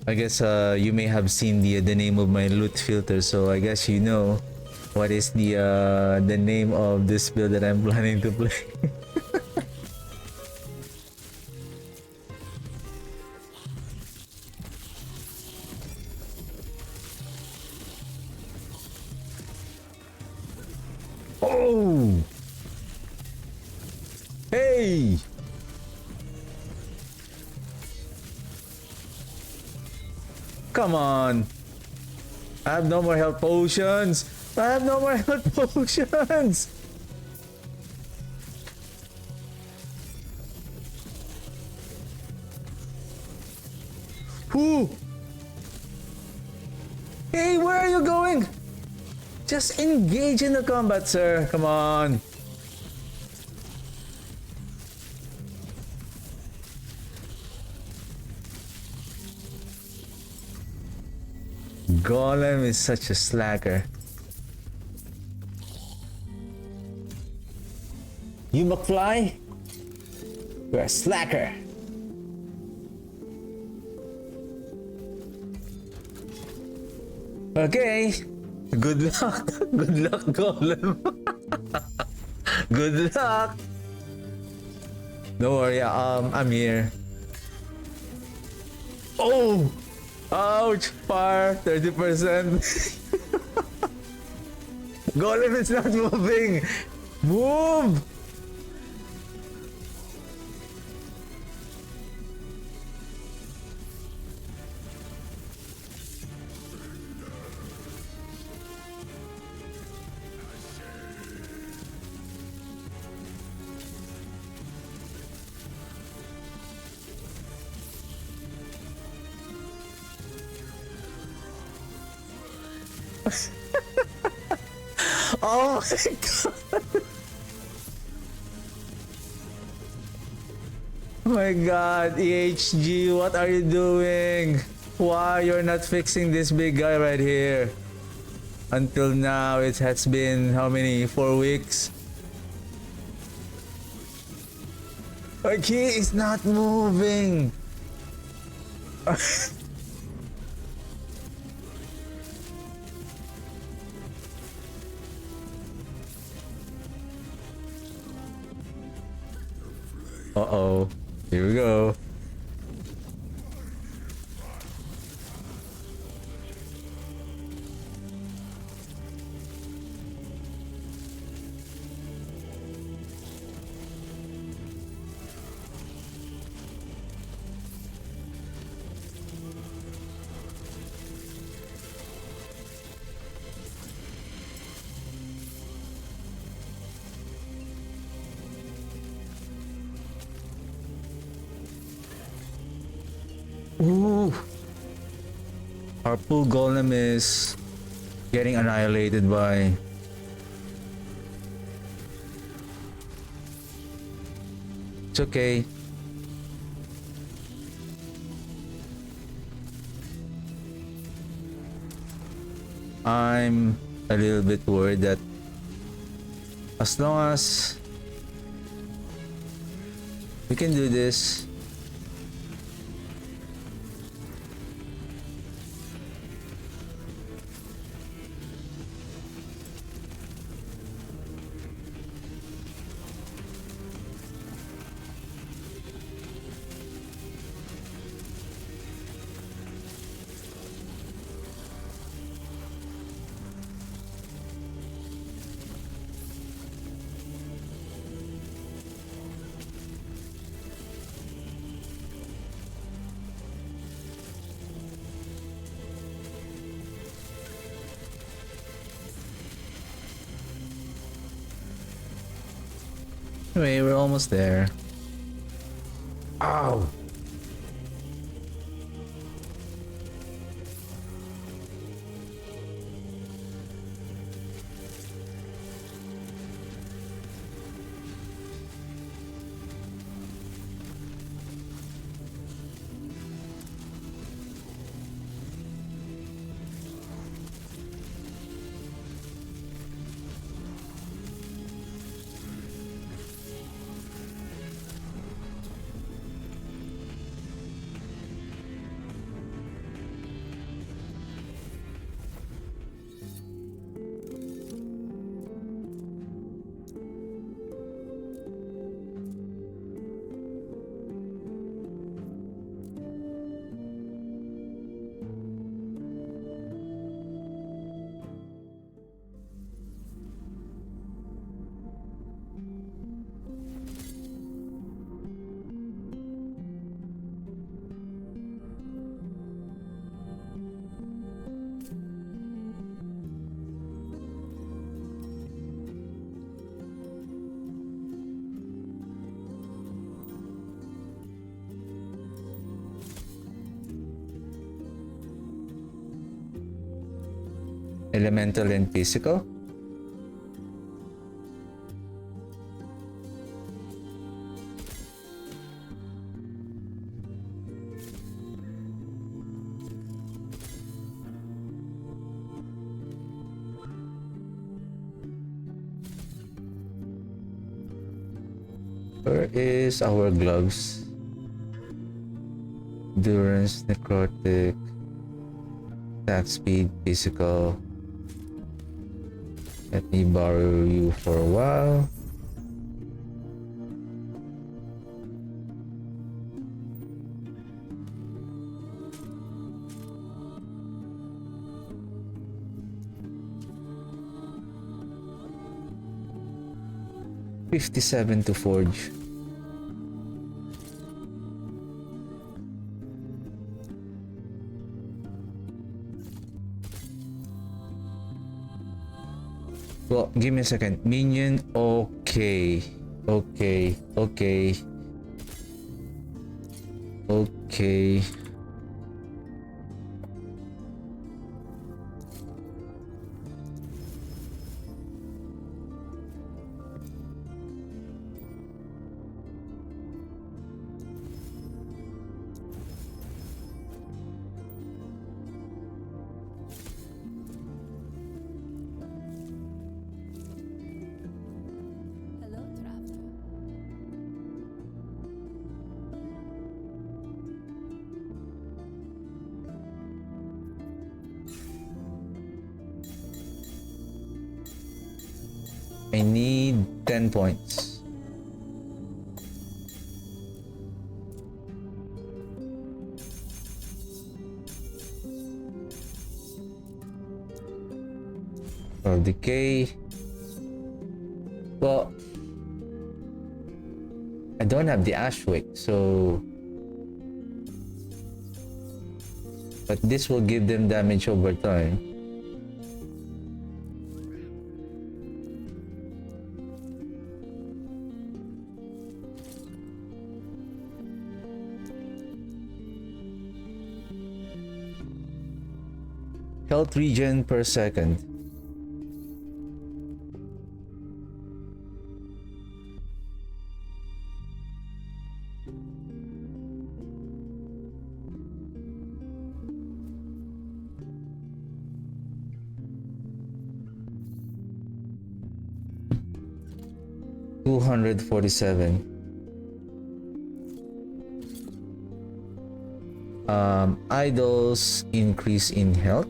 I guess you may have seen the name of my loot filter, so I guess you know what is the name of this build that I'm planning to play. Oh! Hey! Come on! I have no more health potions! I have no more health potions! Who? Hey, where are you going? Just engage in the combat, sir. Come on. Golem is such a slacker. You McFly? You're a slacker. Okay. Good luck. Good luck, Golem. Good luck. Don't worry, I'm here. Oh! Ouch! Fire! 30%. Golem is not moving! Move! Oh my god! Oh my god, EHG, what are you doing? Why you're not fixing this big guy right here? Until now, it has been how many? 4 weeks? Like, he is not moving! Uh-oh. Here we go. Ooh. Our pool golem is getting annihilated by... It's okay. I'm a little bit worried that as long as we can do this, anyway, we're almost there. Ow! Elemental and physical. Where is our gloves? Endurance, necrotic, attack speed, physical. Let me borrow you for a while. $57 to forge. Well, give me a second. Minion, okay. Okay. Hello, Traveler. I need 10 points. For decay. Well, I don't have the Ashwick, so... But this will give them damage over time. Health regen per second. $247. Idols increase in health.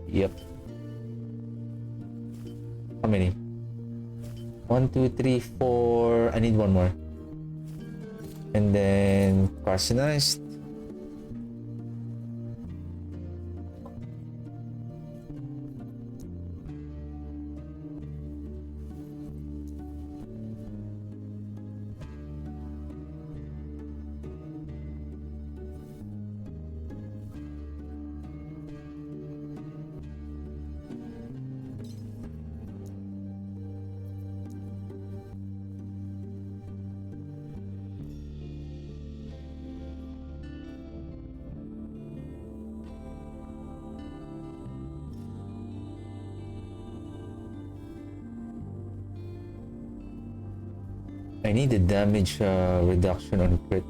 Yep. How many? 1, 2, 3, 4. I need one more. And then carcinized. I need the damage reduction on crit.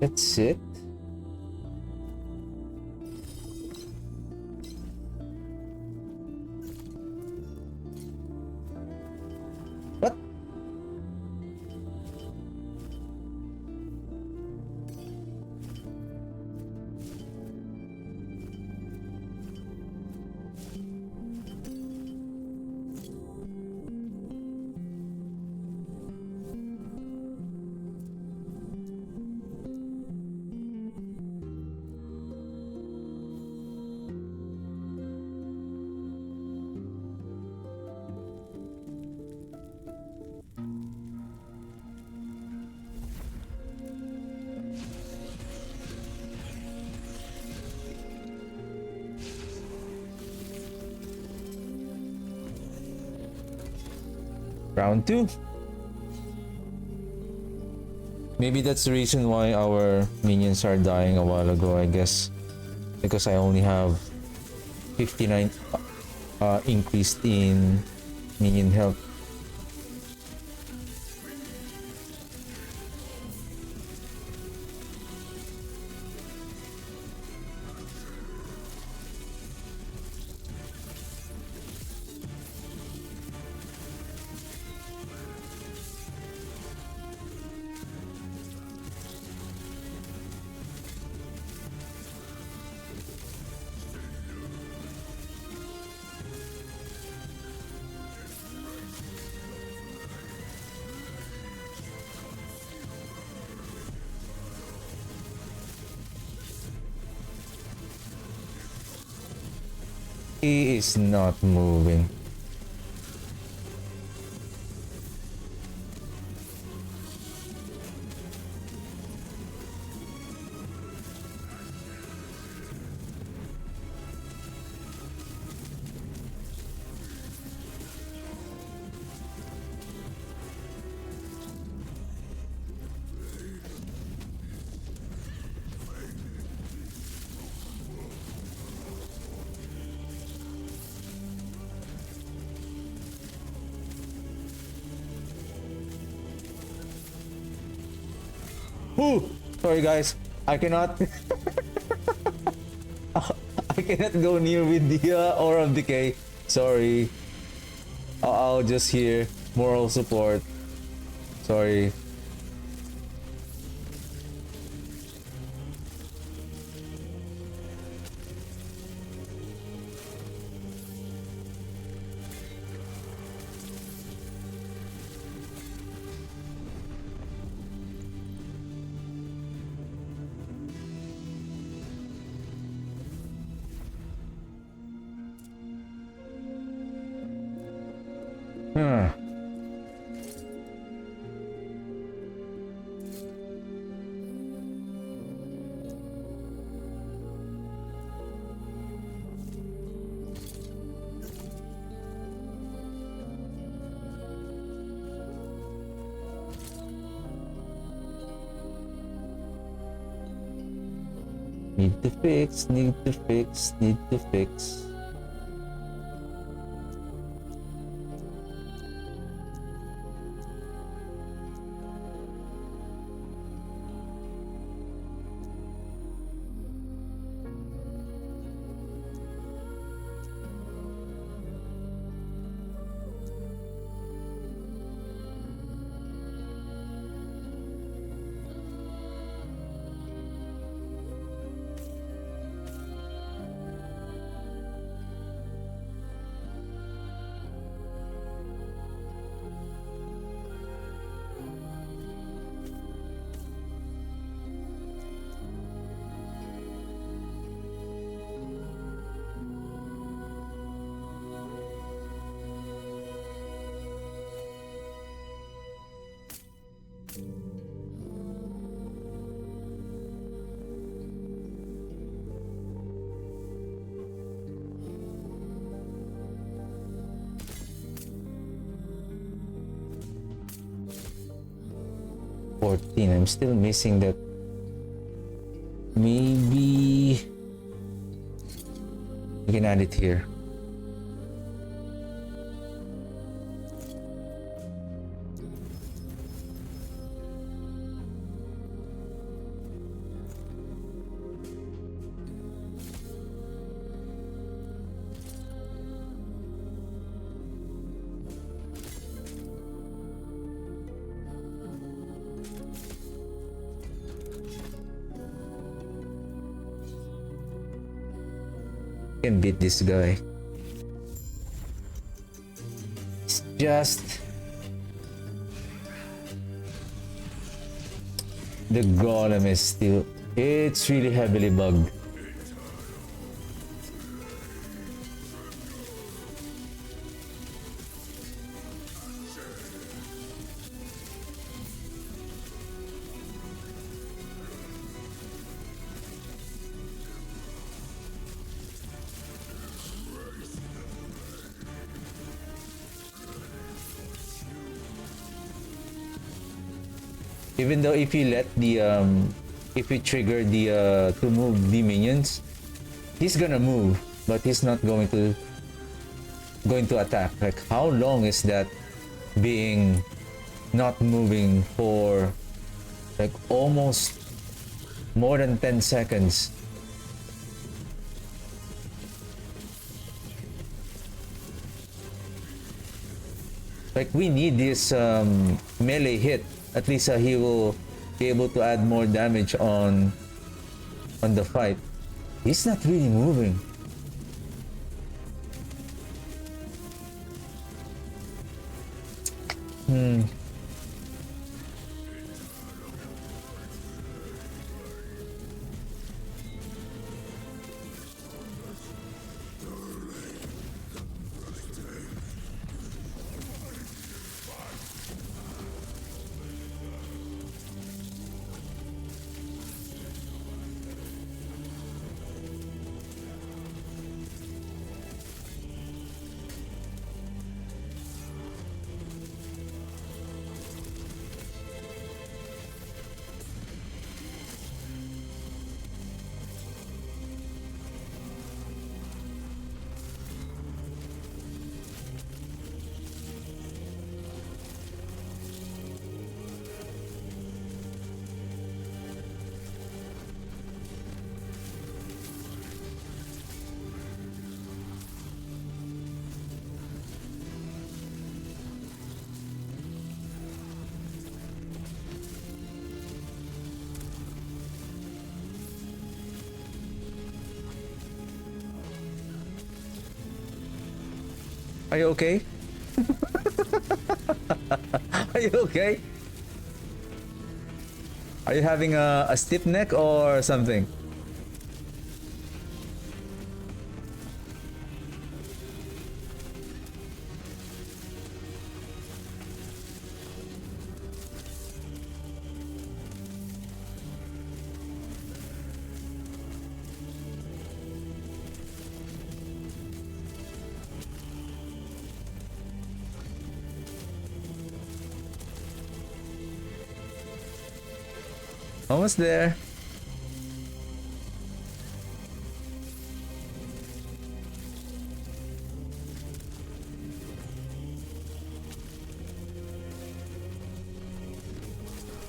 That's it. What? Round 2. Maybe that's the reason why our minions are dying a while ago, I guess. Because I only have 59 increased in minion health. He is not moving. Ooh, sorry guys, I cannot I cannot go near with the aura of decay. Sorry. I'll just hear moral support. Sorry. Huh. Need to fix, need to fix, need to fix. 14. I'm still missing that. Maybe we can add it here. Can beat this guy. It's just the golem is still, it's really heavily bugged. Even though if you let the if you trigger the to move the minions, he's gonna move, but he's not going to attack. Like, how long is that being not moving for like almost more than 10 seconds? Like, we need this melee hit. At least he will be able to add more damage on the fight. He's not really moving. Are you okay? Are you okay? Are you having a stiff neck or something? Almost there.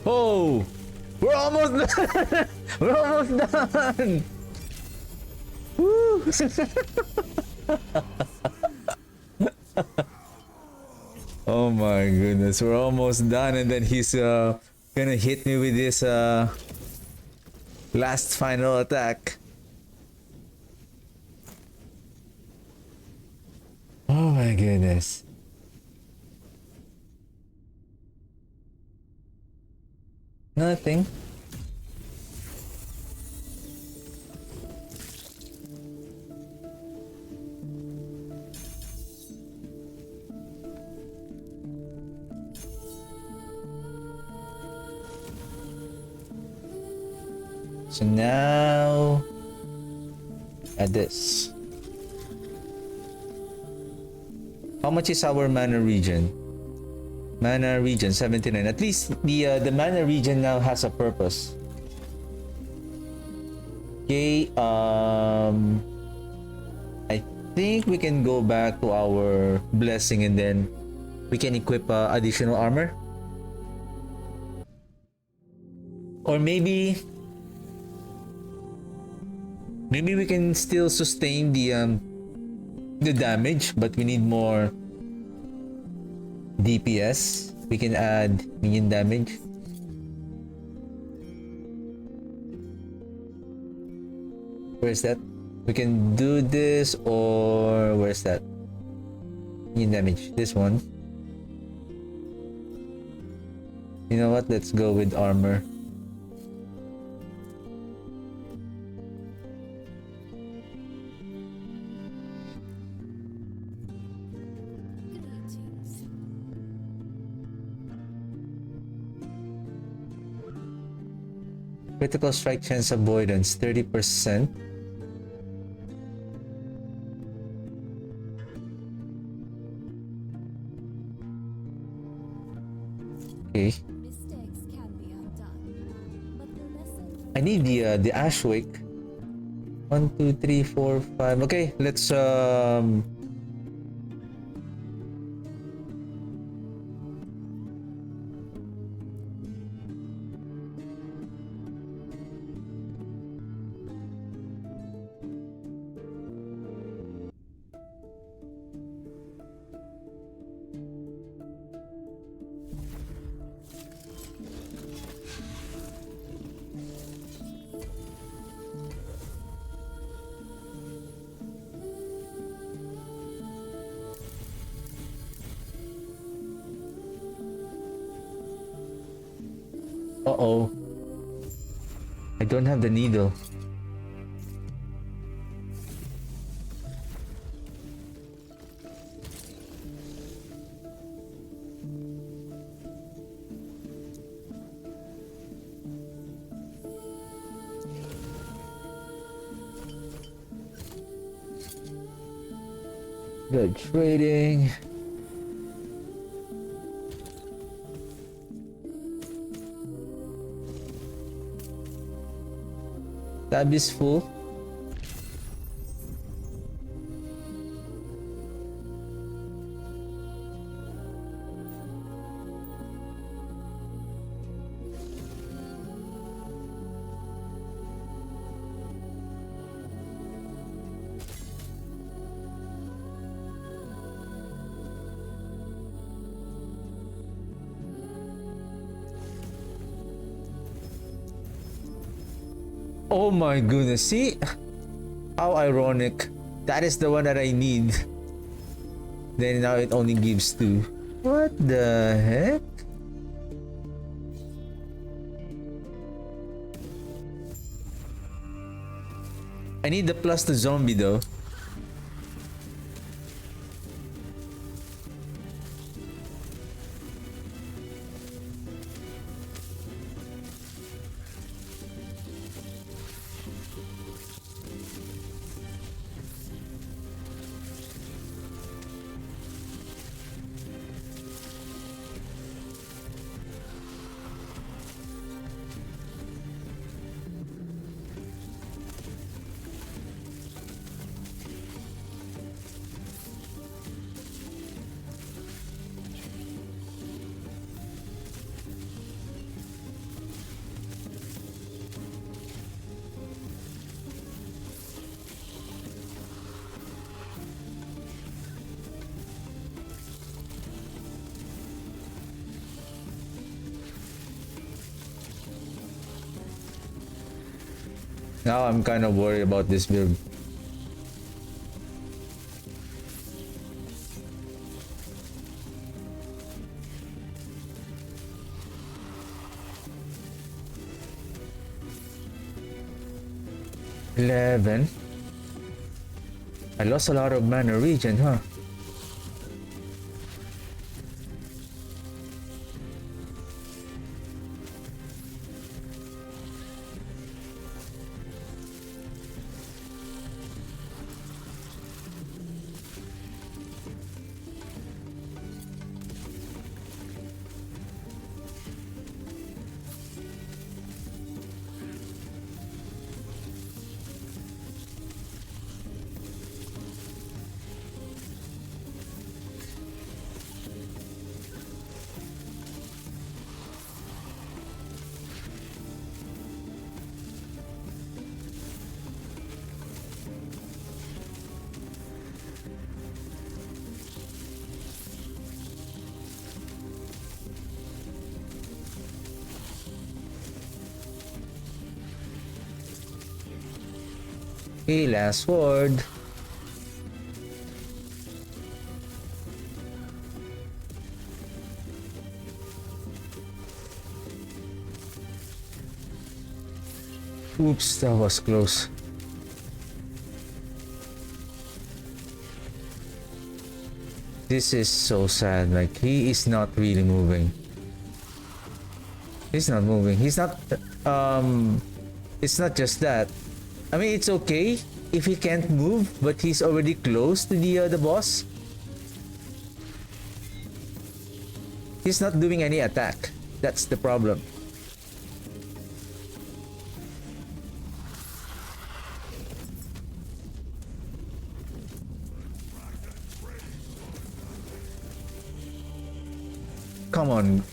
Oh, we're almost done. We're almost done. Woo. Oh my goodness, we're almost done, and then he's gonna hit me with this last final attack. Oh my goodness. Nothing. So now add this. How much is our mana regen? Mana region 79. At least the mana region now has a purpose. Okay, I think we can go back to our blessing and then we can equip additional armor. Or maybe we can still sustain the damage, but we need more DPS. We can add minion damage. Where's that? We can do this, or where's that? Minion damage. This one. You know what? Let's go with armor. Critical strike chance avoidance 30%. Okay. Mistakes can be undone, but the lesson I need the Ashwick. 1, 2, 3, 4, 5. Okay, let's uh-oh. I don't have the needle. Good trading. Tab is full. Oh my goodness, see? How ironic. That is the one that I need. Then now it only gives 2. What the heck? I need the plus to zombie though. Now I'm kind of worried about this build. I lost a lot of mana region, huh? Okay, last word. Oops, that was close. This is so sad. Like, he is not really moving. He's not moving. He's not. It's not just that. I mean, it's okay if he can't move, but he's already close to the boss. He's not doing any attack. That's the problem. Come on.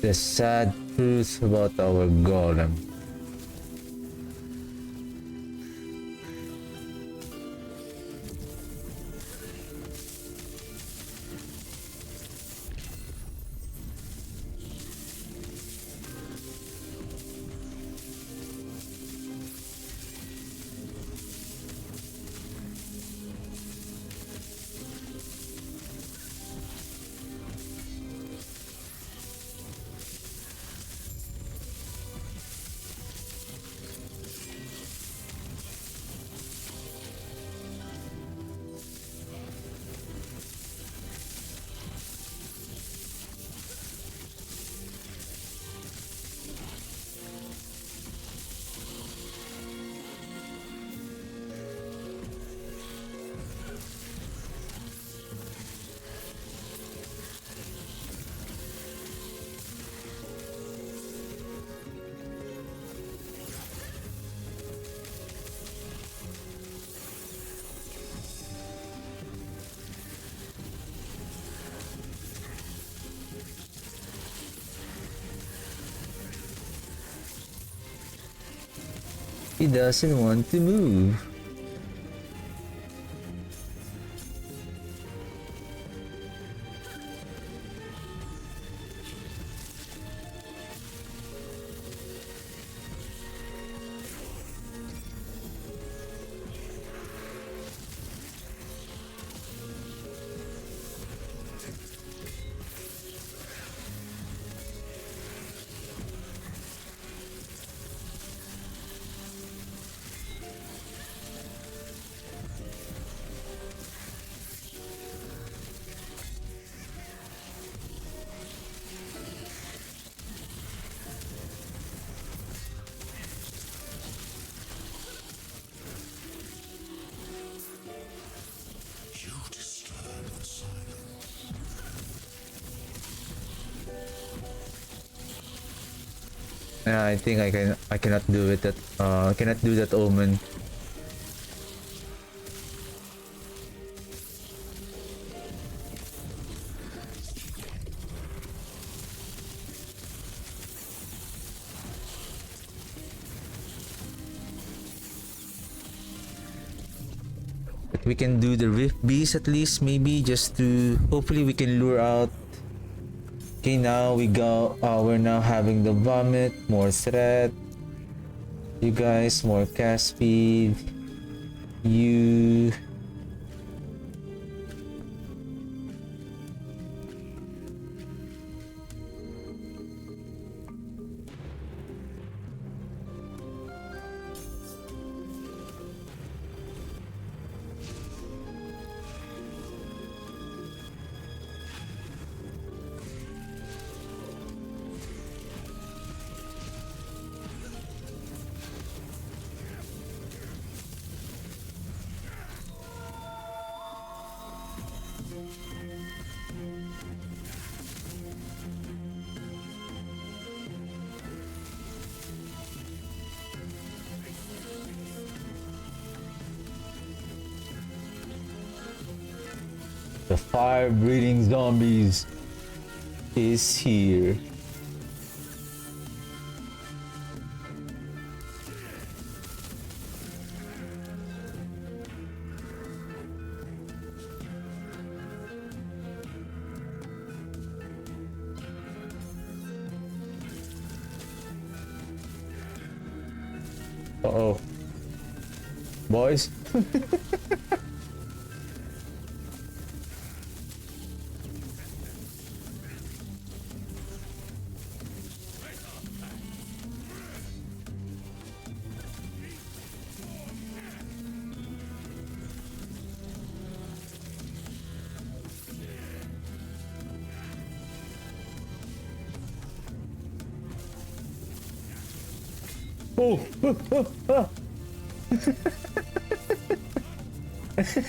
The sad truth about our golem. He doesn't want to move. You disturb the silence. Yeah, I think I cannot do it. That I cannot do that, Omen. But we can do the Rift Beast at least, maybe, just to hopefully we can lure out. Okay, now we go. We're now having the vomit, more threat. You guys, more cast speed. You. The fire-breathing zombies is here. Uh-oh. Boys? Oh! Is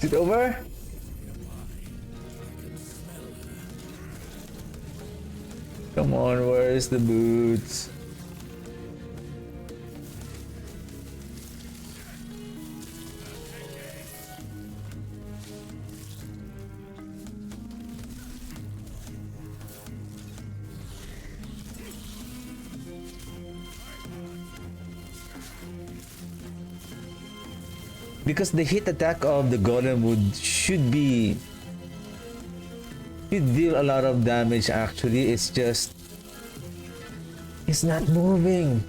it over? Come on, where's the boots? Because the hit attack of the golem should deal a lot of damage actually. It's just it's not moving.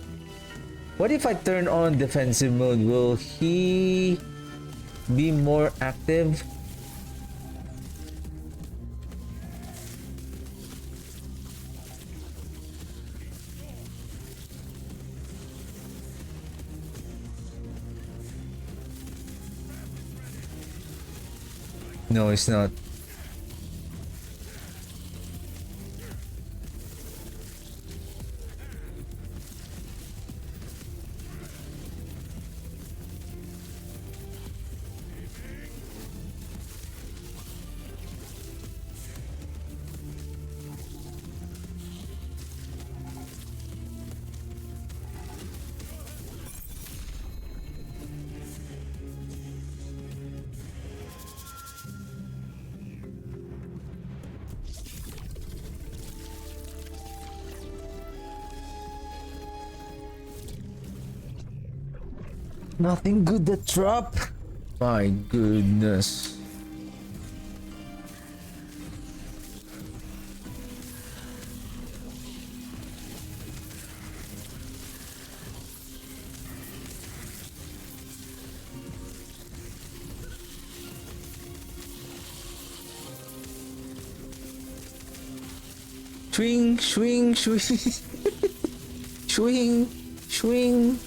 What if I turn on defensive mode? Will he be more active? No, it's not. Nothing good that drop. My goodness. Swing, swing, swing. Swing, swing.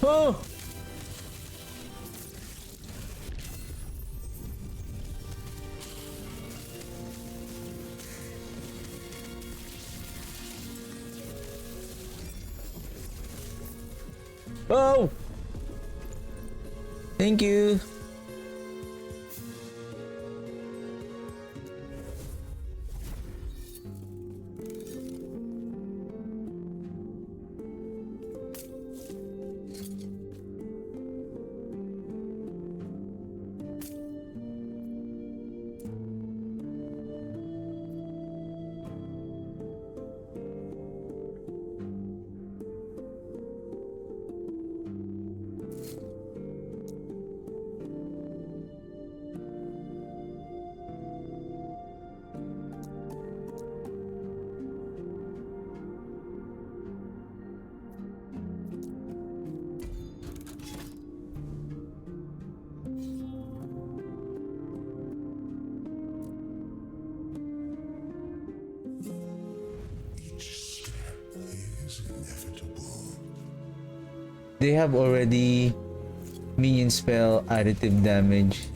Oh! Oh! Thank you. is inevitable. They have already minion spell additive damage.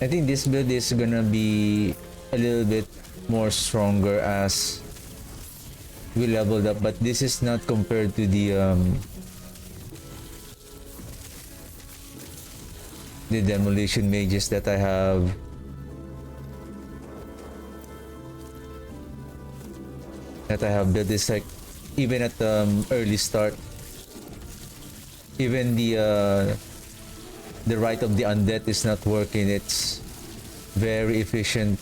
I think this build is gonna be a little bit more stronger as we leveled up, but this is not compared to the demolition mages that I have. Built. It's like even at the early start, even the right of the undead is not working. It's very efficient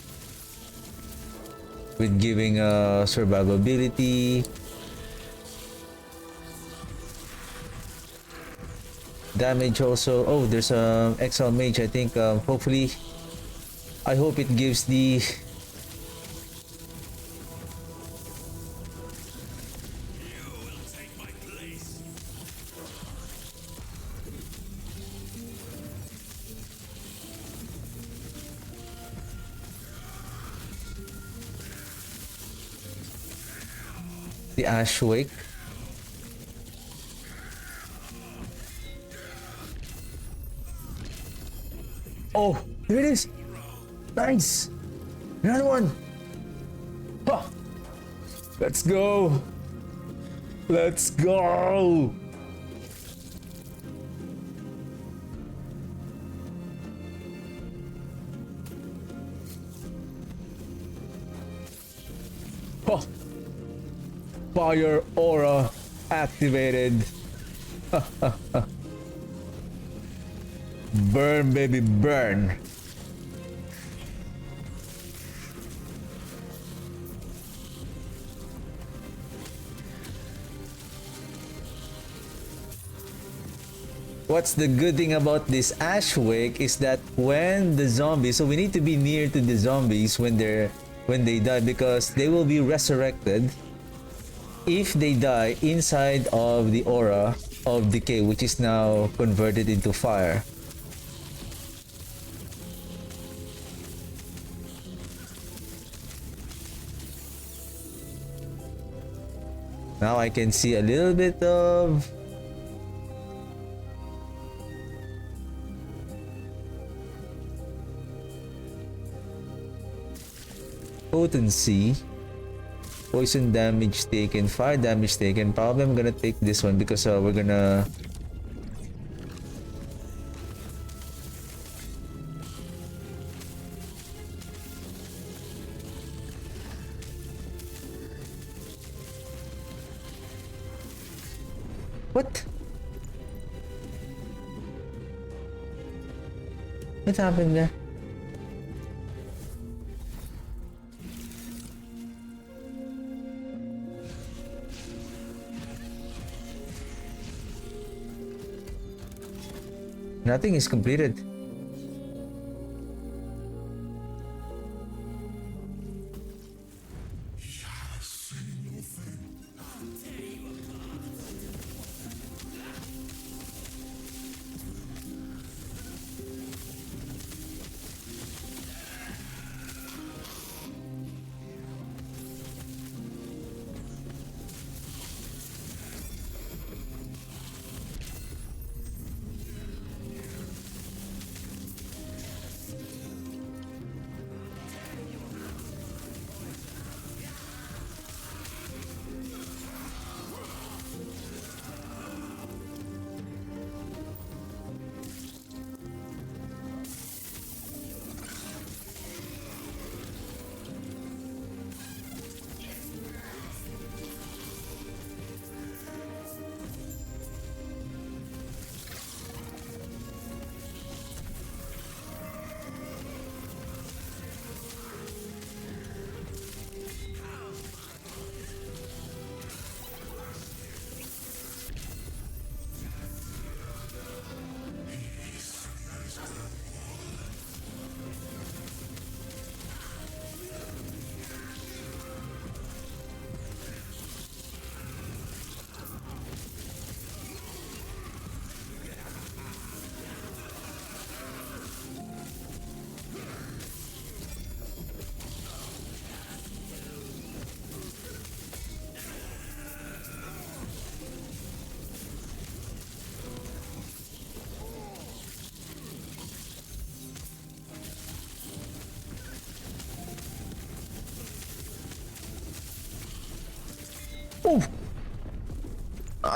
with giving survivability, damage also. Oh, there's a exile mage. I think hopefully, I hope it gives the Ash Wake. Oh, there it is. Nice. Another one. Huh. Let's go. Let's go. Huh. Fire aura activated. Burn, baby, burn. What's the good thing about this Ash Wake is that when the zombies, so we need to be near to the zombies when they die, because they will be resurrected if they die inside of the aura of decay, which is now converted into fire. Now I can see a little bit of potency. Poison damage taken, fire damage taken. Probably I'm gonna take this one because we're gonna what? What happened there? Nothing is completed.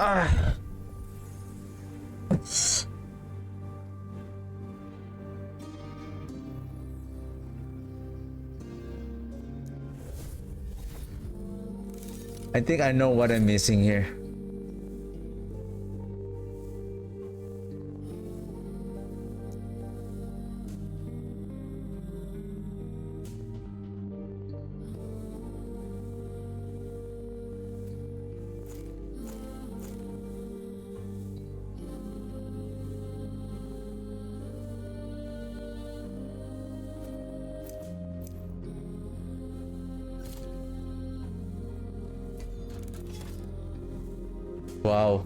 I think I know what I'm missing here. Wow.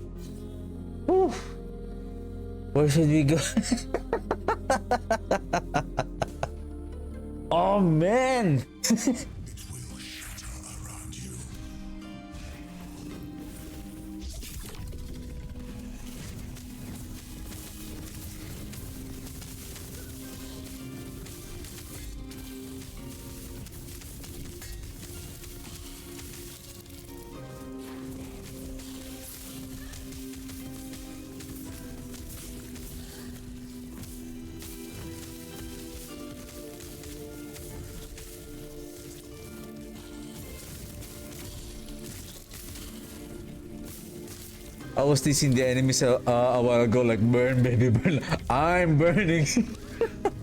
Whew. Where should we go? Oh man! It will shatter around you. I was teasing the enemies a while ago, like burn, baby, burn. I'm burning.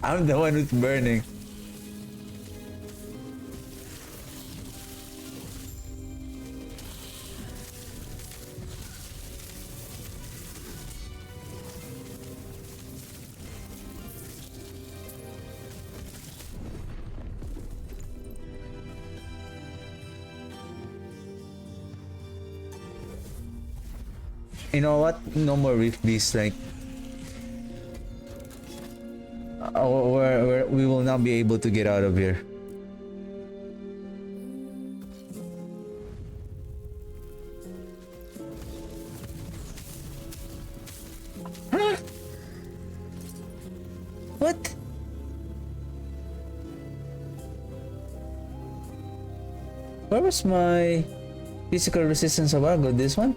I'm the one who's burning. You know what? No more reef beasts. Like, we will not be able to get out of here. Huh? What? Where was my physical resistance a while ago? This one?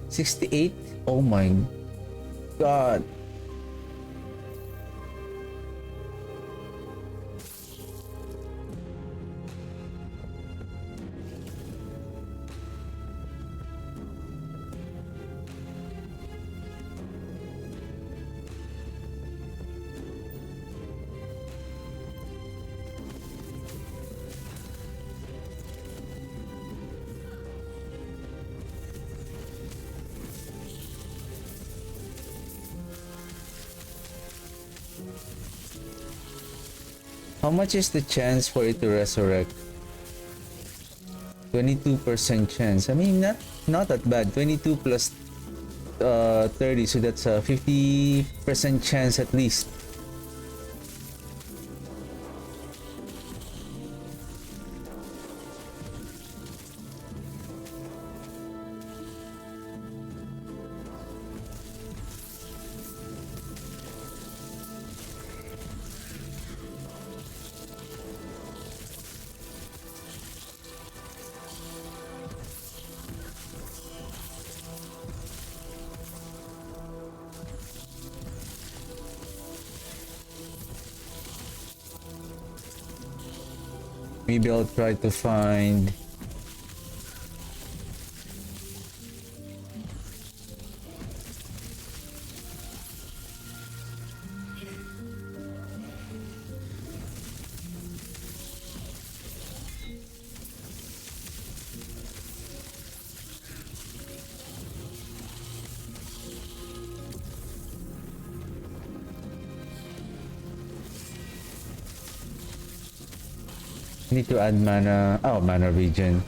68? Oh my god. How much is the chance for it to resurrect? 22% chance. I mean, not that bad. 22 plus 30, so that's a 50% chance at least. Maybe I'll try to find... Need to add mana. Oh, mana regen.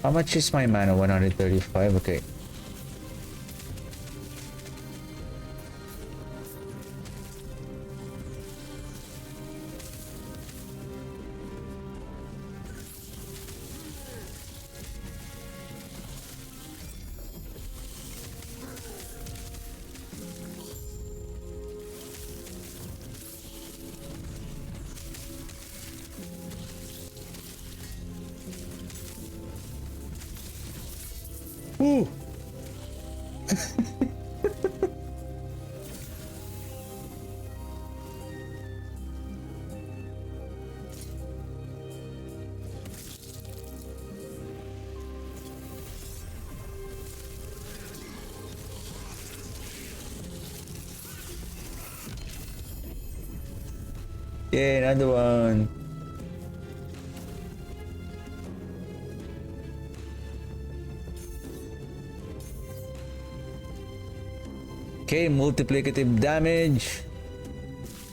How much is my mana? 135. Okay. Ooh. Yeah, another one. Okay, multiplicative damage.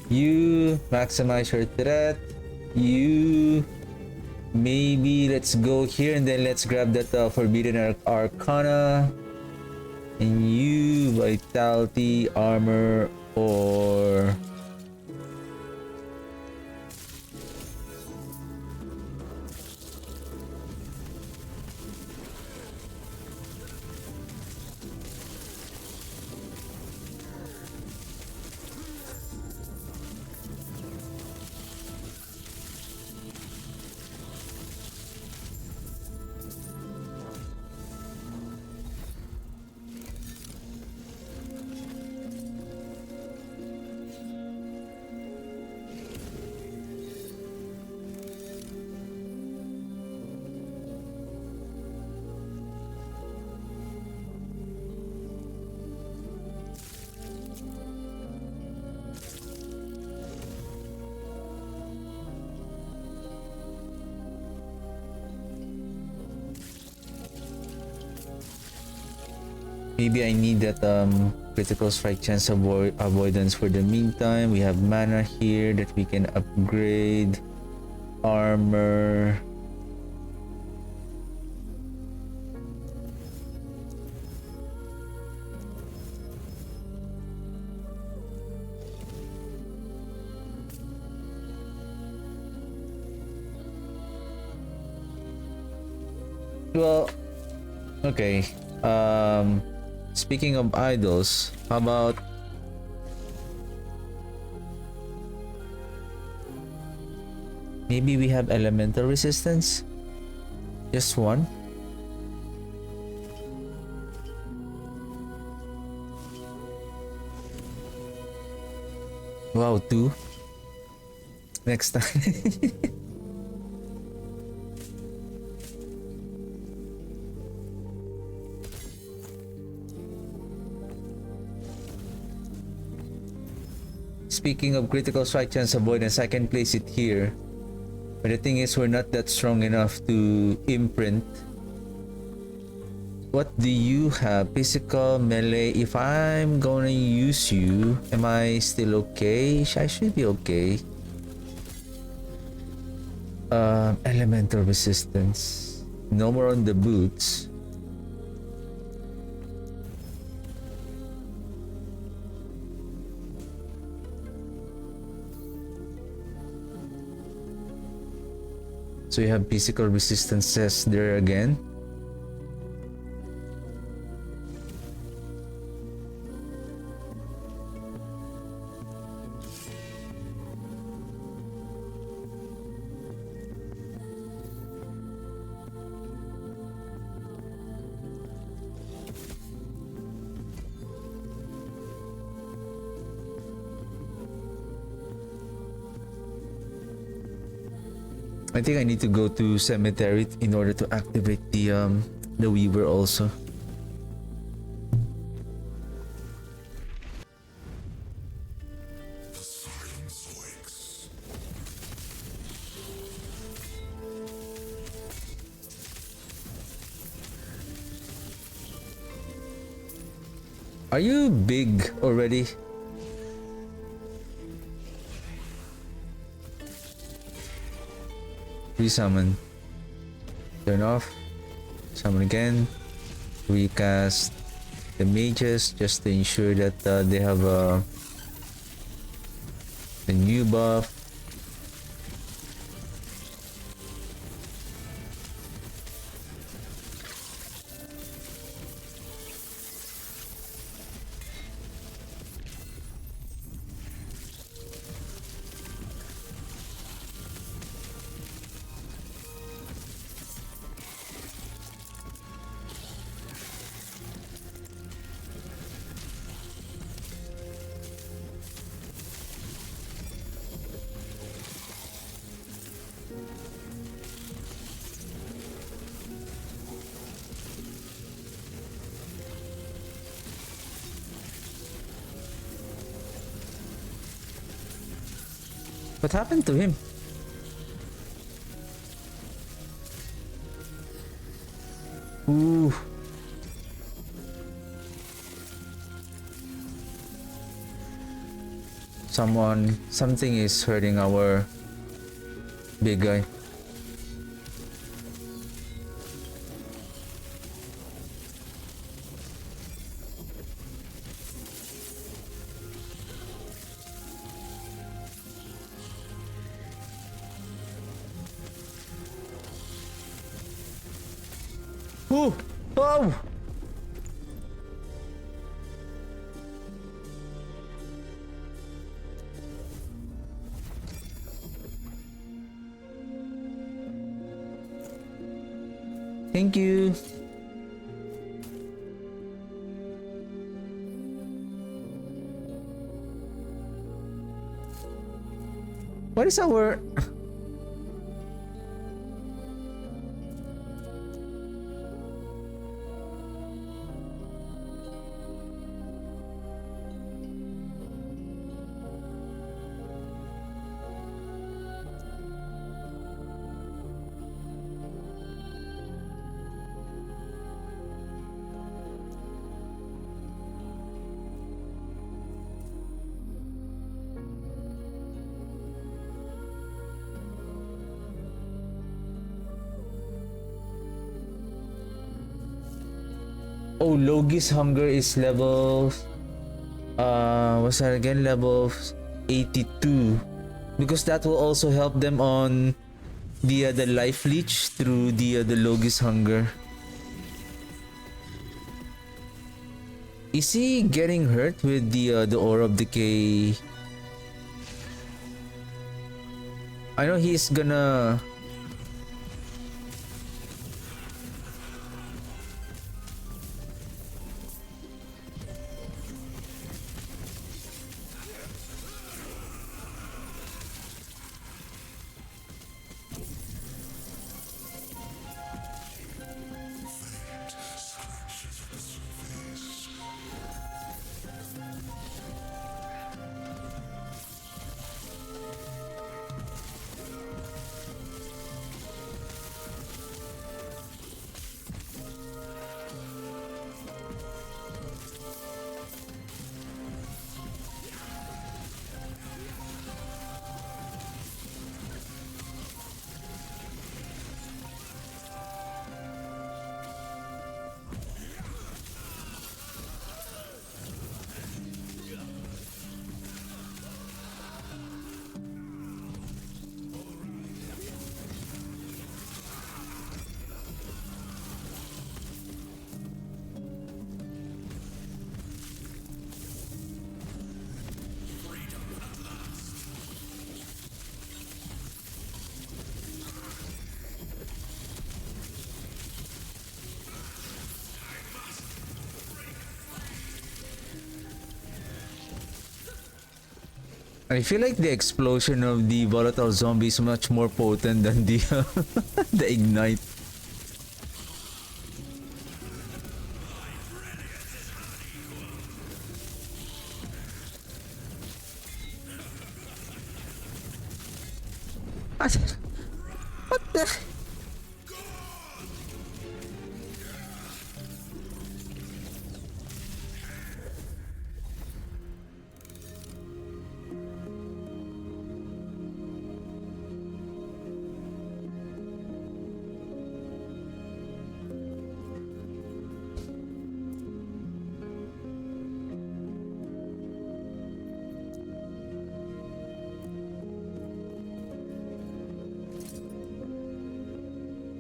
You maximize your threat. You maybe let's go here and then let's grab that forbidden arcana. And you vitality, armor, or maybe I need that critical strike chance avoidance for the meantime. We have mana here that we can upgrade. Armor. Well, okay. Speaking of idols, how about maybe we have elemental resistance? Just one? Wow, two? Next time. Speaking of critical strike chance avoidance, I can place it here. But the thing is, we're not that strong enough to imprint. What do you have? Physical, melee. If I'm gonna use you, am I still okay? I should be okay. Elemental resistance. No more on the boots. So you have physical resistances there again. I think I need to go to cemetery in order to activate the weaver also. The silence wakes. Are you big already? Resummon. Turn off. Summon again. Recast the mages just to ensure that they have a new buff. What happened to him? Ooh. Something is hurting our big guy. Ooh. Oh! Thank you. What is our... Oh, Logi's hunger is level... what's that again? Level 82. Because that will also help them on the life leech through the Logi's hunger. Is he getting hurt with the aura of decay? I know he's gonna... I feel like the explosion of the volatile zombie is much more potent than the the ignite. What the?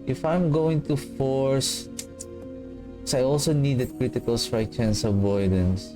If I'm going to force... So I also need that critical strike chance avoidance.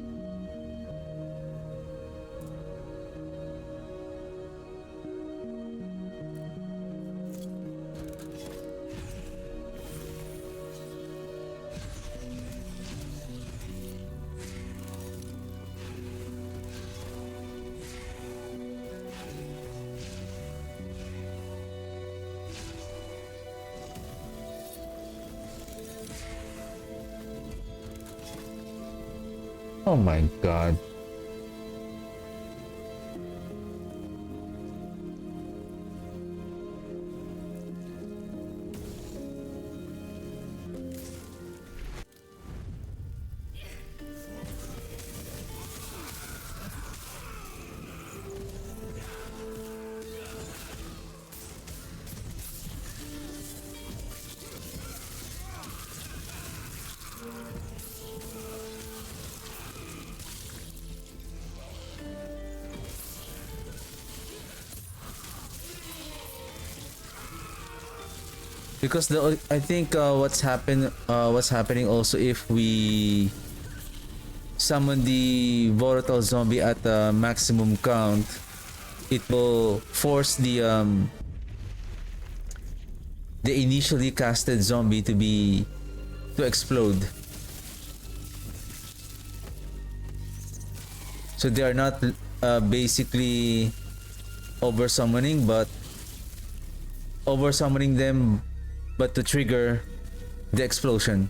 Oh my god. Because I think what's happening also if we summon the volatile zombie at the maximum count, it will force the initially casted zombie to explode. So they are not basically over summoning, but over summoning them, but to trigger the explosion.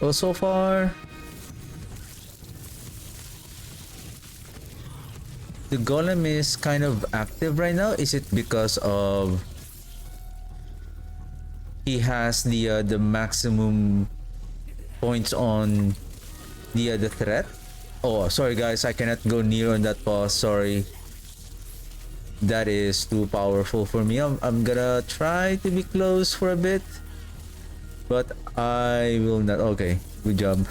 Well, so far, the golem is kind of active right now. Is it because of he has the maximum points on the threat? Oh, sorry guys, I cannot go near on that boss. Sorry, that is too powerful for me. I'm gonna try to be close for a bit, but I will not. Okay, good job.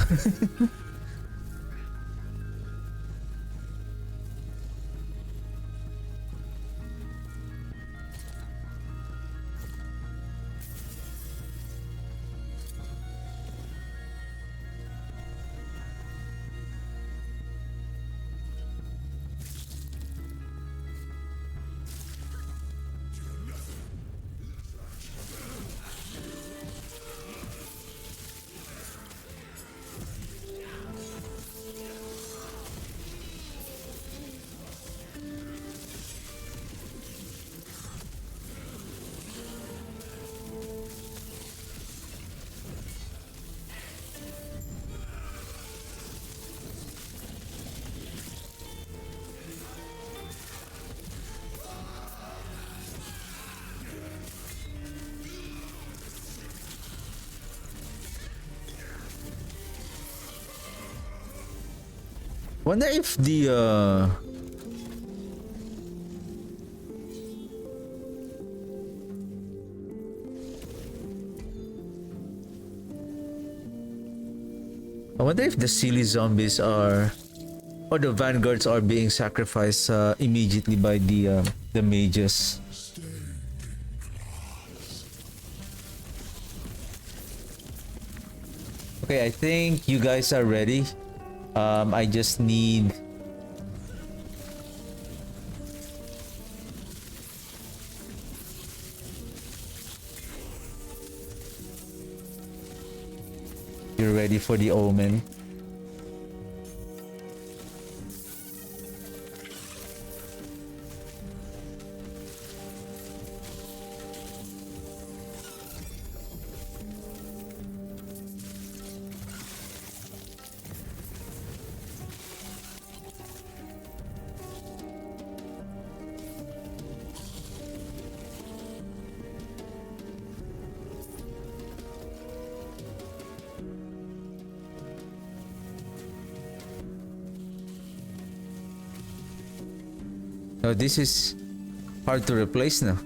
Wonder if I wonder if the silly zombies are, or the vanguards are being sacrificed immediately by the mages. Okay, I think you guys are ready. I just need you're ready for the omen. Oh, this is hard to replace now.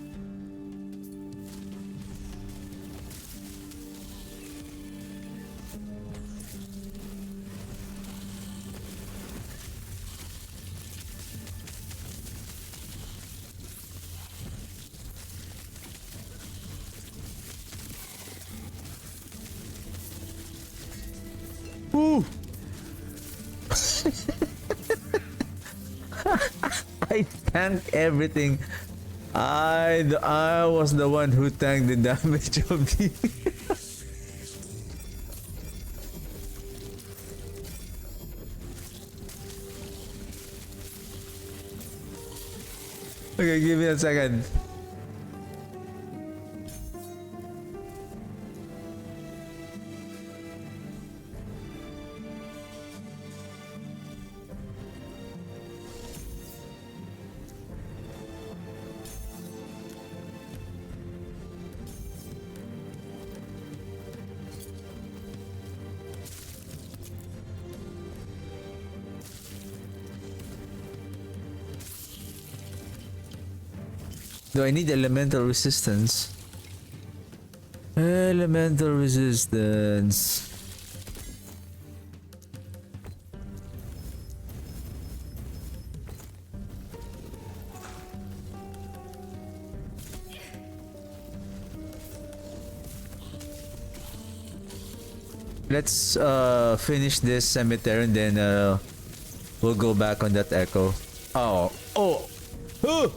Ooh. I tanked everything. I was the one who tanked the damage of the. Okay, give me a second. Do I need elemental resistance? Elemental resistance. Let's finish this cemetery and then we'll go back on that echo. Oh, oh, oh!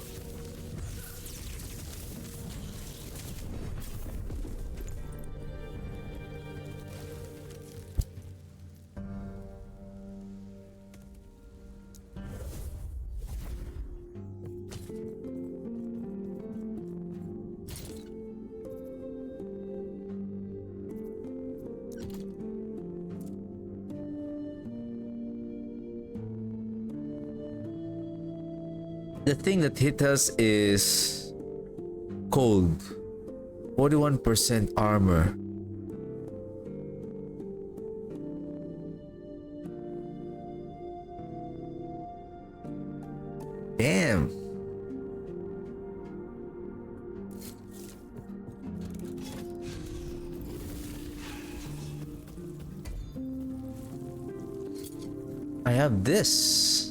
The thing that hit us is cold. 41% armor. Damn. I have this.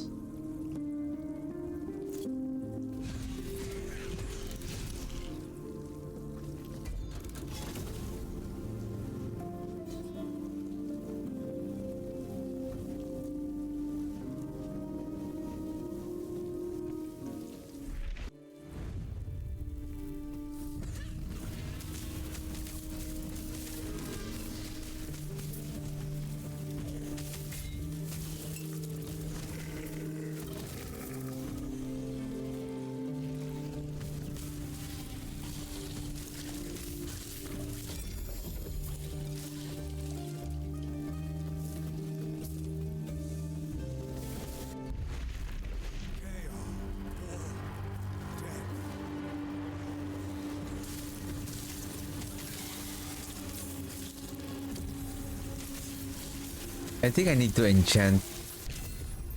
I think I need to enchant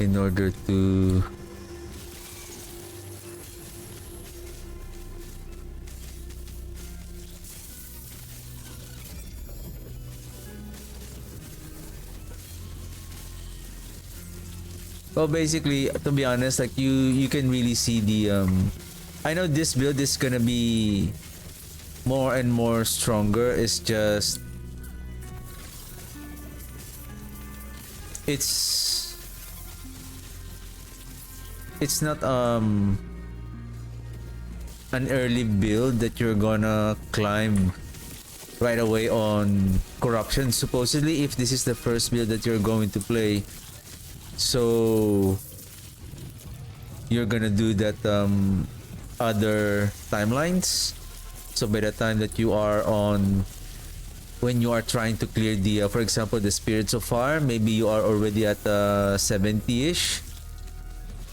in order to well, basically, to be honest, like you can really see the I know this build is gonna be more and more stronger. It's just it's not an early build that you're gonna climb right away on corruption. Supposedly, if this is the first build that you're going to play, so you're gonna do that other timelines. So by the time that you are on, when you are trying to clear the for example the spirits of fire, maybe you are already at 70ish,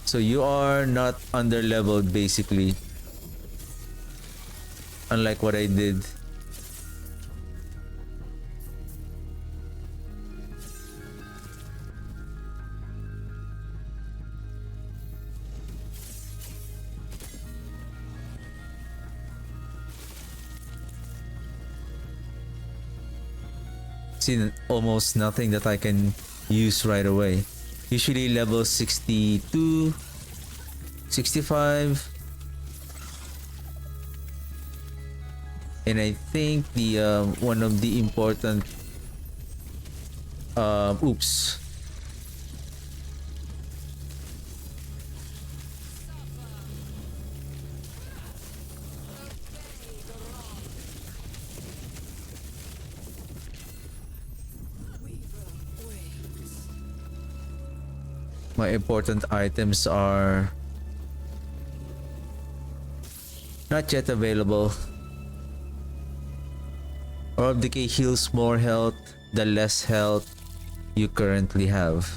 so you are not under leveled basically, unlike what I did. See, almost nothing that I can use right away. Usually level 62, 65. And I think the one of the important oops. My important items are not yet available. Orb Decay heals more health the less health you currently have.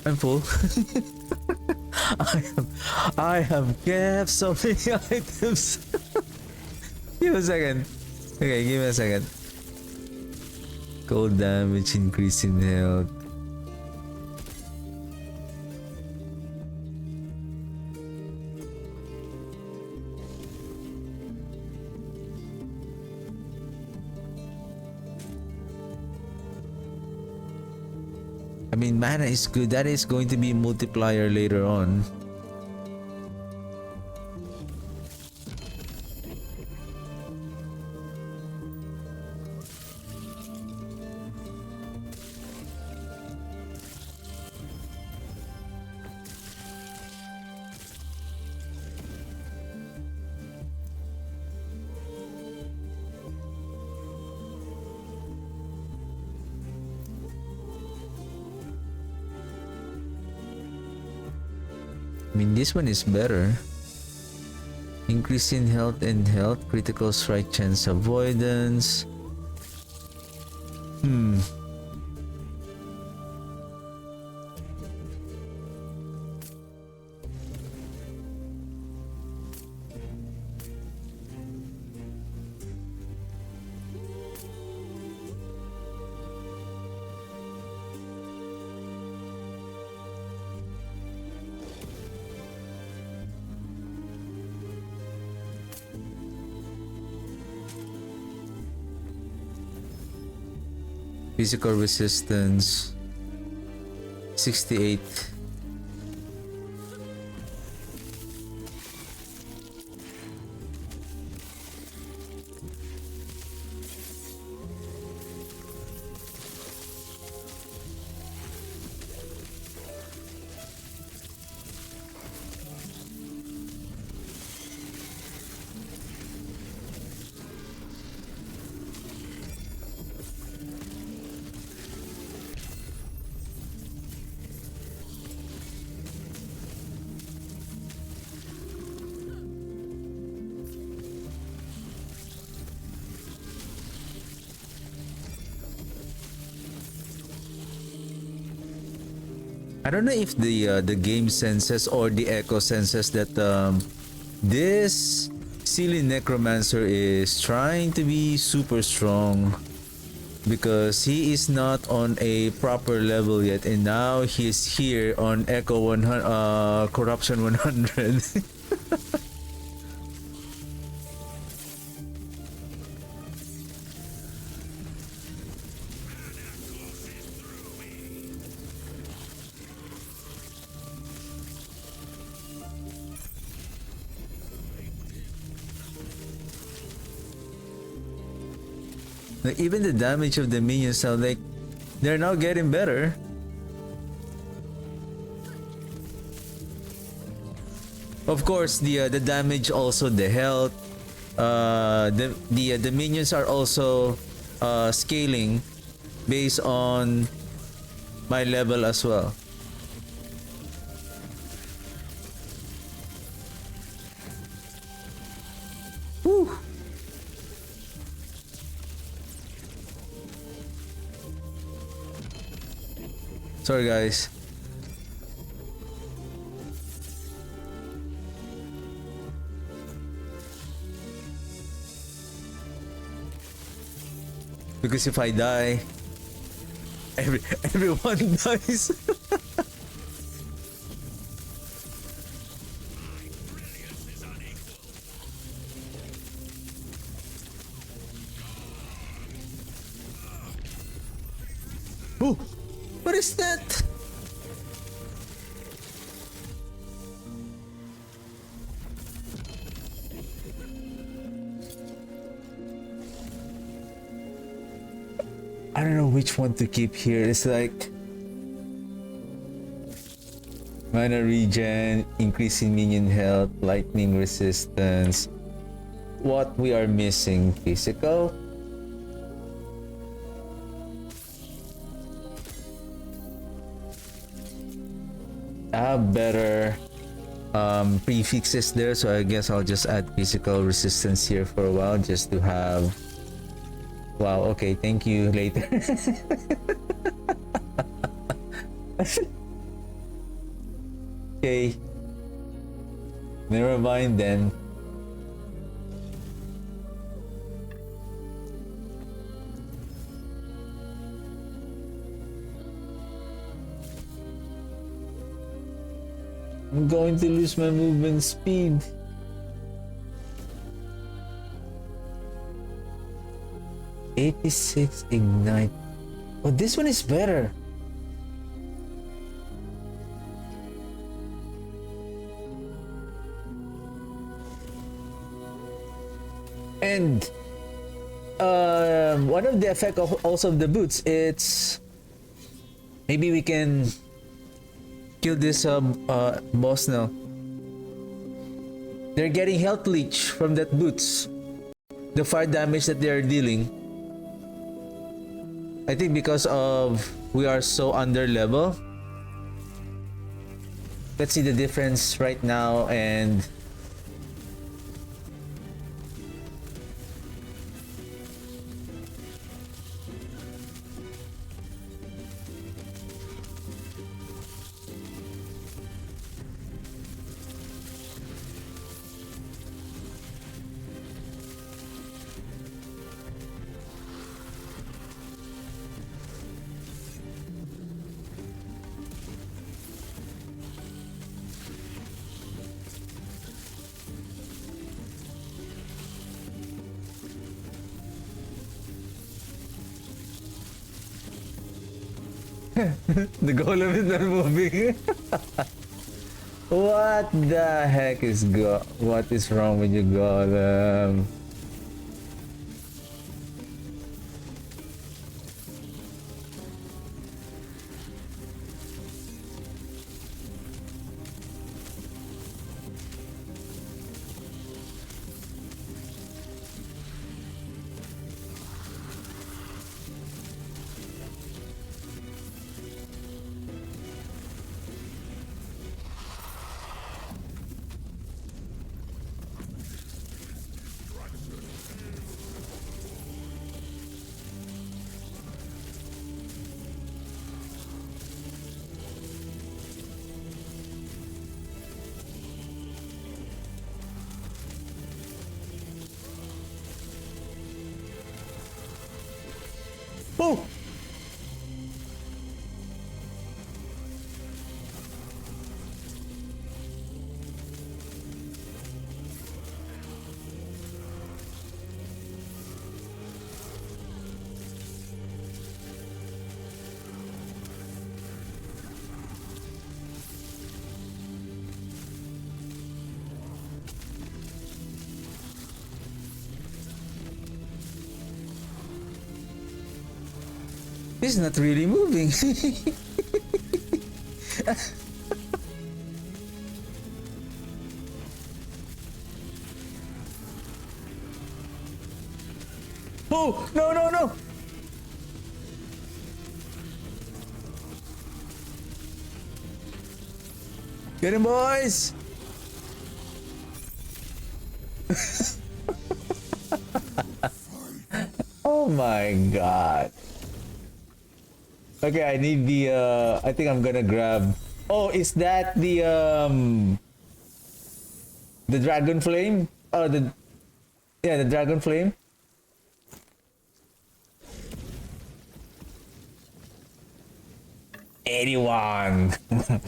I'm full. I have kept so many items. Give me a second. Okay, give me a second. Cold damage, increase in health. I mean, mana is good. That is going to be multiplier later on. I mean, this one is better. Increase in health and health, critical strike chance avoidance. Physical resistance 68. I don't know if the game senses or the echo senses that this silly necromancer is trying to be super strong because he is not on a proper level yet, and now he's here on echo 100 corruption 100. Like, even the damage of the minions sound like they're now getting better. Of course, the damage, also the health, the minions are also scaling based on my level as well. Whew. Sorry guys. Because if I die, everyone dies. Oh, what is that? I don't know which one to keep here. It's like mana regen, increasing minion health, lightning resistance. What we are missing? Physical. I have better prefixes there, so I guess I'll just add physical resistance here for a while just to have. Wow, okay, thank you later. Okay. Never mind then. I'm going to lose my movement speed. '86 ignite. Oh, this one is better. And one of the effect of also of the boots, it's maybe we can kill this boss now. They're getting health leech from that boots. The fire damage that they are dealing. I think because of we are so under level. Let's see the difference right now and the golem is not moving. What the heck is what is wrong with you, golem? Oh! He's not really moving. Oh, no, no, no. Get him, boys. Oh my god. Okay, I need the I think I'm gonna grab. Oh, is that the dragon flame? Oh, the dragon flame. '81.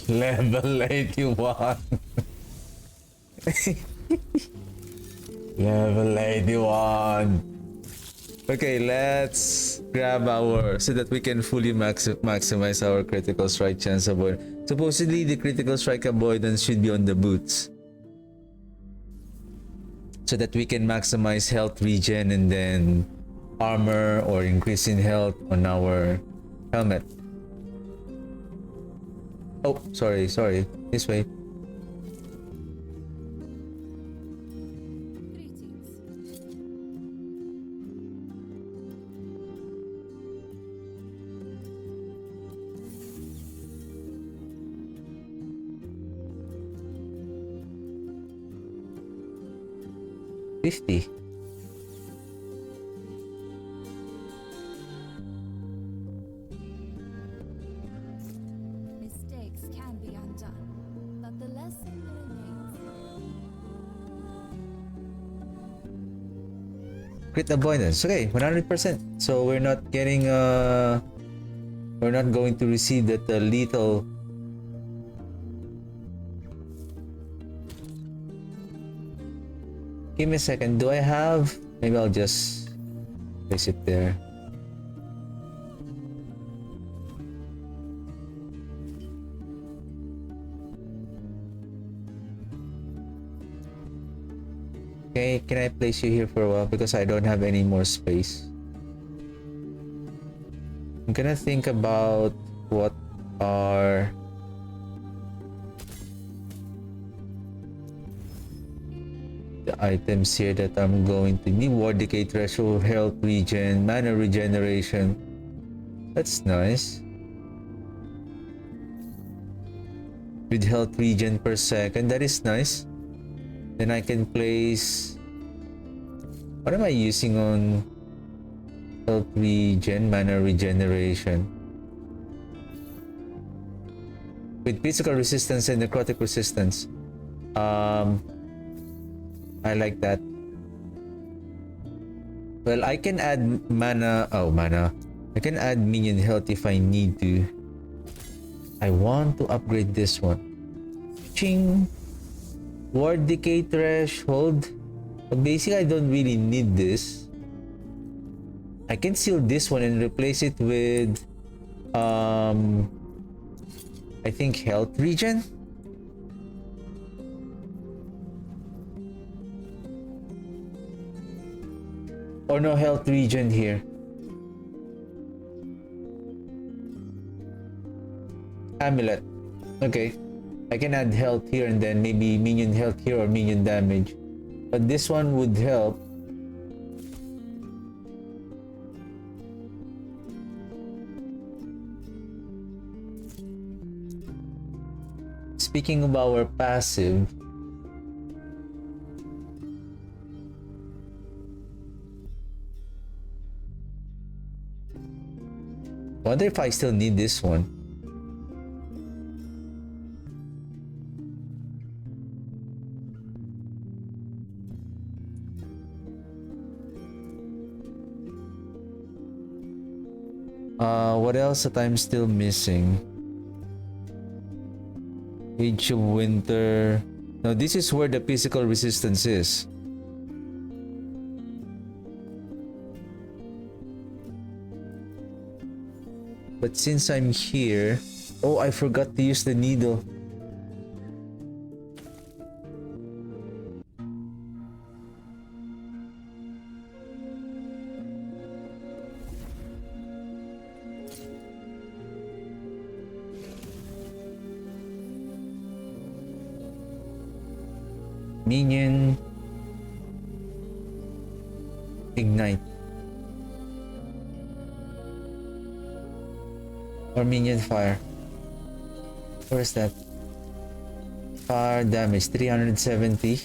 Level 81. Level 81. Okay, let's grab our so that we can fully maximize our critical strike chance avoid. Supposedly, the critical strike avoidance should be on the boots, so that we can maximize health regen and then armor or increase in health on our helmet. Oh, sorry, this way. $50. Mistakes can be undone, but the Crit avoidance. Okay, 100%. So we're not getting we're not going to receive that lethal. Give me a second. Do I have? Maybe I'll just place it there. Okay, can I place you here for a while because I don't have any more space? I'm gonna think about what are the items here that I'm going to need. War decay threshold, health regen, mana regeneration. That's nice. With health regen per second, that is nice. Then I can place. What am I using on health regen, mana regeneration? With physical resistance and necrotic resistance. I like that. Well, I can add mana. Oh, mana. I can add minion health if I need to. I want to upgrade this one. Ching. War decay threshold. But basically, I don't really need this. I can seal this one and replace it with I think health regen. Or no health regen here. Amulet. Okay. I can add health here and then maybe minion health here or minion damage. But this one would help. Speaking of our passive, wonder if I still need this one. What else that I'm still missing? Age of Winter. Now this is where the physical resistance is. But since I'm here... Oh, I forgot to use the needle. Minion. Ignite. Or minion fire. Where is that? Fire damage 370.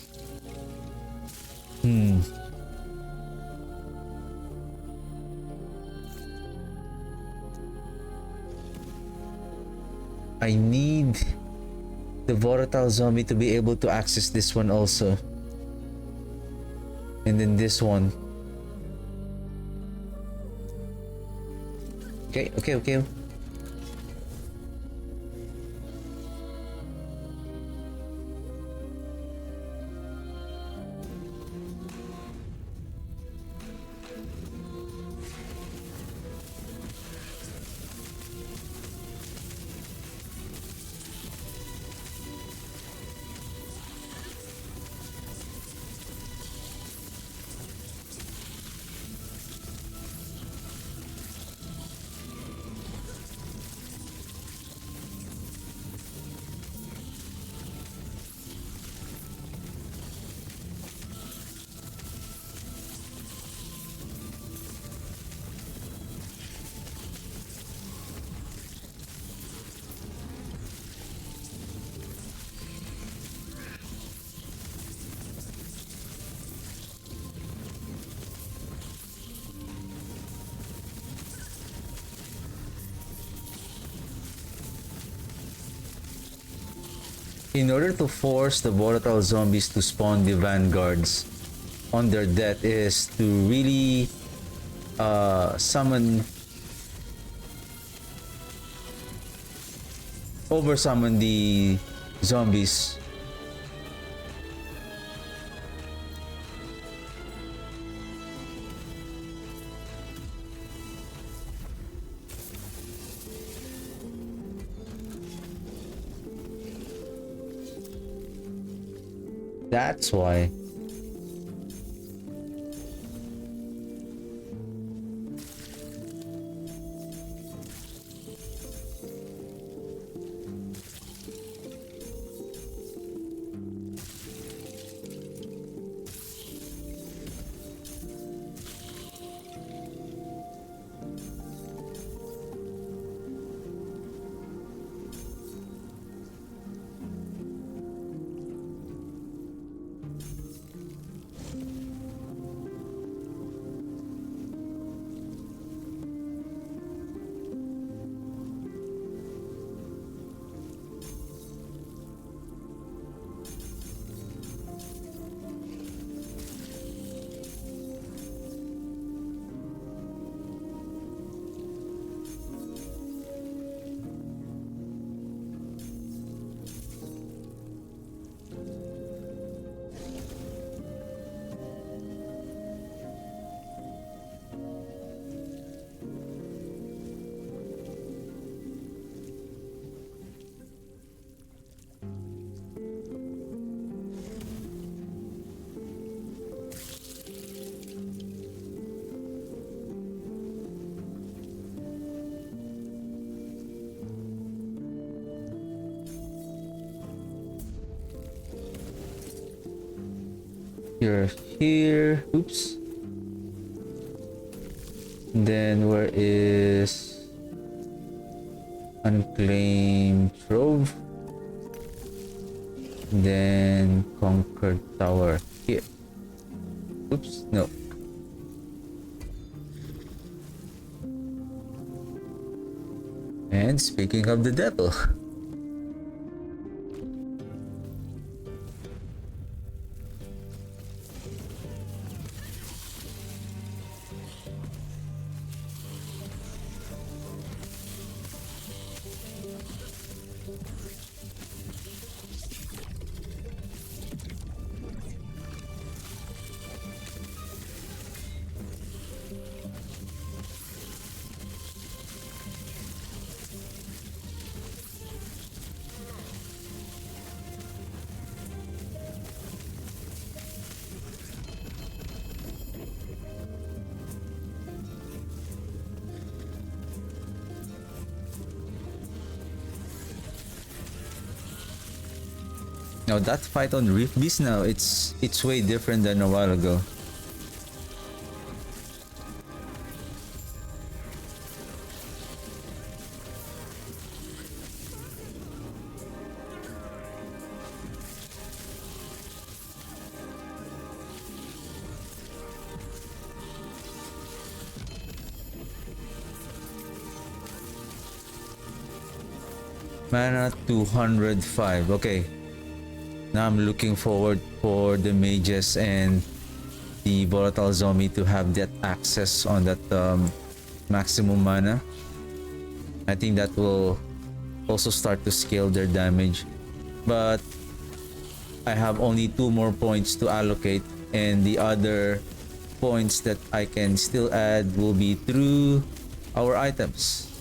I need the volatile zombie to be able to access this one also. And then this one. Okay. In order to force the volatile zombies to spawn the vanguards, on their death is to really summon, over summon the zombies. That's why. You're here. Oops. Then where is unclaimed trove? Then conquered tower here. Oops, no. And speaking of the devil, now that fight on Reef Beast now, it's way different than a while ago. Mana 205. Okay. Now I'm looking forward for the mages and the volatile zombie to have that access on that maximum mana. I think that will also start to scale their damage. But I have only 2 more points to allocate, and the other points that I can still add will be through our items.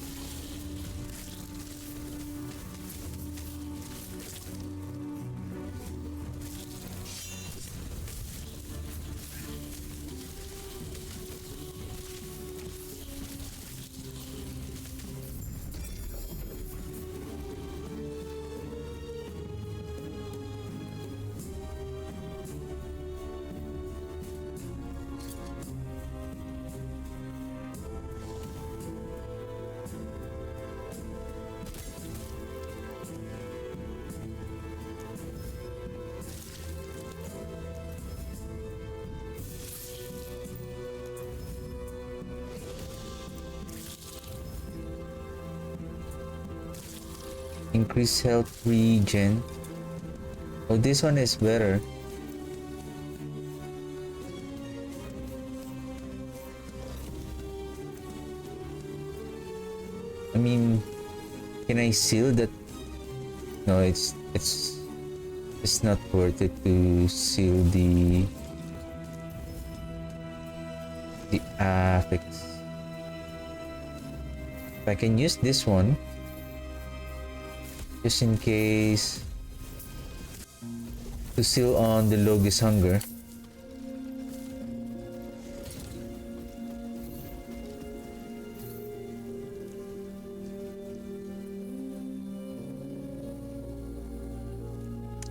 Increase health regen. Oh, this one is better. I mean, can I seal that? No, it's not worth it to seal the affix. If I can use this one, just in case, to seal on the Logis Hunger.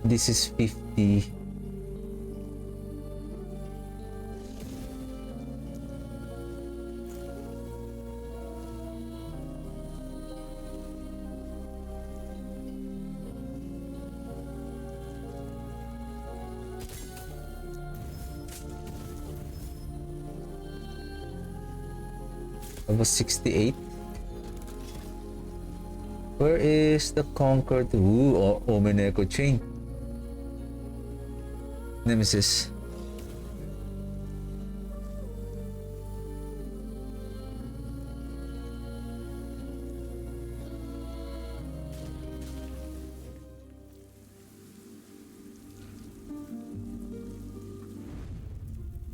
This is 50. That was 68. Where is the conquered? Ooh, Omen Echo Chain. Nemesis.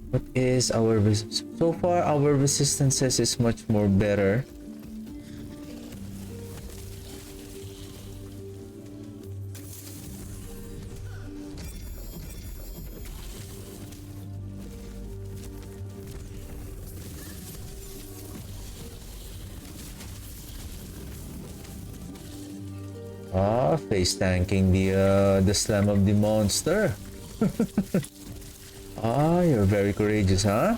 What is our so far? Our resistances is much more better. Face tanking the slam of the monster. You're very courageous, huh?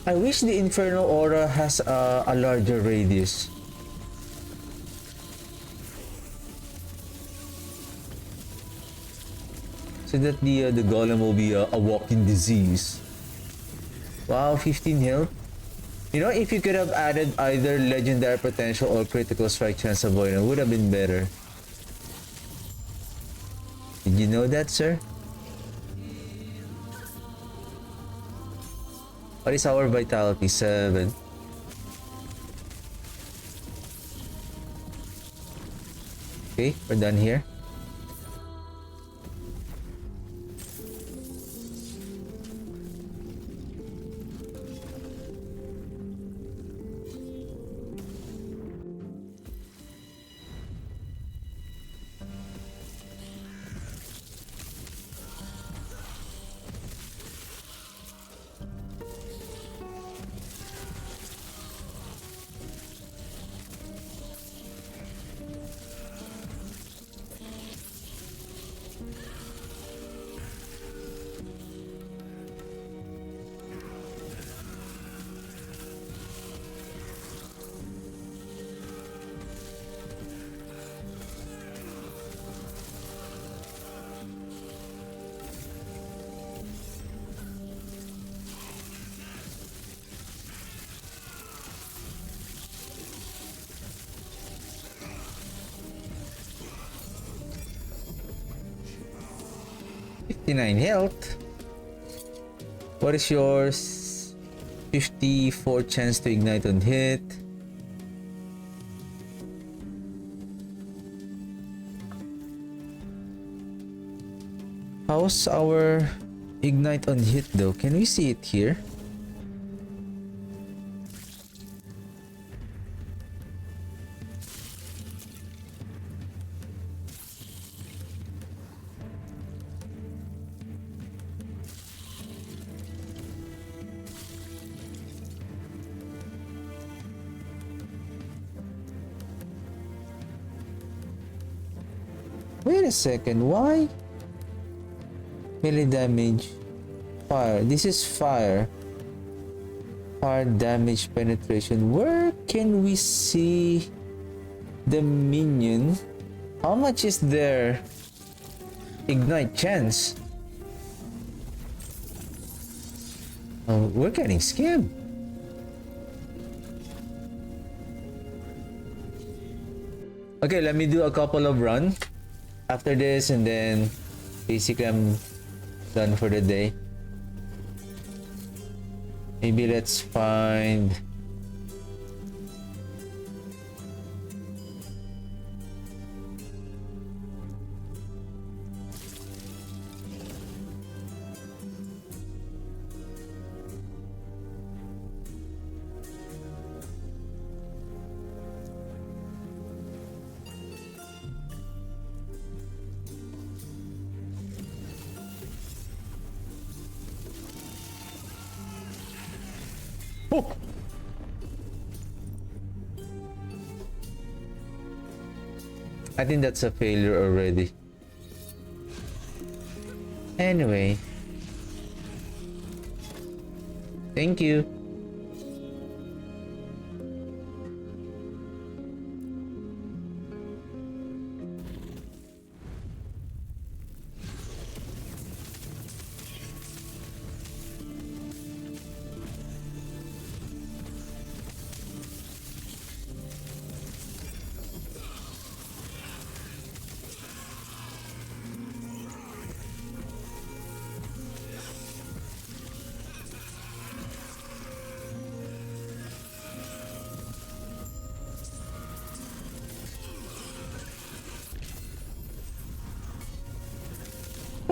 I wish the Infernal Aura has a larger radius. So that the golem will be a walking disease. Wow, 15 health. You know, if you could have added either legendary potential or critical strike chance avoidance, would have been better. Did you know that, sir? What is our vitality? 7. Okay, we're done here. Health. What is yours? 54 chance to ignite on hit. How's our ignite on hit though? Can we see it here? Wait a second, why? Melee damage. Fire. This is fire. Fire damage penetration. Where can we see the minion? How much is their ignite chance? Oh, we're getting scammed. Okay, let me do a couple of runs after this, and then basically I'm done for the day. Maybe let's find... Oh! I think that's a failure already. Anyway. Thank you.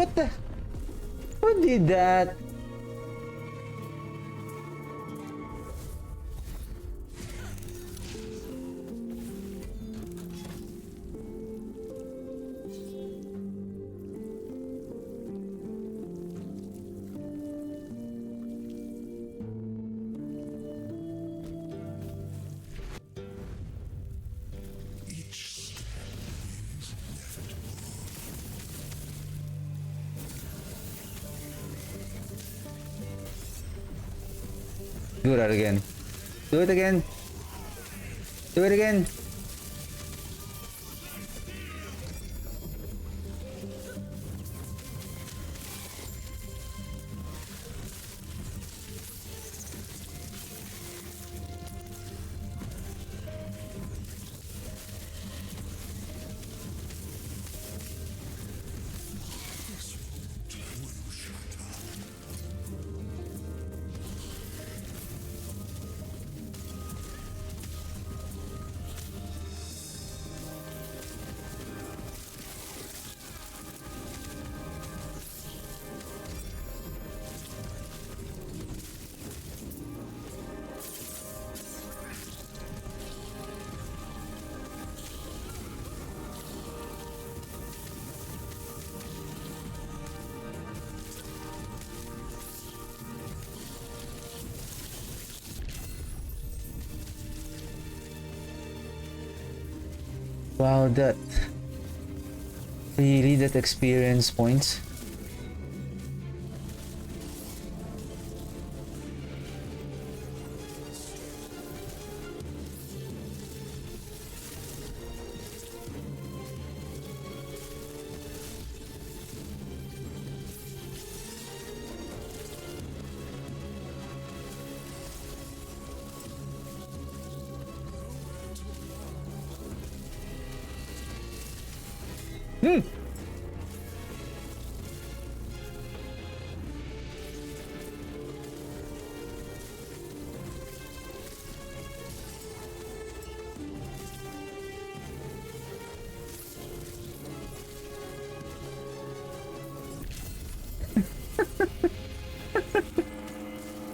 What the? Who did that? Do that again. Do it again. Do it again. Wow, that really, that experience points. Hmm.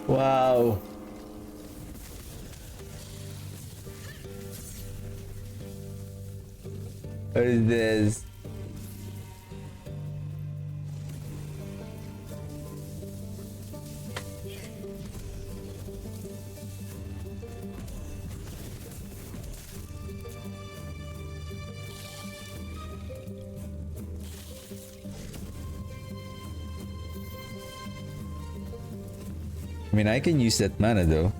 Wow. What is this? I mean, I can use that mana though.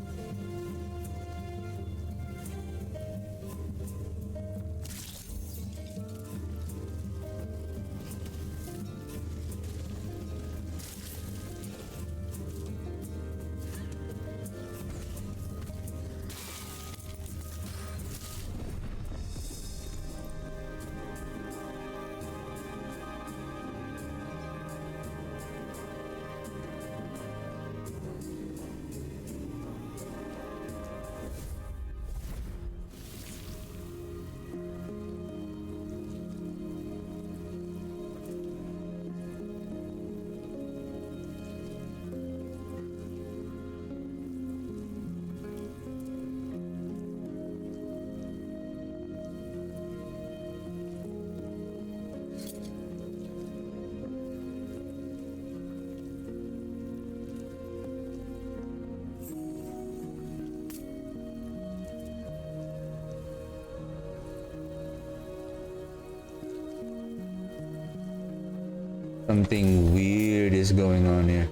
Something weird is going on here.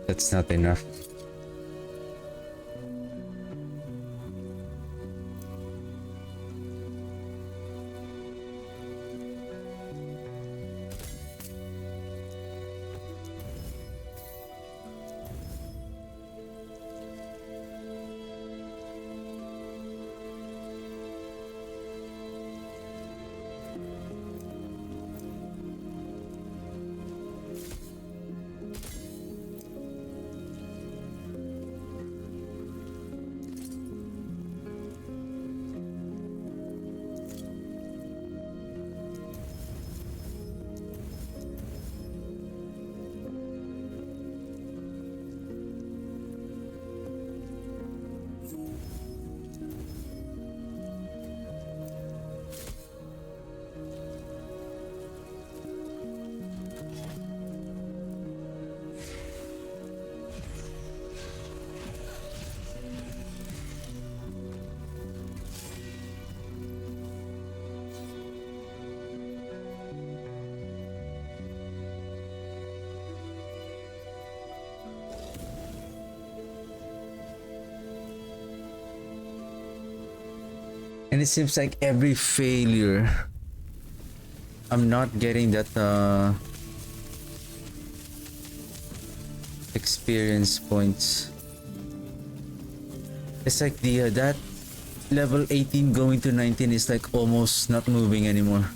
That's not enough. And it seems like every failure, I'm not getting that experience points. It's like the that level 18 going to 19 is like almost not moving anymore.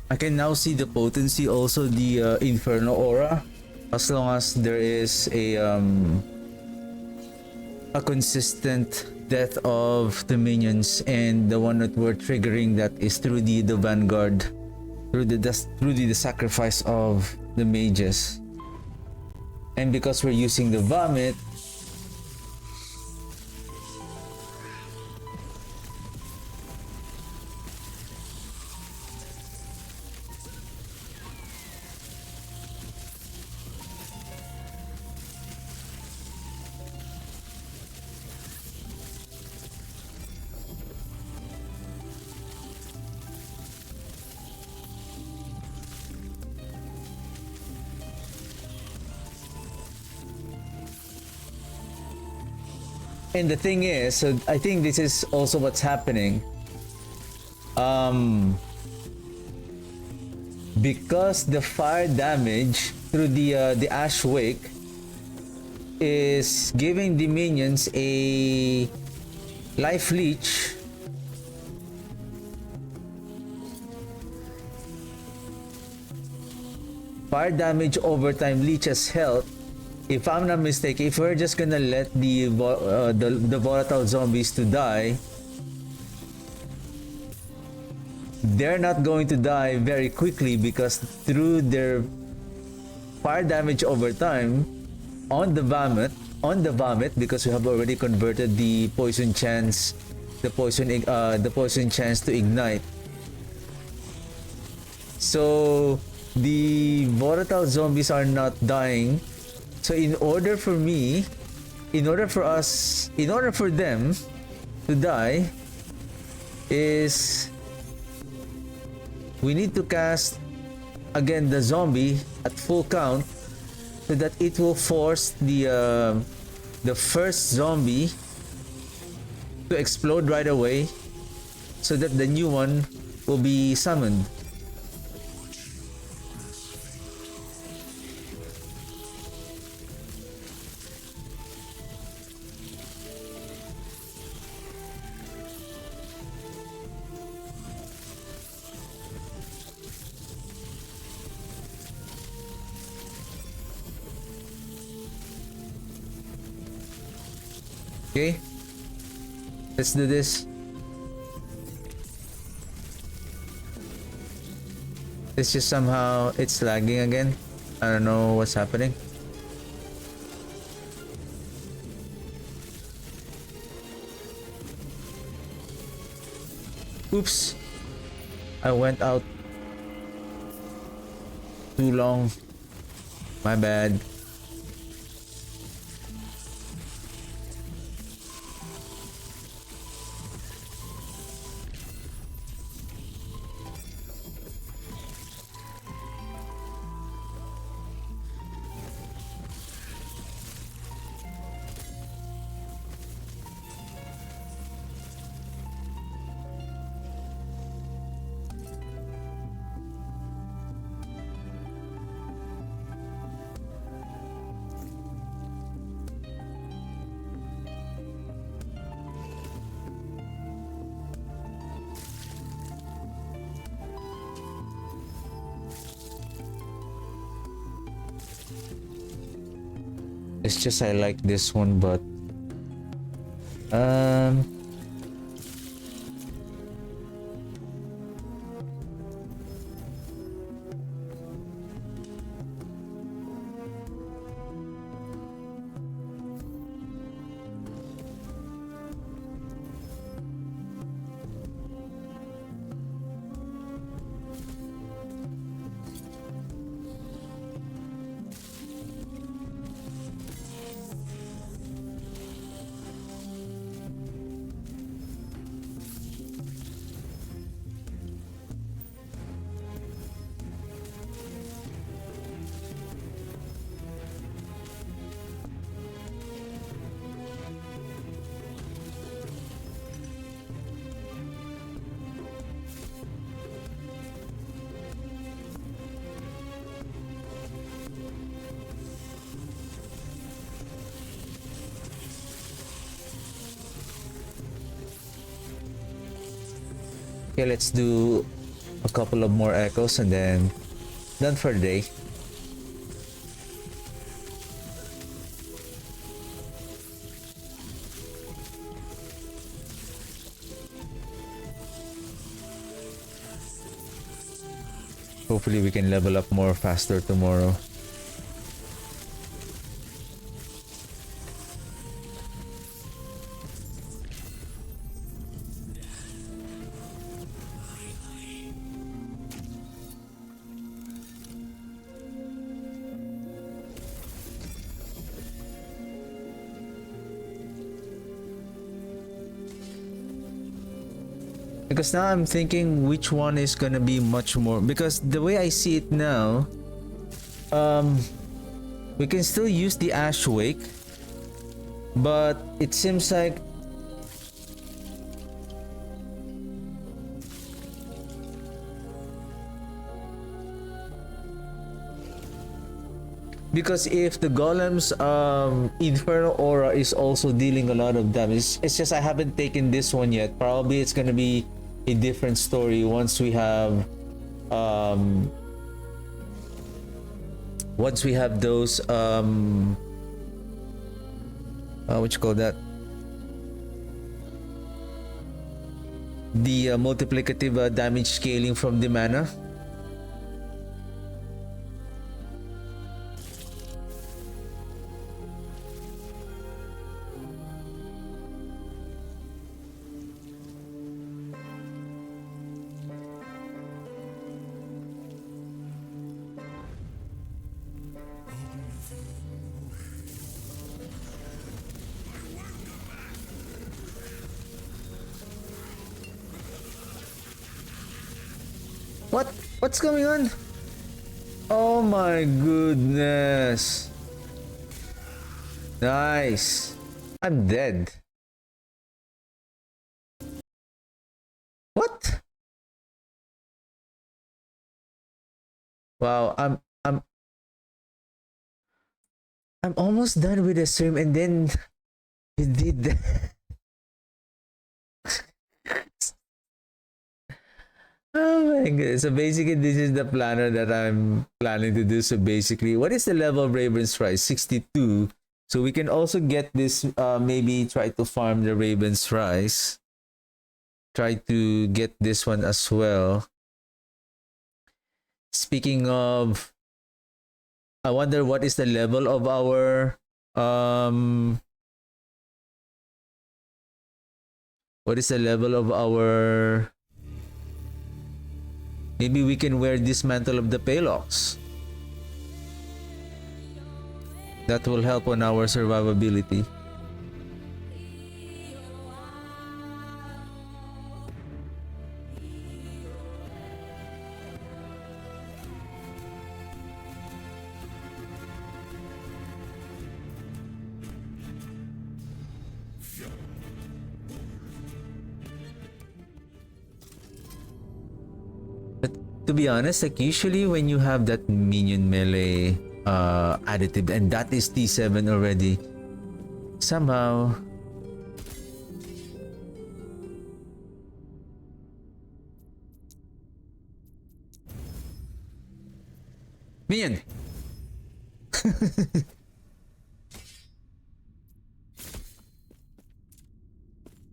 I can now see the potency, also the Inferno aura, as long as there is a consistent death of the minions, and the one that we're triggering that is through the Vanguard, through the sacrifice of the mages. And because we're using the vomit, And the thing is, so I think this is also what's happening. Because the fire damage through the ash wake is giving the minions a life leech. Fire damage over time leeches health. If I'm not mistaken, if we're just gonna let the volatile zombies to die, they're not going to die very quickly because through their fire damage over time on the vomit, because we have already converted the poison chance to ignite. So the volatile zombies are not dying. So in order for them to die, is we need to cast again the zombie at full count so that it will force the first zombie to explode right away so that the new one will be summoned. Okay, let's do this. It's just somehow it's lagging again. I don't know what's happening. Oops, I went out too long. My bad. It's just I like this one, but okay, let's do a couple of more echoes and then done for the day. Hopefully we can level up more faster tomorrow. Because now I'm thinking which one is gonna be much more, because the way I see it now, we can still use the Ash Wake But it seems like because if the golem's Inferno Aura is also dealing a lot of damage, it's just I haven't taken this one yet. Probably it's gonna be a different story once we have those what you call that, the multiplicative damage scaling from the mana. What's going on? Oh my goodness. Nice. I'm dead. What? Wow, I'm almost done with the stream and then you did that. Oh my god. So basically this is the planner that I'm planning to do. So basically, what is the level of Raven's Rise? 62. So we can also get this, maybe try to farm the Raven's Rise. Try to get this one as well. Speaking of, I wonder what is the level of our what is the level of our, maybe we can wear this Mantle of the Palox. That will help on our survivability. To be honest, like usually when you have that minion melee additive and that is T7 already, somehow minion.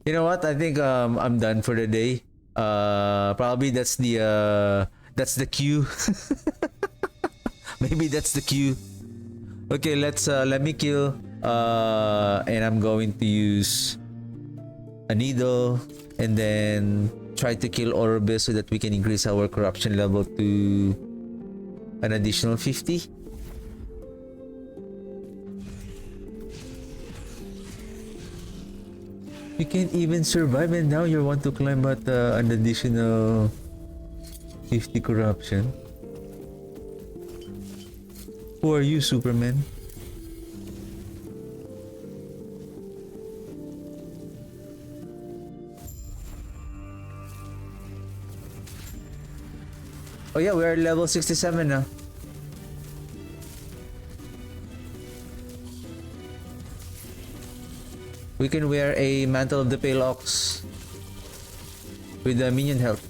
You know what? I think I'm done for the day. Probably that's the cue. Maybe that's the cue. Okay, let me kill and I'm going to use a needle and then try to kill Orobis so that we can increase our corruption level to an additional 50. You can't even survive and now you want to climb at an additional 50 corruption. Who are you, Superman? Oh yeah, we are level 67 now. We can wear a Mantle of the Pale Ox with the minion health.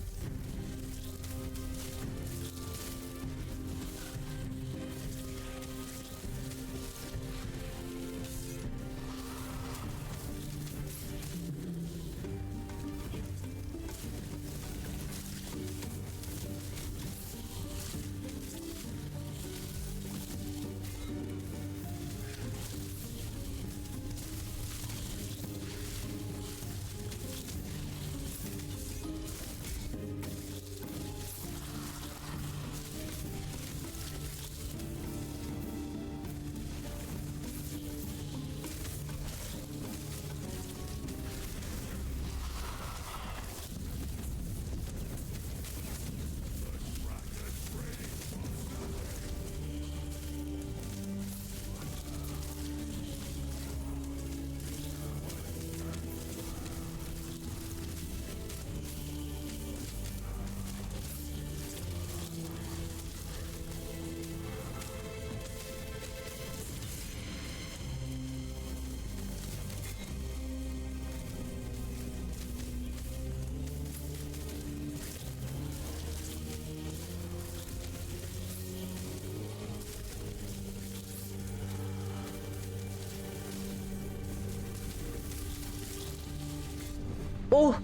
Oh!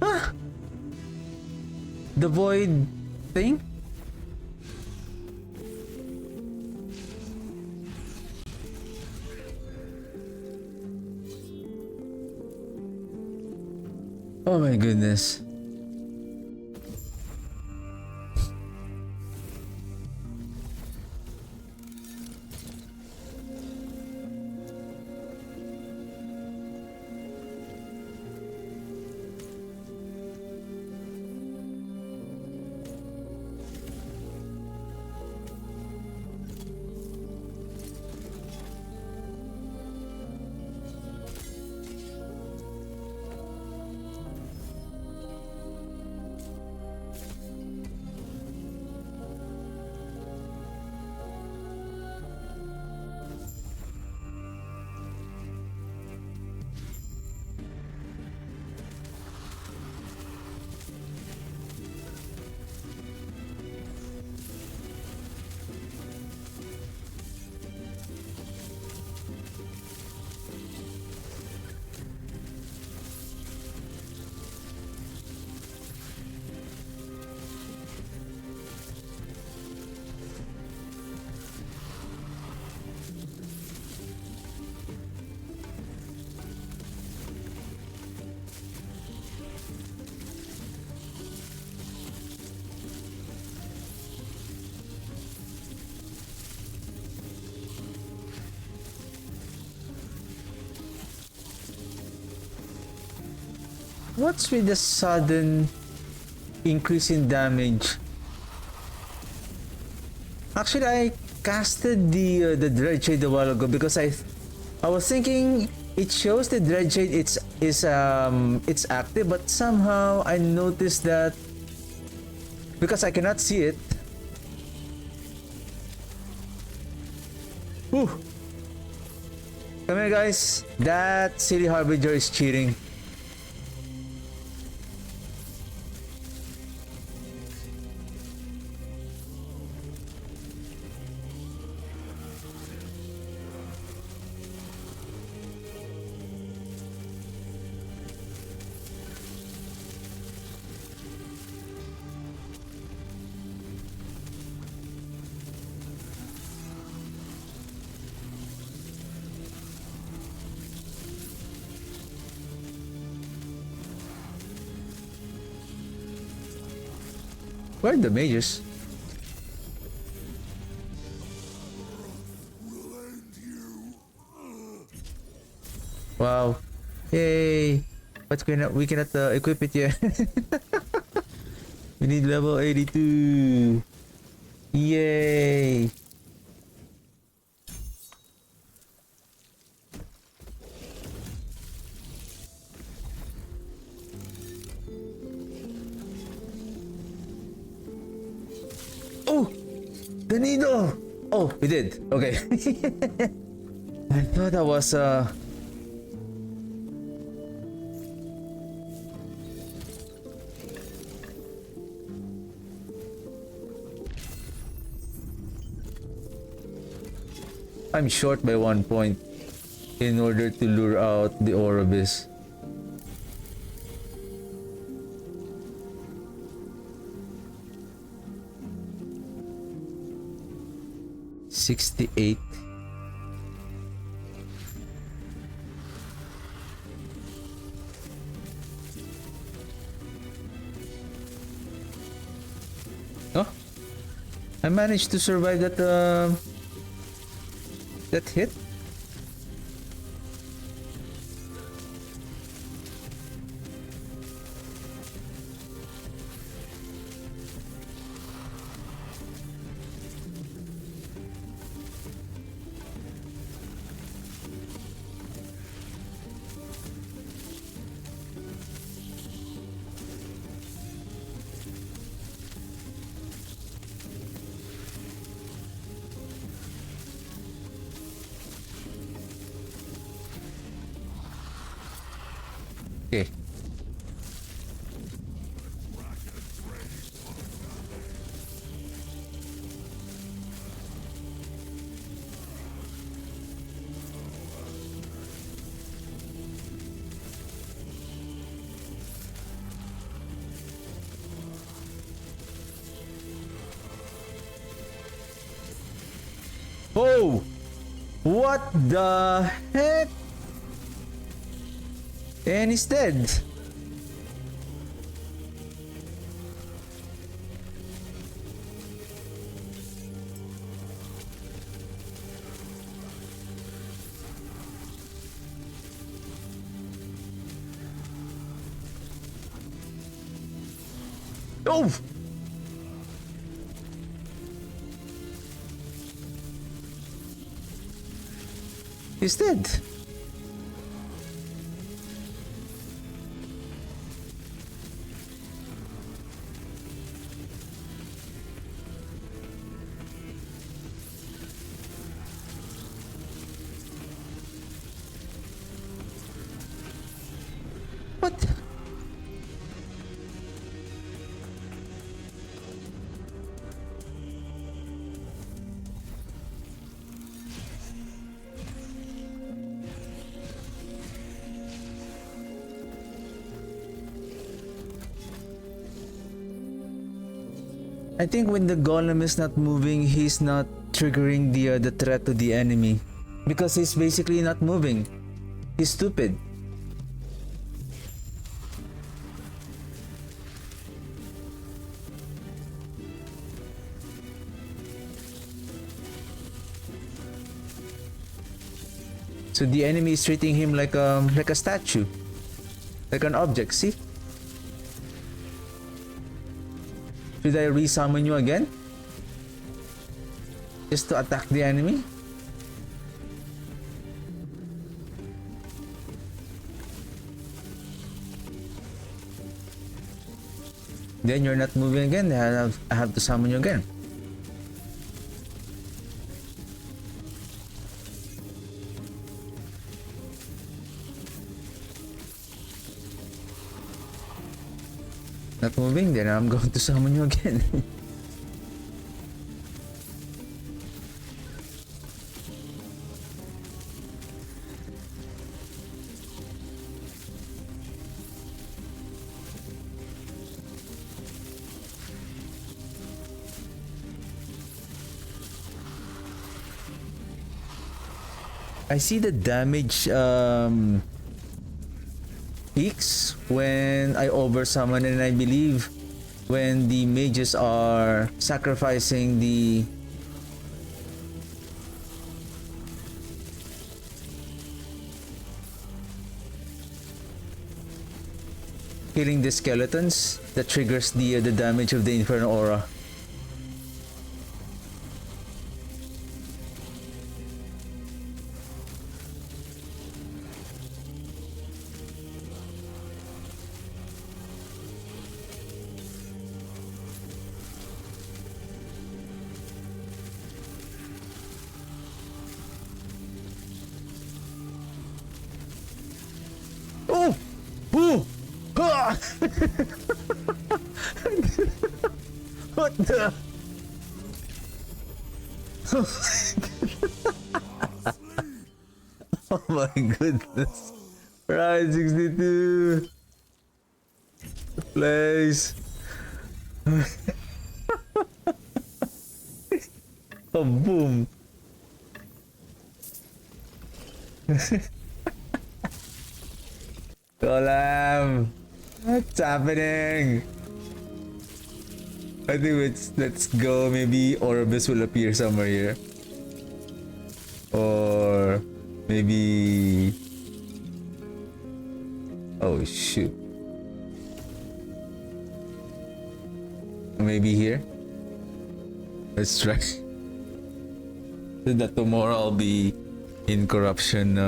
Huh? The void thing? Oh my goodness. What's with the sudden increase in damage? Actually, I casted the Dread Shade a while ago because I was thinking it shows the Dread Shade it's active, but somehow I noticed that because I cannot see it. Whew. Come here, guys. That City Harbinger is cheating. Where are the mages? Wow. Yay. But we cannot equip it yet. We need level 82. Yay. Oh! The needle! Oh, we did. Okay. I thought that was I'm short by 1 point in order to lure out the Orobis. $68. Oh, I managed to survive that hit. Oh! What the heck? And he's dead. Oh! He's dead. What? I think when the golem is not moving, he's not triggering the threat to the enemy, because he's basically not moving. He's stupid. So the enemy is treating him like a statue, like an object. See? Should I resummon you again? Just to attack the enemy? Then you're not moving again. I have to summon you again. Not moving, then I'm going to summon you again. I see the damage peaks when I oversummon, and I believe when the mages are sacrificing the killing the skeletons, that triggers the damage of the Inferno Aura. Oh! Oh! Ah! What the? Oh my goodness. Right, 62. Place. Oh, boom. Golem, what's happening? I think let's go. Maybe Orbis will appear somewhere here, or maybe. Oh shoot! Maybe here. Let's try. So that tomorrow I'll be in corruption.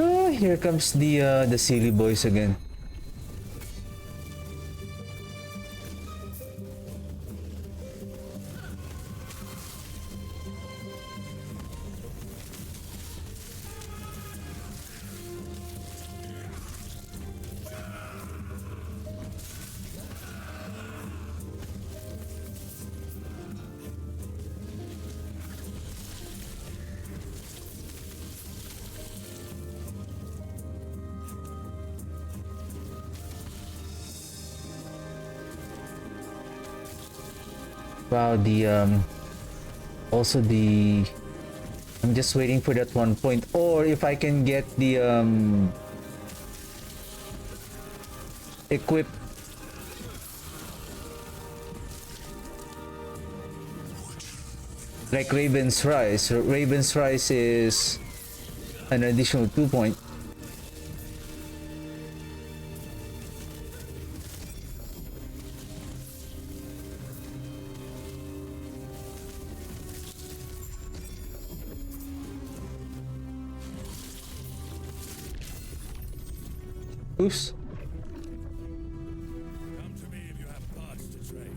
Oh, here comes the silly boys again. Wow, the also the I'm just waiting for that 1 point, or if I can get the equip like Raven's Rise. Raven's Rise is an additional 2 point. Oops. Come to me if you have parts to trade.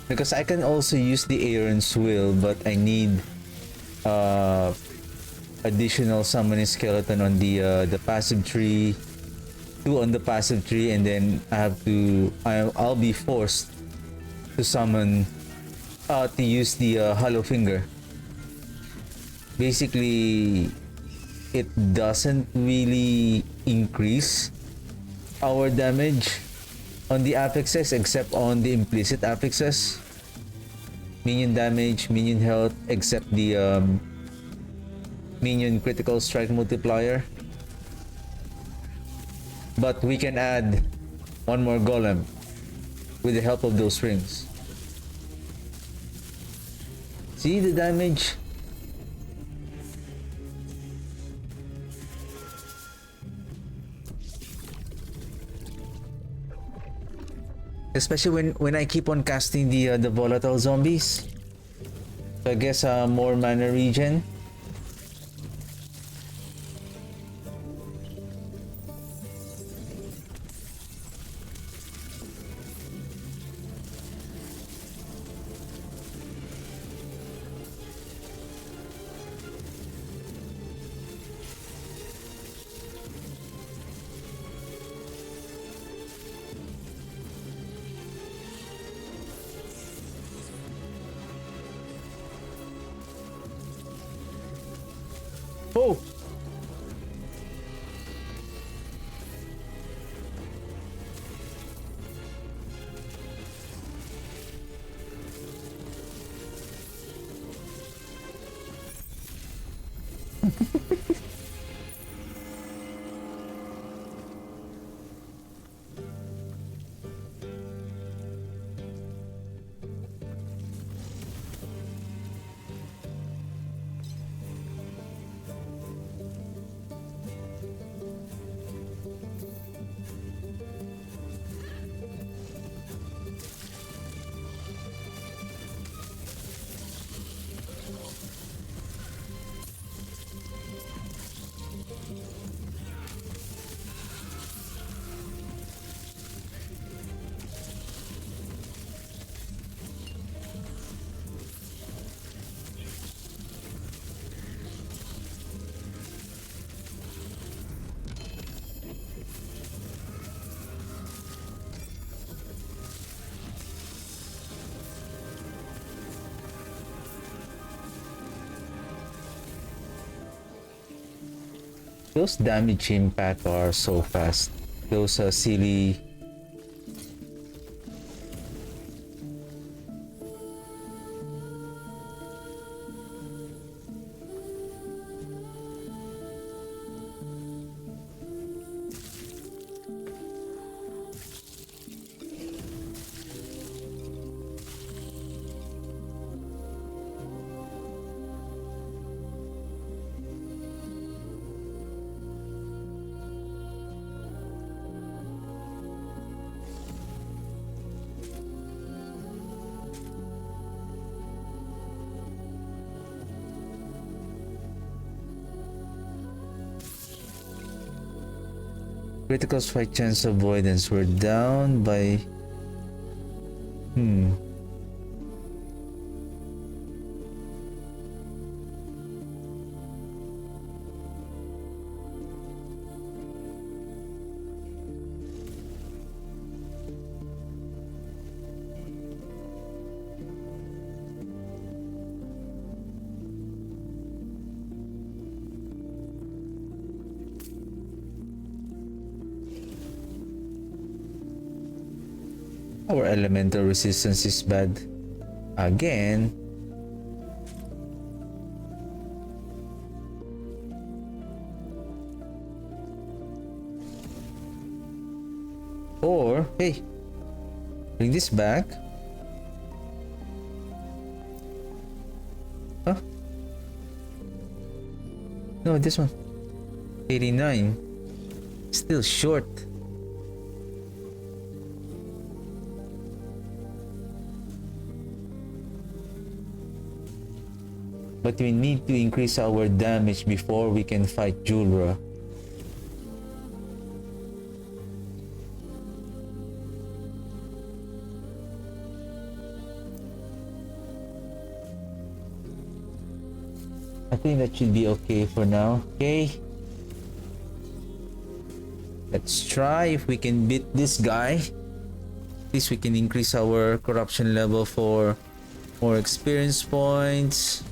Because I can also use the Aaron's Will, but I need uh additional summoning skeleton on the passive tree, 2 on the passive tree, and then I'll be forced to summon to use the Hollow Finger. Basically, it doesn't really increase our damage on the affixes except on the implicit affixes. Minion damage, minion health, except the minion critical strike multiplier. But we can add 1 more golem with the help of those rings. See the damage? Especially when I keep on casting the volatile zombies. So I guess more mana regen. Oh! Those damage impact are so fast. Those silly. Critical strike chance avoidance were down by Our elemental resistance is bad. Again. Or, hey, bring this back. Huh? No, this one. 89. Still short. But we need to increase our damage before we can fight Julra. I think that should be okay for now. Okay. Let's try if we can beat this guy. At least we can increase our corruption level for more experience points.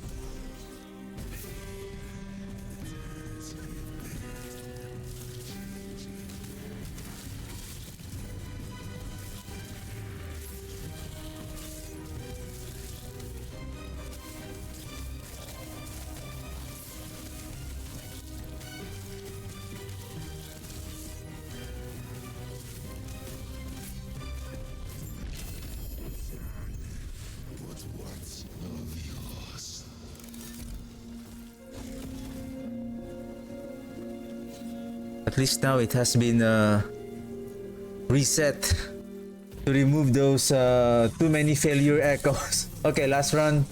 At least now it has been reset to remove those too many failure echoes. Okay, last run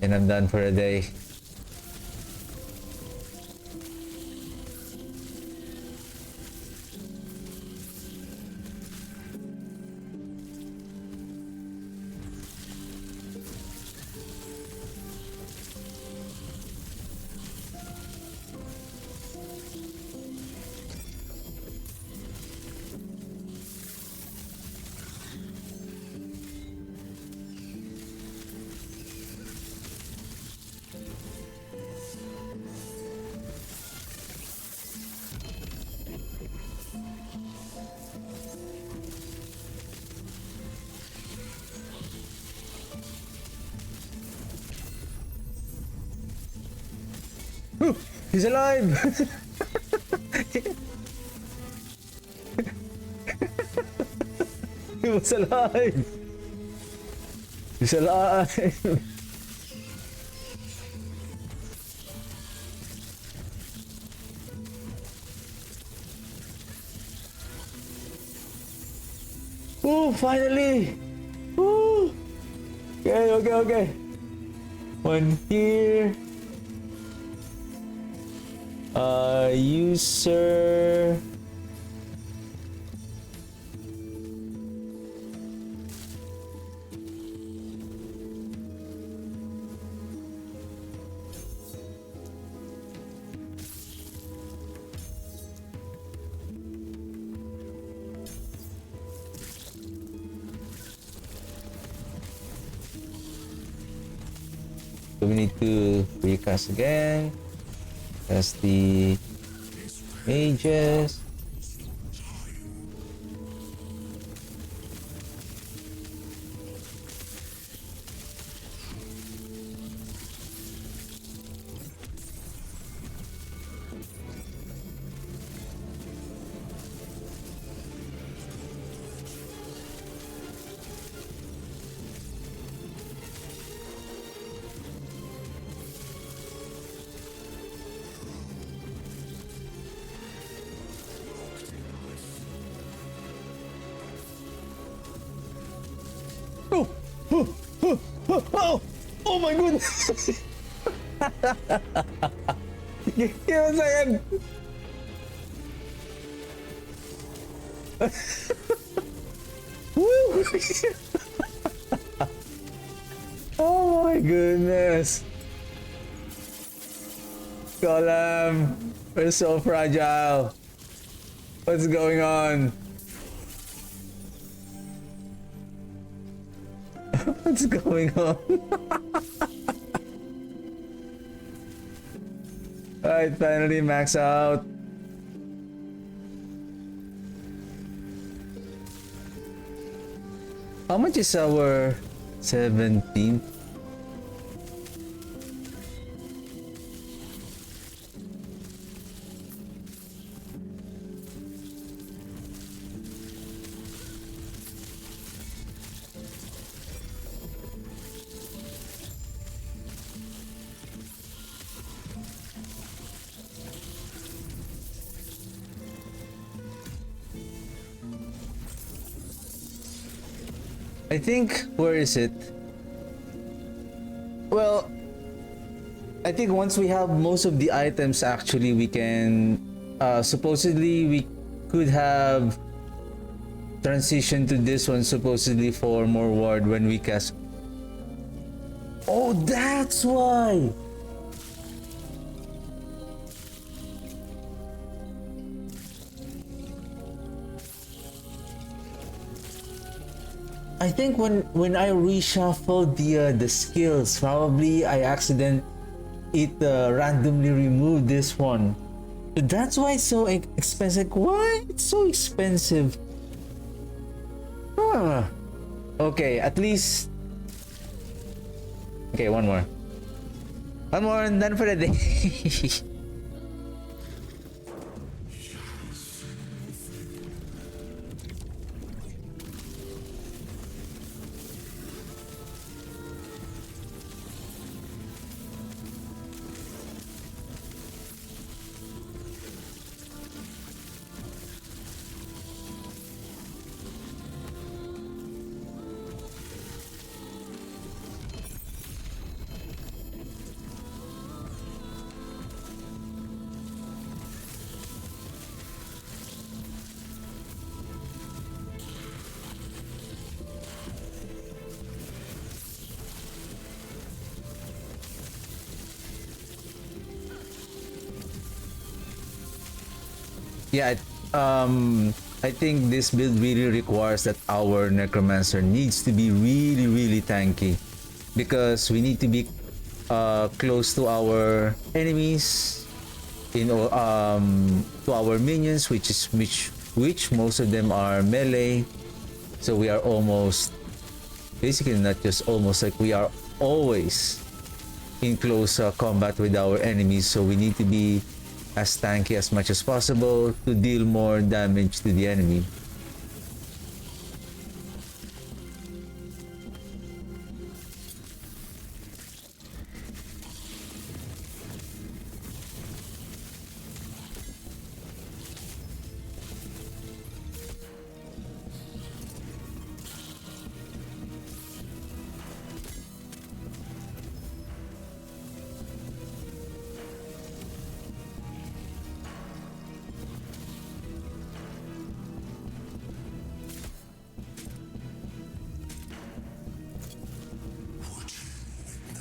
and I'm done for a day. He's alive! He was alive! He's alive! Oh, finally! Oh! Okay. One here. User. So we need to recast again. That's the mages. Oh my goodness! Give me a second! Woo! Oh my goodness! Golem, we're so fragile. What's going on? What's going on? Alright, finally max out. How much is our 17th? I think, where is it? Well, I think once we have most of the items, actually, we can, supposedly, we could have transition to this one, supposedly for more ward when we cast. Oh, that's why! I think when I reshuffled the skills, probably I randomly removed this one. That's why it's so expensive. Why it's so expensive? Huh. Okay, at least. Okay, one more. One more and done for the day. Yeah, I think this build really requires that our necromancer needs to be really tanky, because we need to be close to our enemies, to our minions, which most of them are melee. So we are almost, basically not just almost, like we are always in close combat with our enemies. So we need to be as tanky as much as possible to deal more damage to the enemy.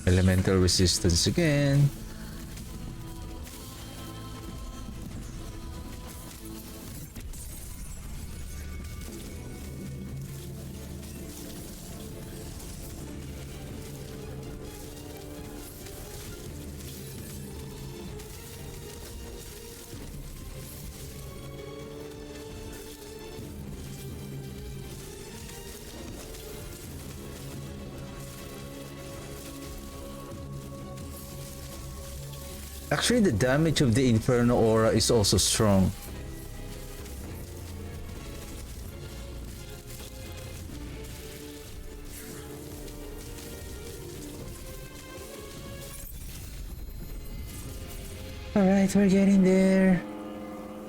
Elemental resistance again. Actually, the damage of the Inferno Aura is also strong. Alright, we're getting there.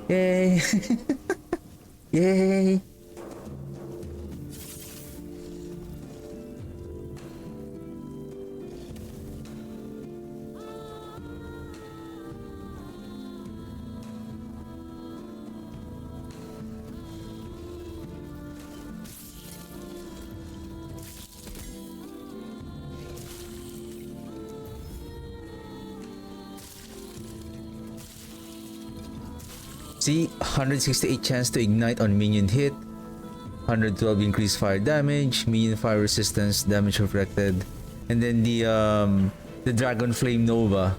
Yay! Yay! See, 168 chance to ignite on minion hit, 112 increased fire damage, minion fire resistance, damage reflected, and then the Dragon Flame Nova.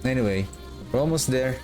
Anyway, we're almost there.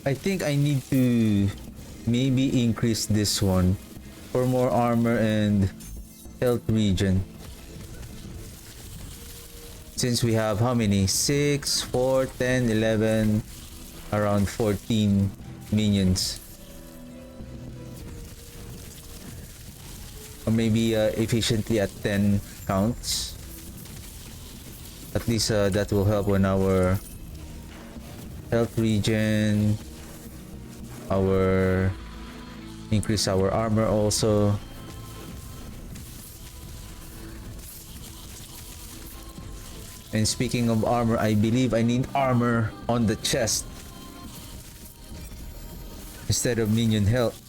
I think I need to maybe increase this one for more armor and health regen. Since we have how many? 6, 4, 10, 11, around 14 minions. Or maybe efficiently at 10 counts. At least that will help on our health regen, our increase our armor also. And speaking of armor, I believe I need armor on the chest instead of minion health.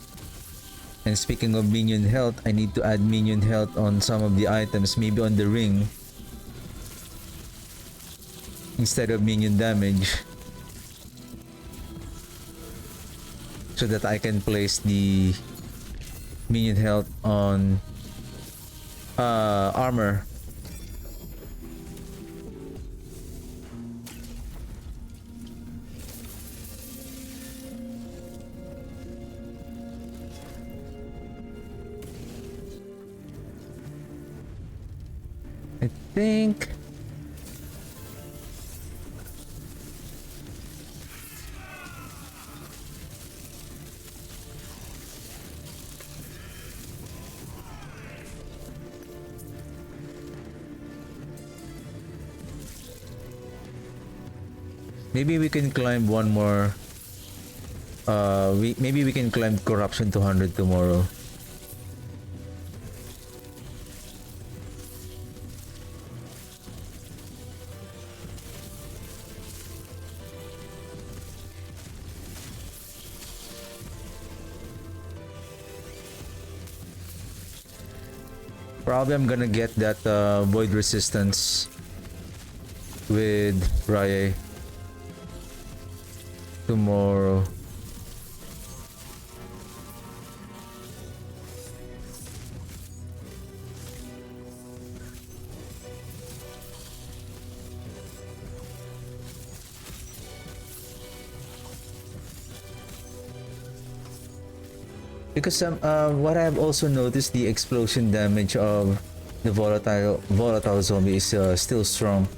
And speaking of minion health, I need to add minion health on some of the items, maybe on the ring instead of minion damage, so that I can place the minion health on armor. I think maybe we can climb one more. Maybe we can climb corruption 200 tomorrow. Probably I'm gonna get that void resistance with Phraiye tomorrow. Because what I've also noticed, the explosion damage of the volatile zombie is still strong.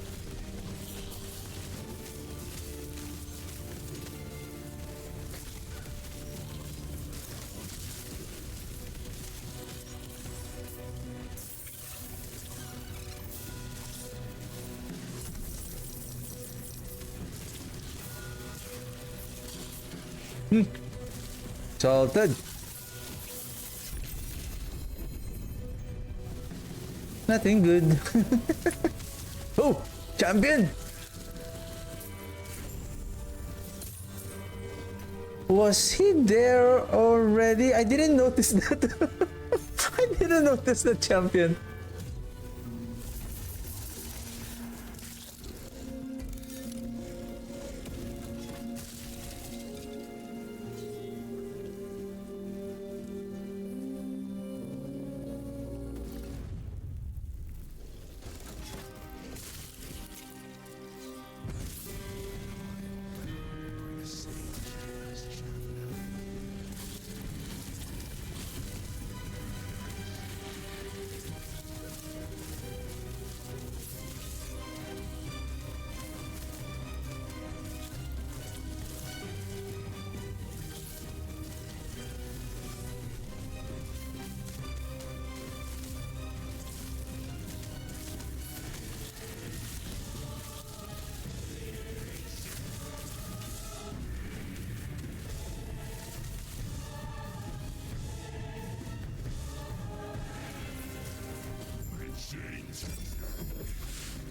Salted. Nothing good. Oh, champion! Was he there already? I didn't notice that. I didn't notice the champion.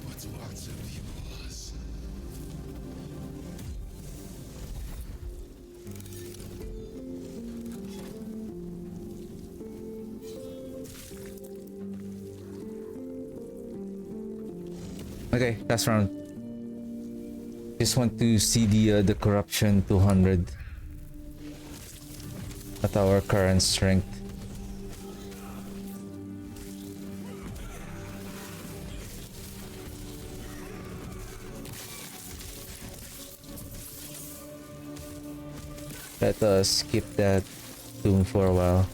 But lots of peoples. Okay, last round. Just want to see the corruption 200 at our current strength. Let us skip that tomb for a while.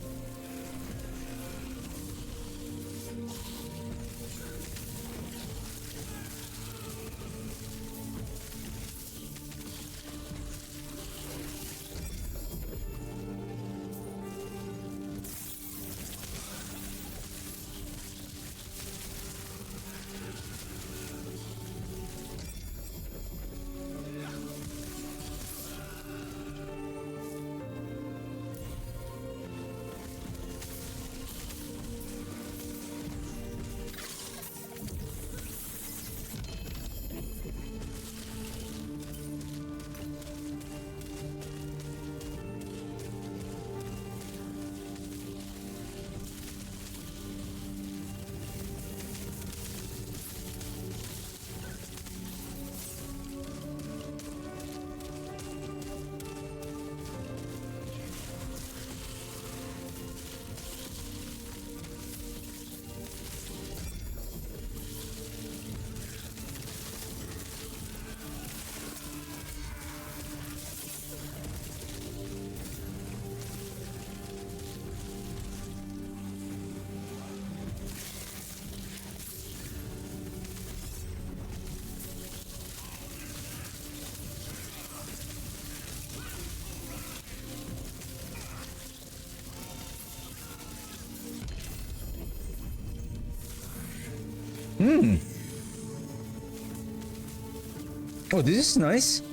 Oh, this is nice.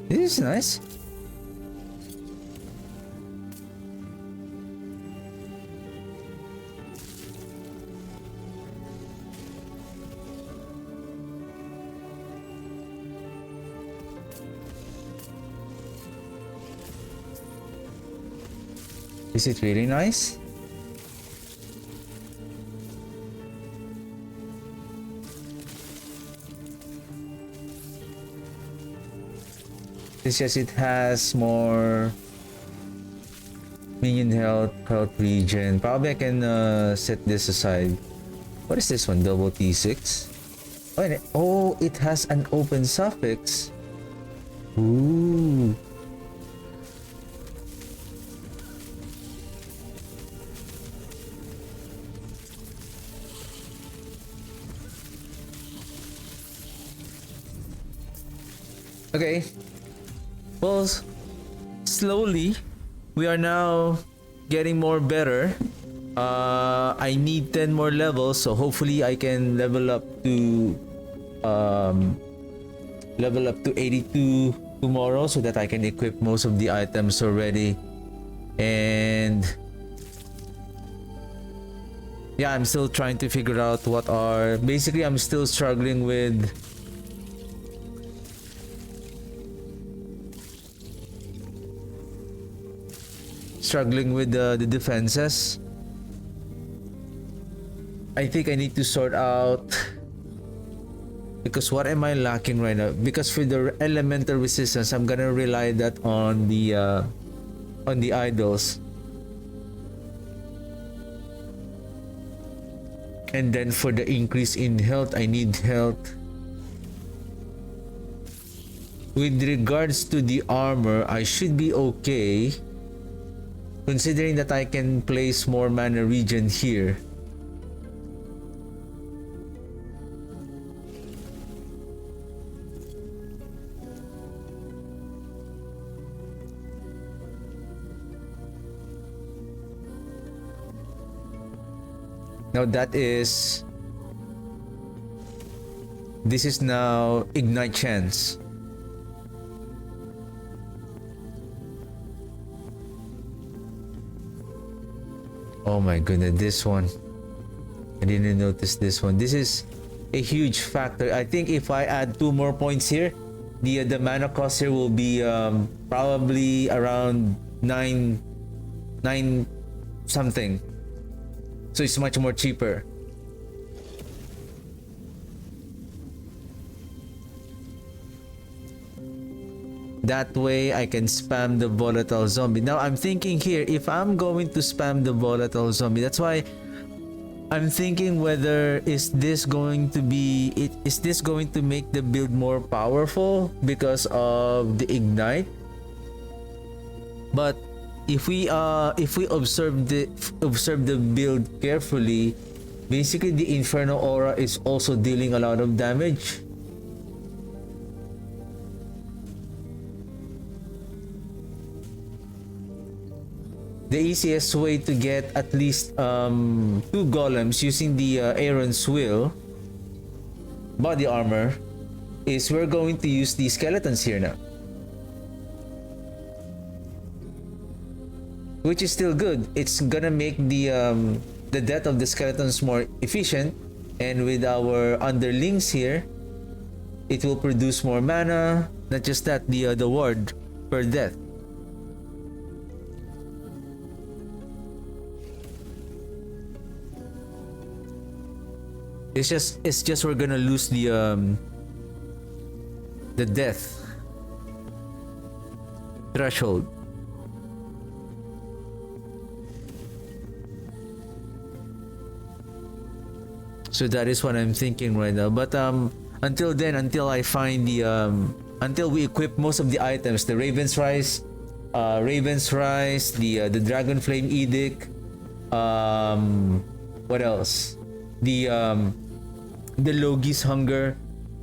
This is nice. Is it really nice? It's just it has more minion health regen. Probably I can set this aside. What is this one? Double T6? Oh, it has an open suffix. Ooh. Okay. Well, slowly, we are now getting more better. I need 10 more levels, so hopefully I can level up to 82 tomorrow so that I can equip most of the items already. And yeah, I'm still trying to figure out what are... Basically, I'm still struggling with... the defenses. I think I need to sort out, because what am I lacking right now? Because for the elemental resistance, I'm gonna rely that on the idols, and then for the increase in health, I need health. With regards to the armor, I should be okay, considering that I can place more mana regen here. Now this is now Ignite Chance. Oh my goodness, this one. I didn't notice this one. This is a huge factor. I think if I add 2 more points here, the mana cost here will be probably around 9 something. So it's much more cheaper. That way I can spam the volatile zombie. Now I'm thinking here, if I'm going to spam the volatile zombie, that's why I'm thinking whether is this going to be is this going to make the build more powerful because of the ignite? But if we observe the build carefully, basically the Inferno Aura is also dealing a lot of damage. The easiest way to get at least 2 golems using the Aaron's Will body armor is we're going to use the skeletons here now. Which is still good. It's gonna make the death of the skeletons more efficient, and with our underlings here, it will produce more mana. Not just that, the ward per death. It's just we're gonna lose the death threshold. So that is what I'm thinking right now. But until then, until I find the until we equip most of the items, the Raven's Rise, the Dragon Flame Edict, what else? The Logi's Hunger,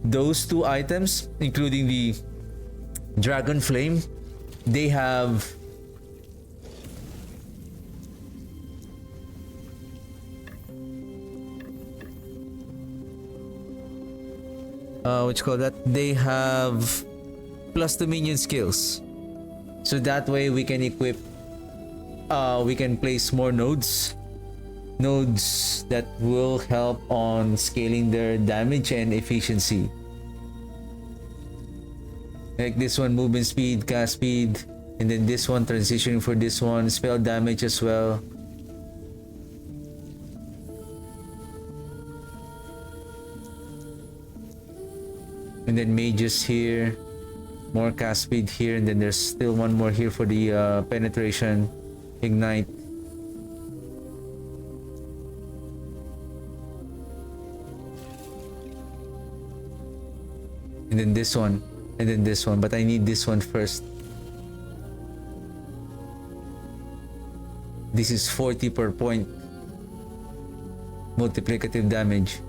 those 2 items, including the Dragon Flame, they have what you call that? They have plus the minion skills, so that way we can equip. We can place more nodes that will help on scaling their damage and efficiency. Like this one, movement speed, cast speed, and then this one, transitioning for this one, spell damage as well. And then mages here, more cast speed here, and then there's still one more here for the penetration, ignite. And then this one, and then this one, but I need this one first. This is 40 per point multiplicative damage.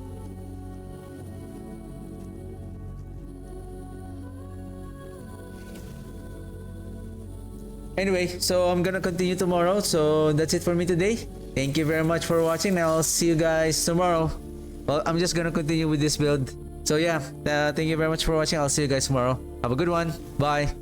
Anyway, so I'm gonna continue tomorrow. So that's it for me today. Thank you very much for watching. I'll see you guys tomorrow. Well, I'm just gonna continue with this build. So yeah, thank you very much for watching. I'll see you guys tomorrow. Have a good one. Bye.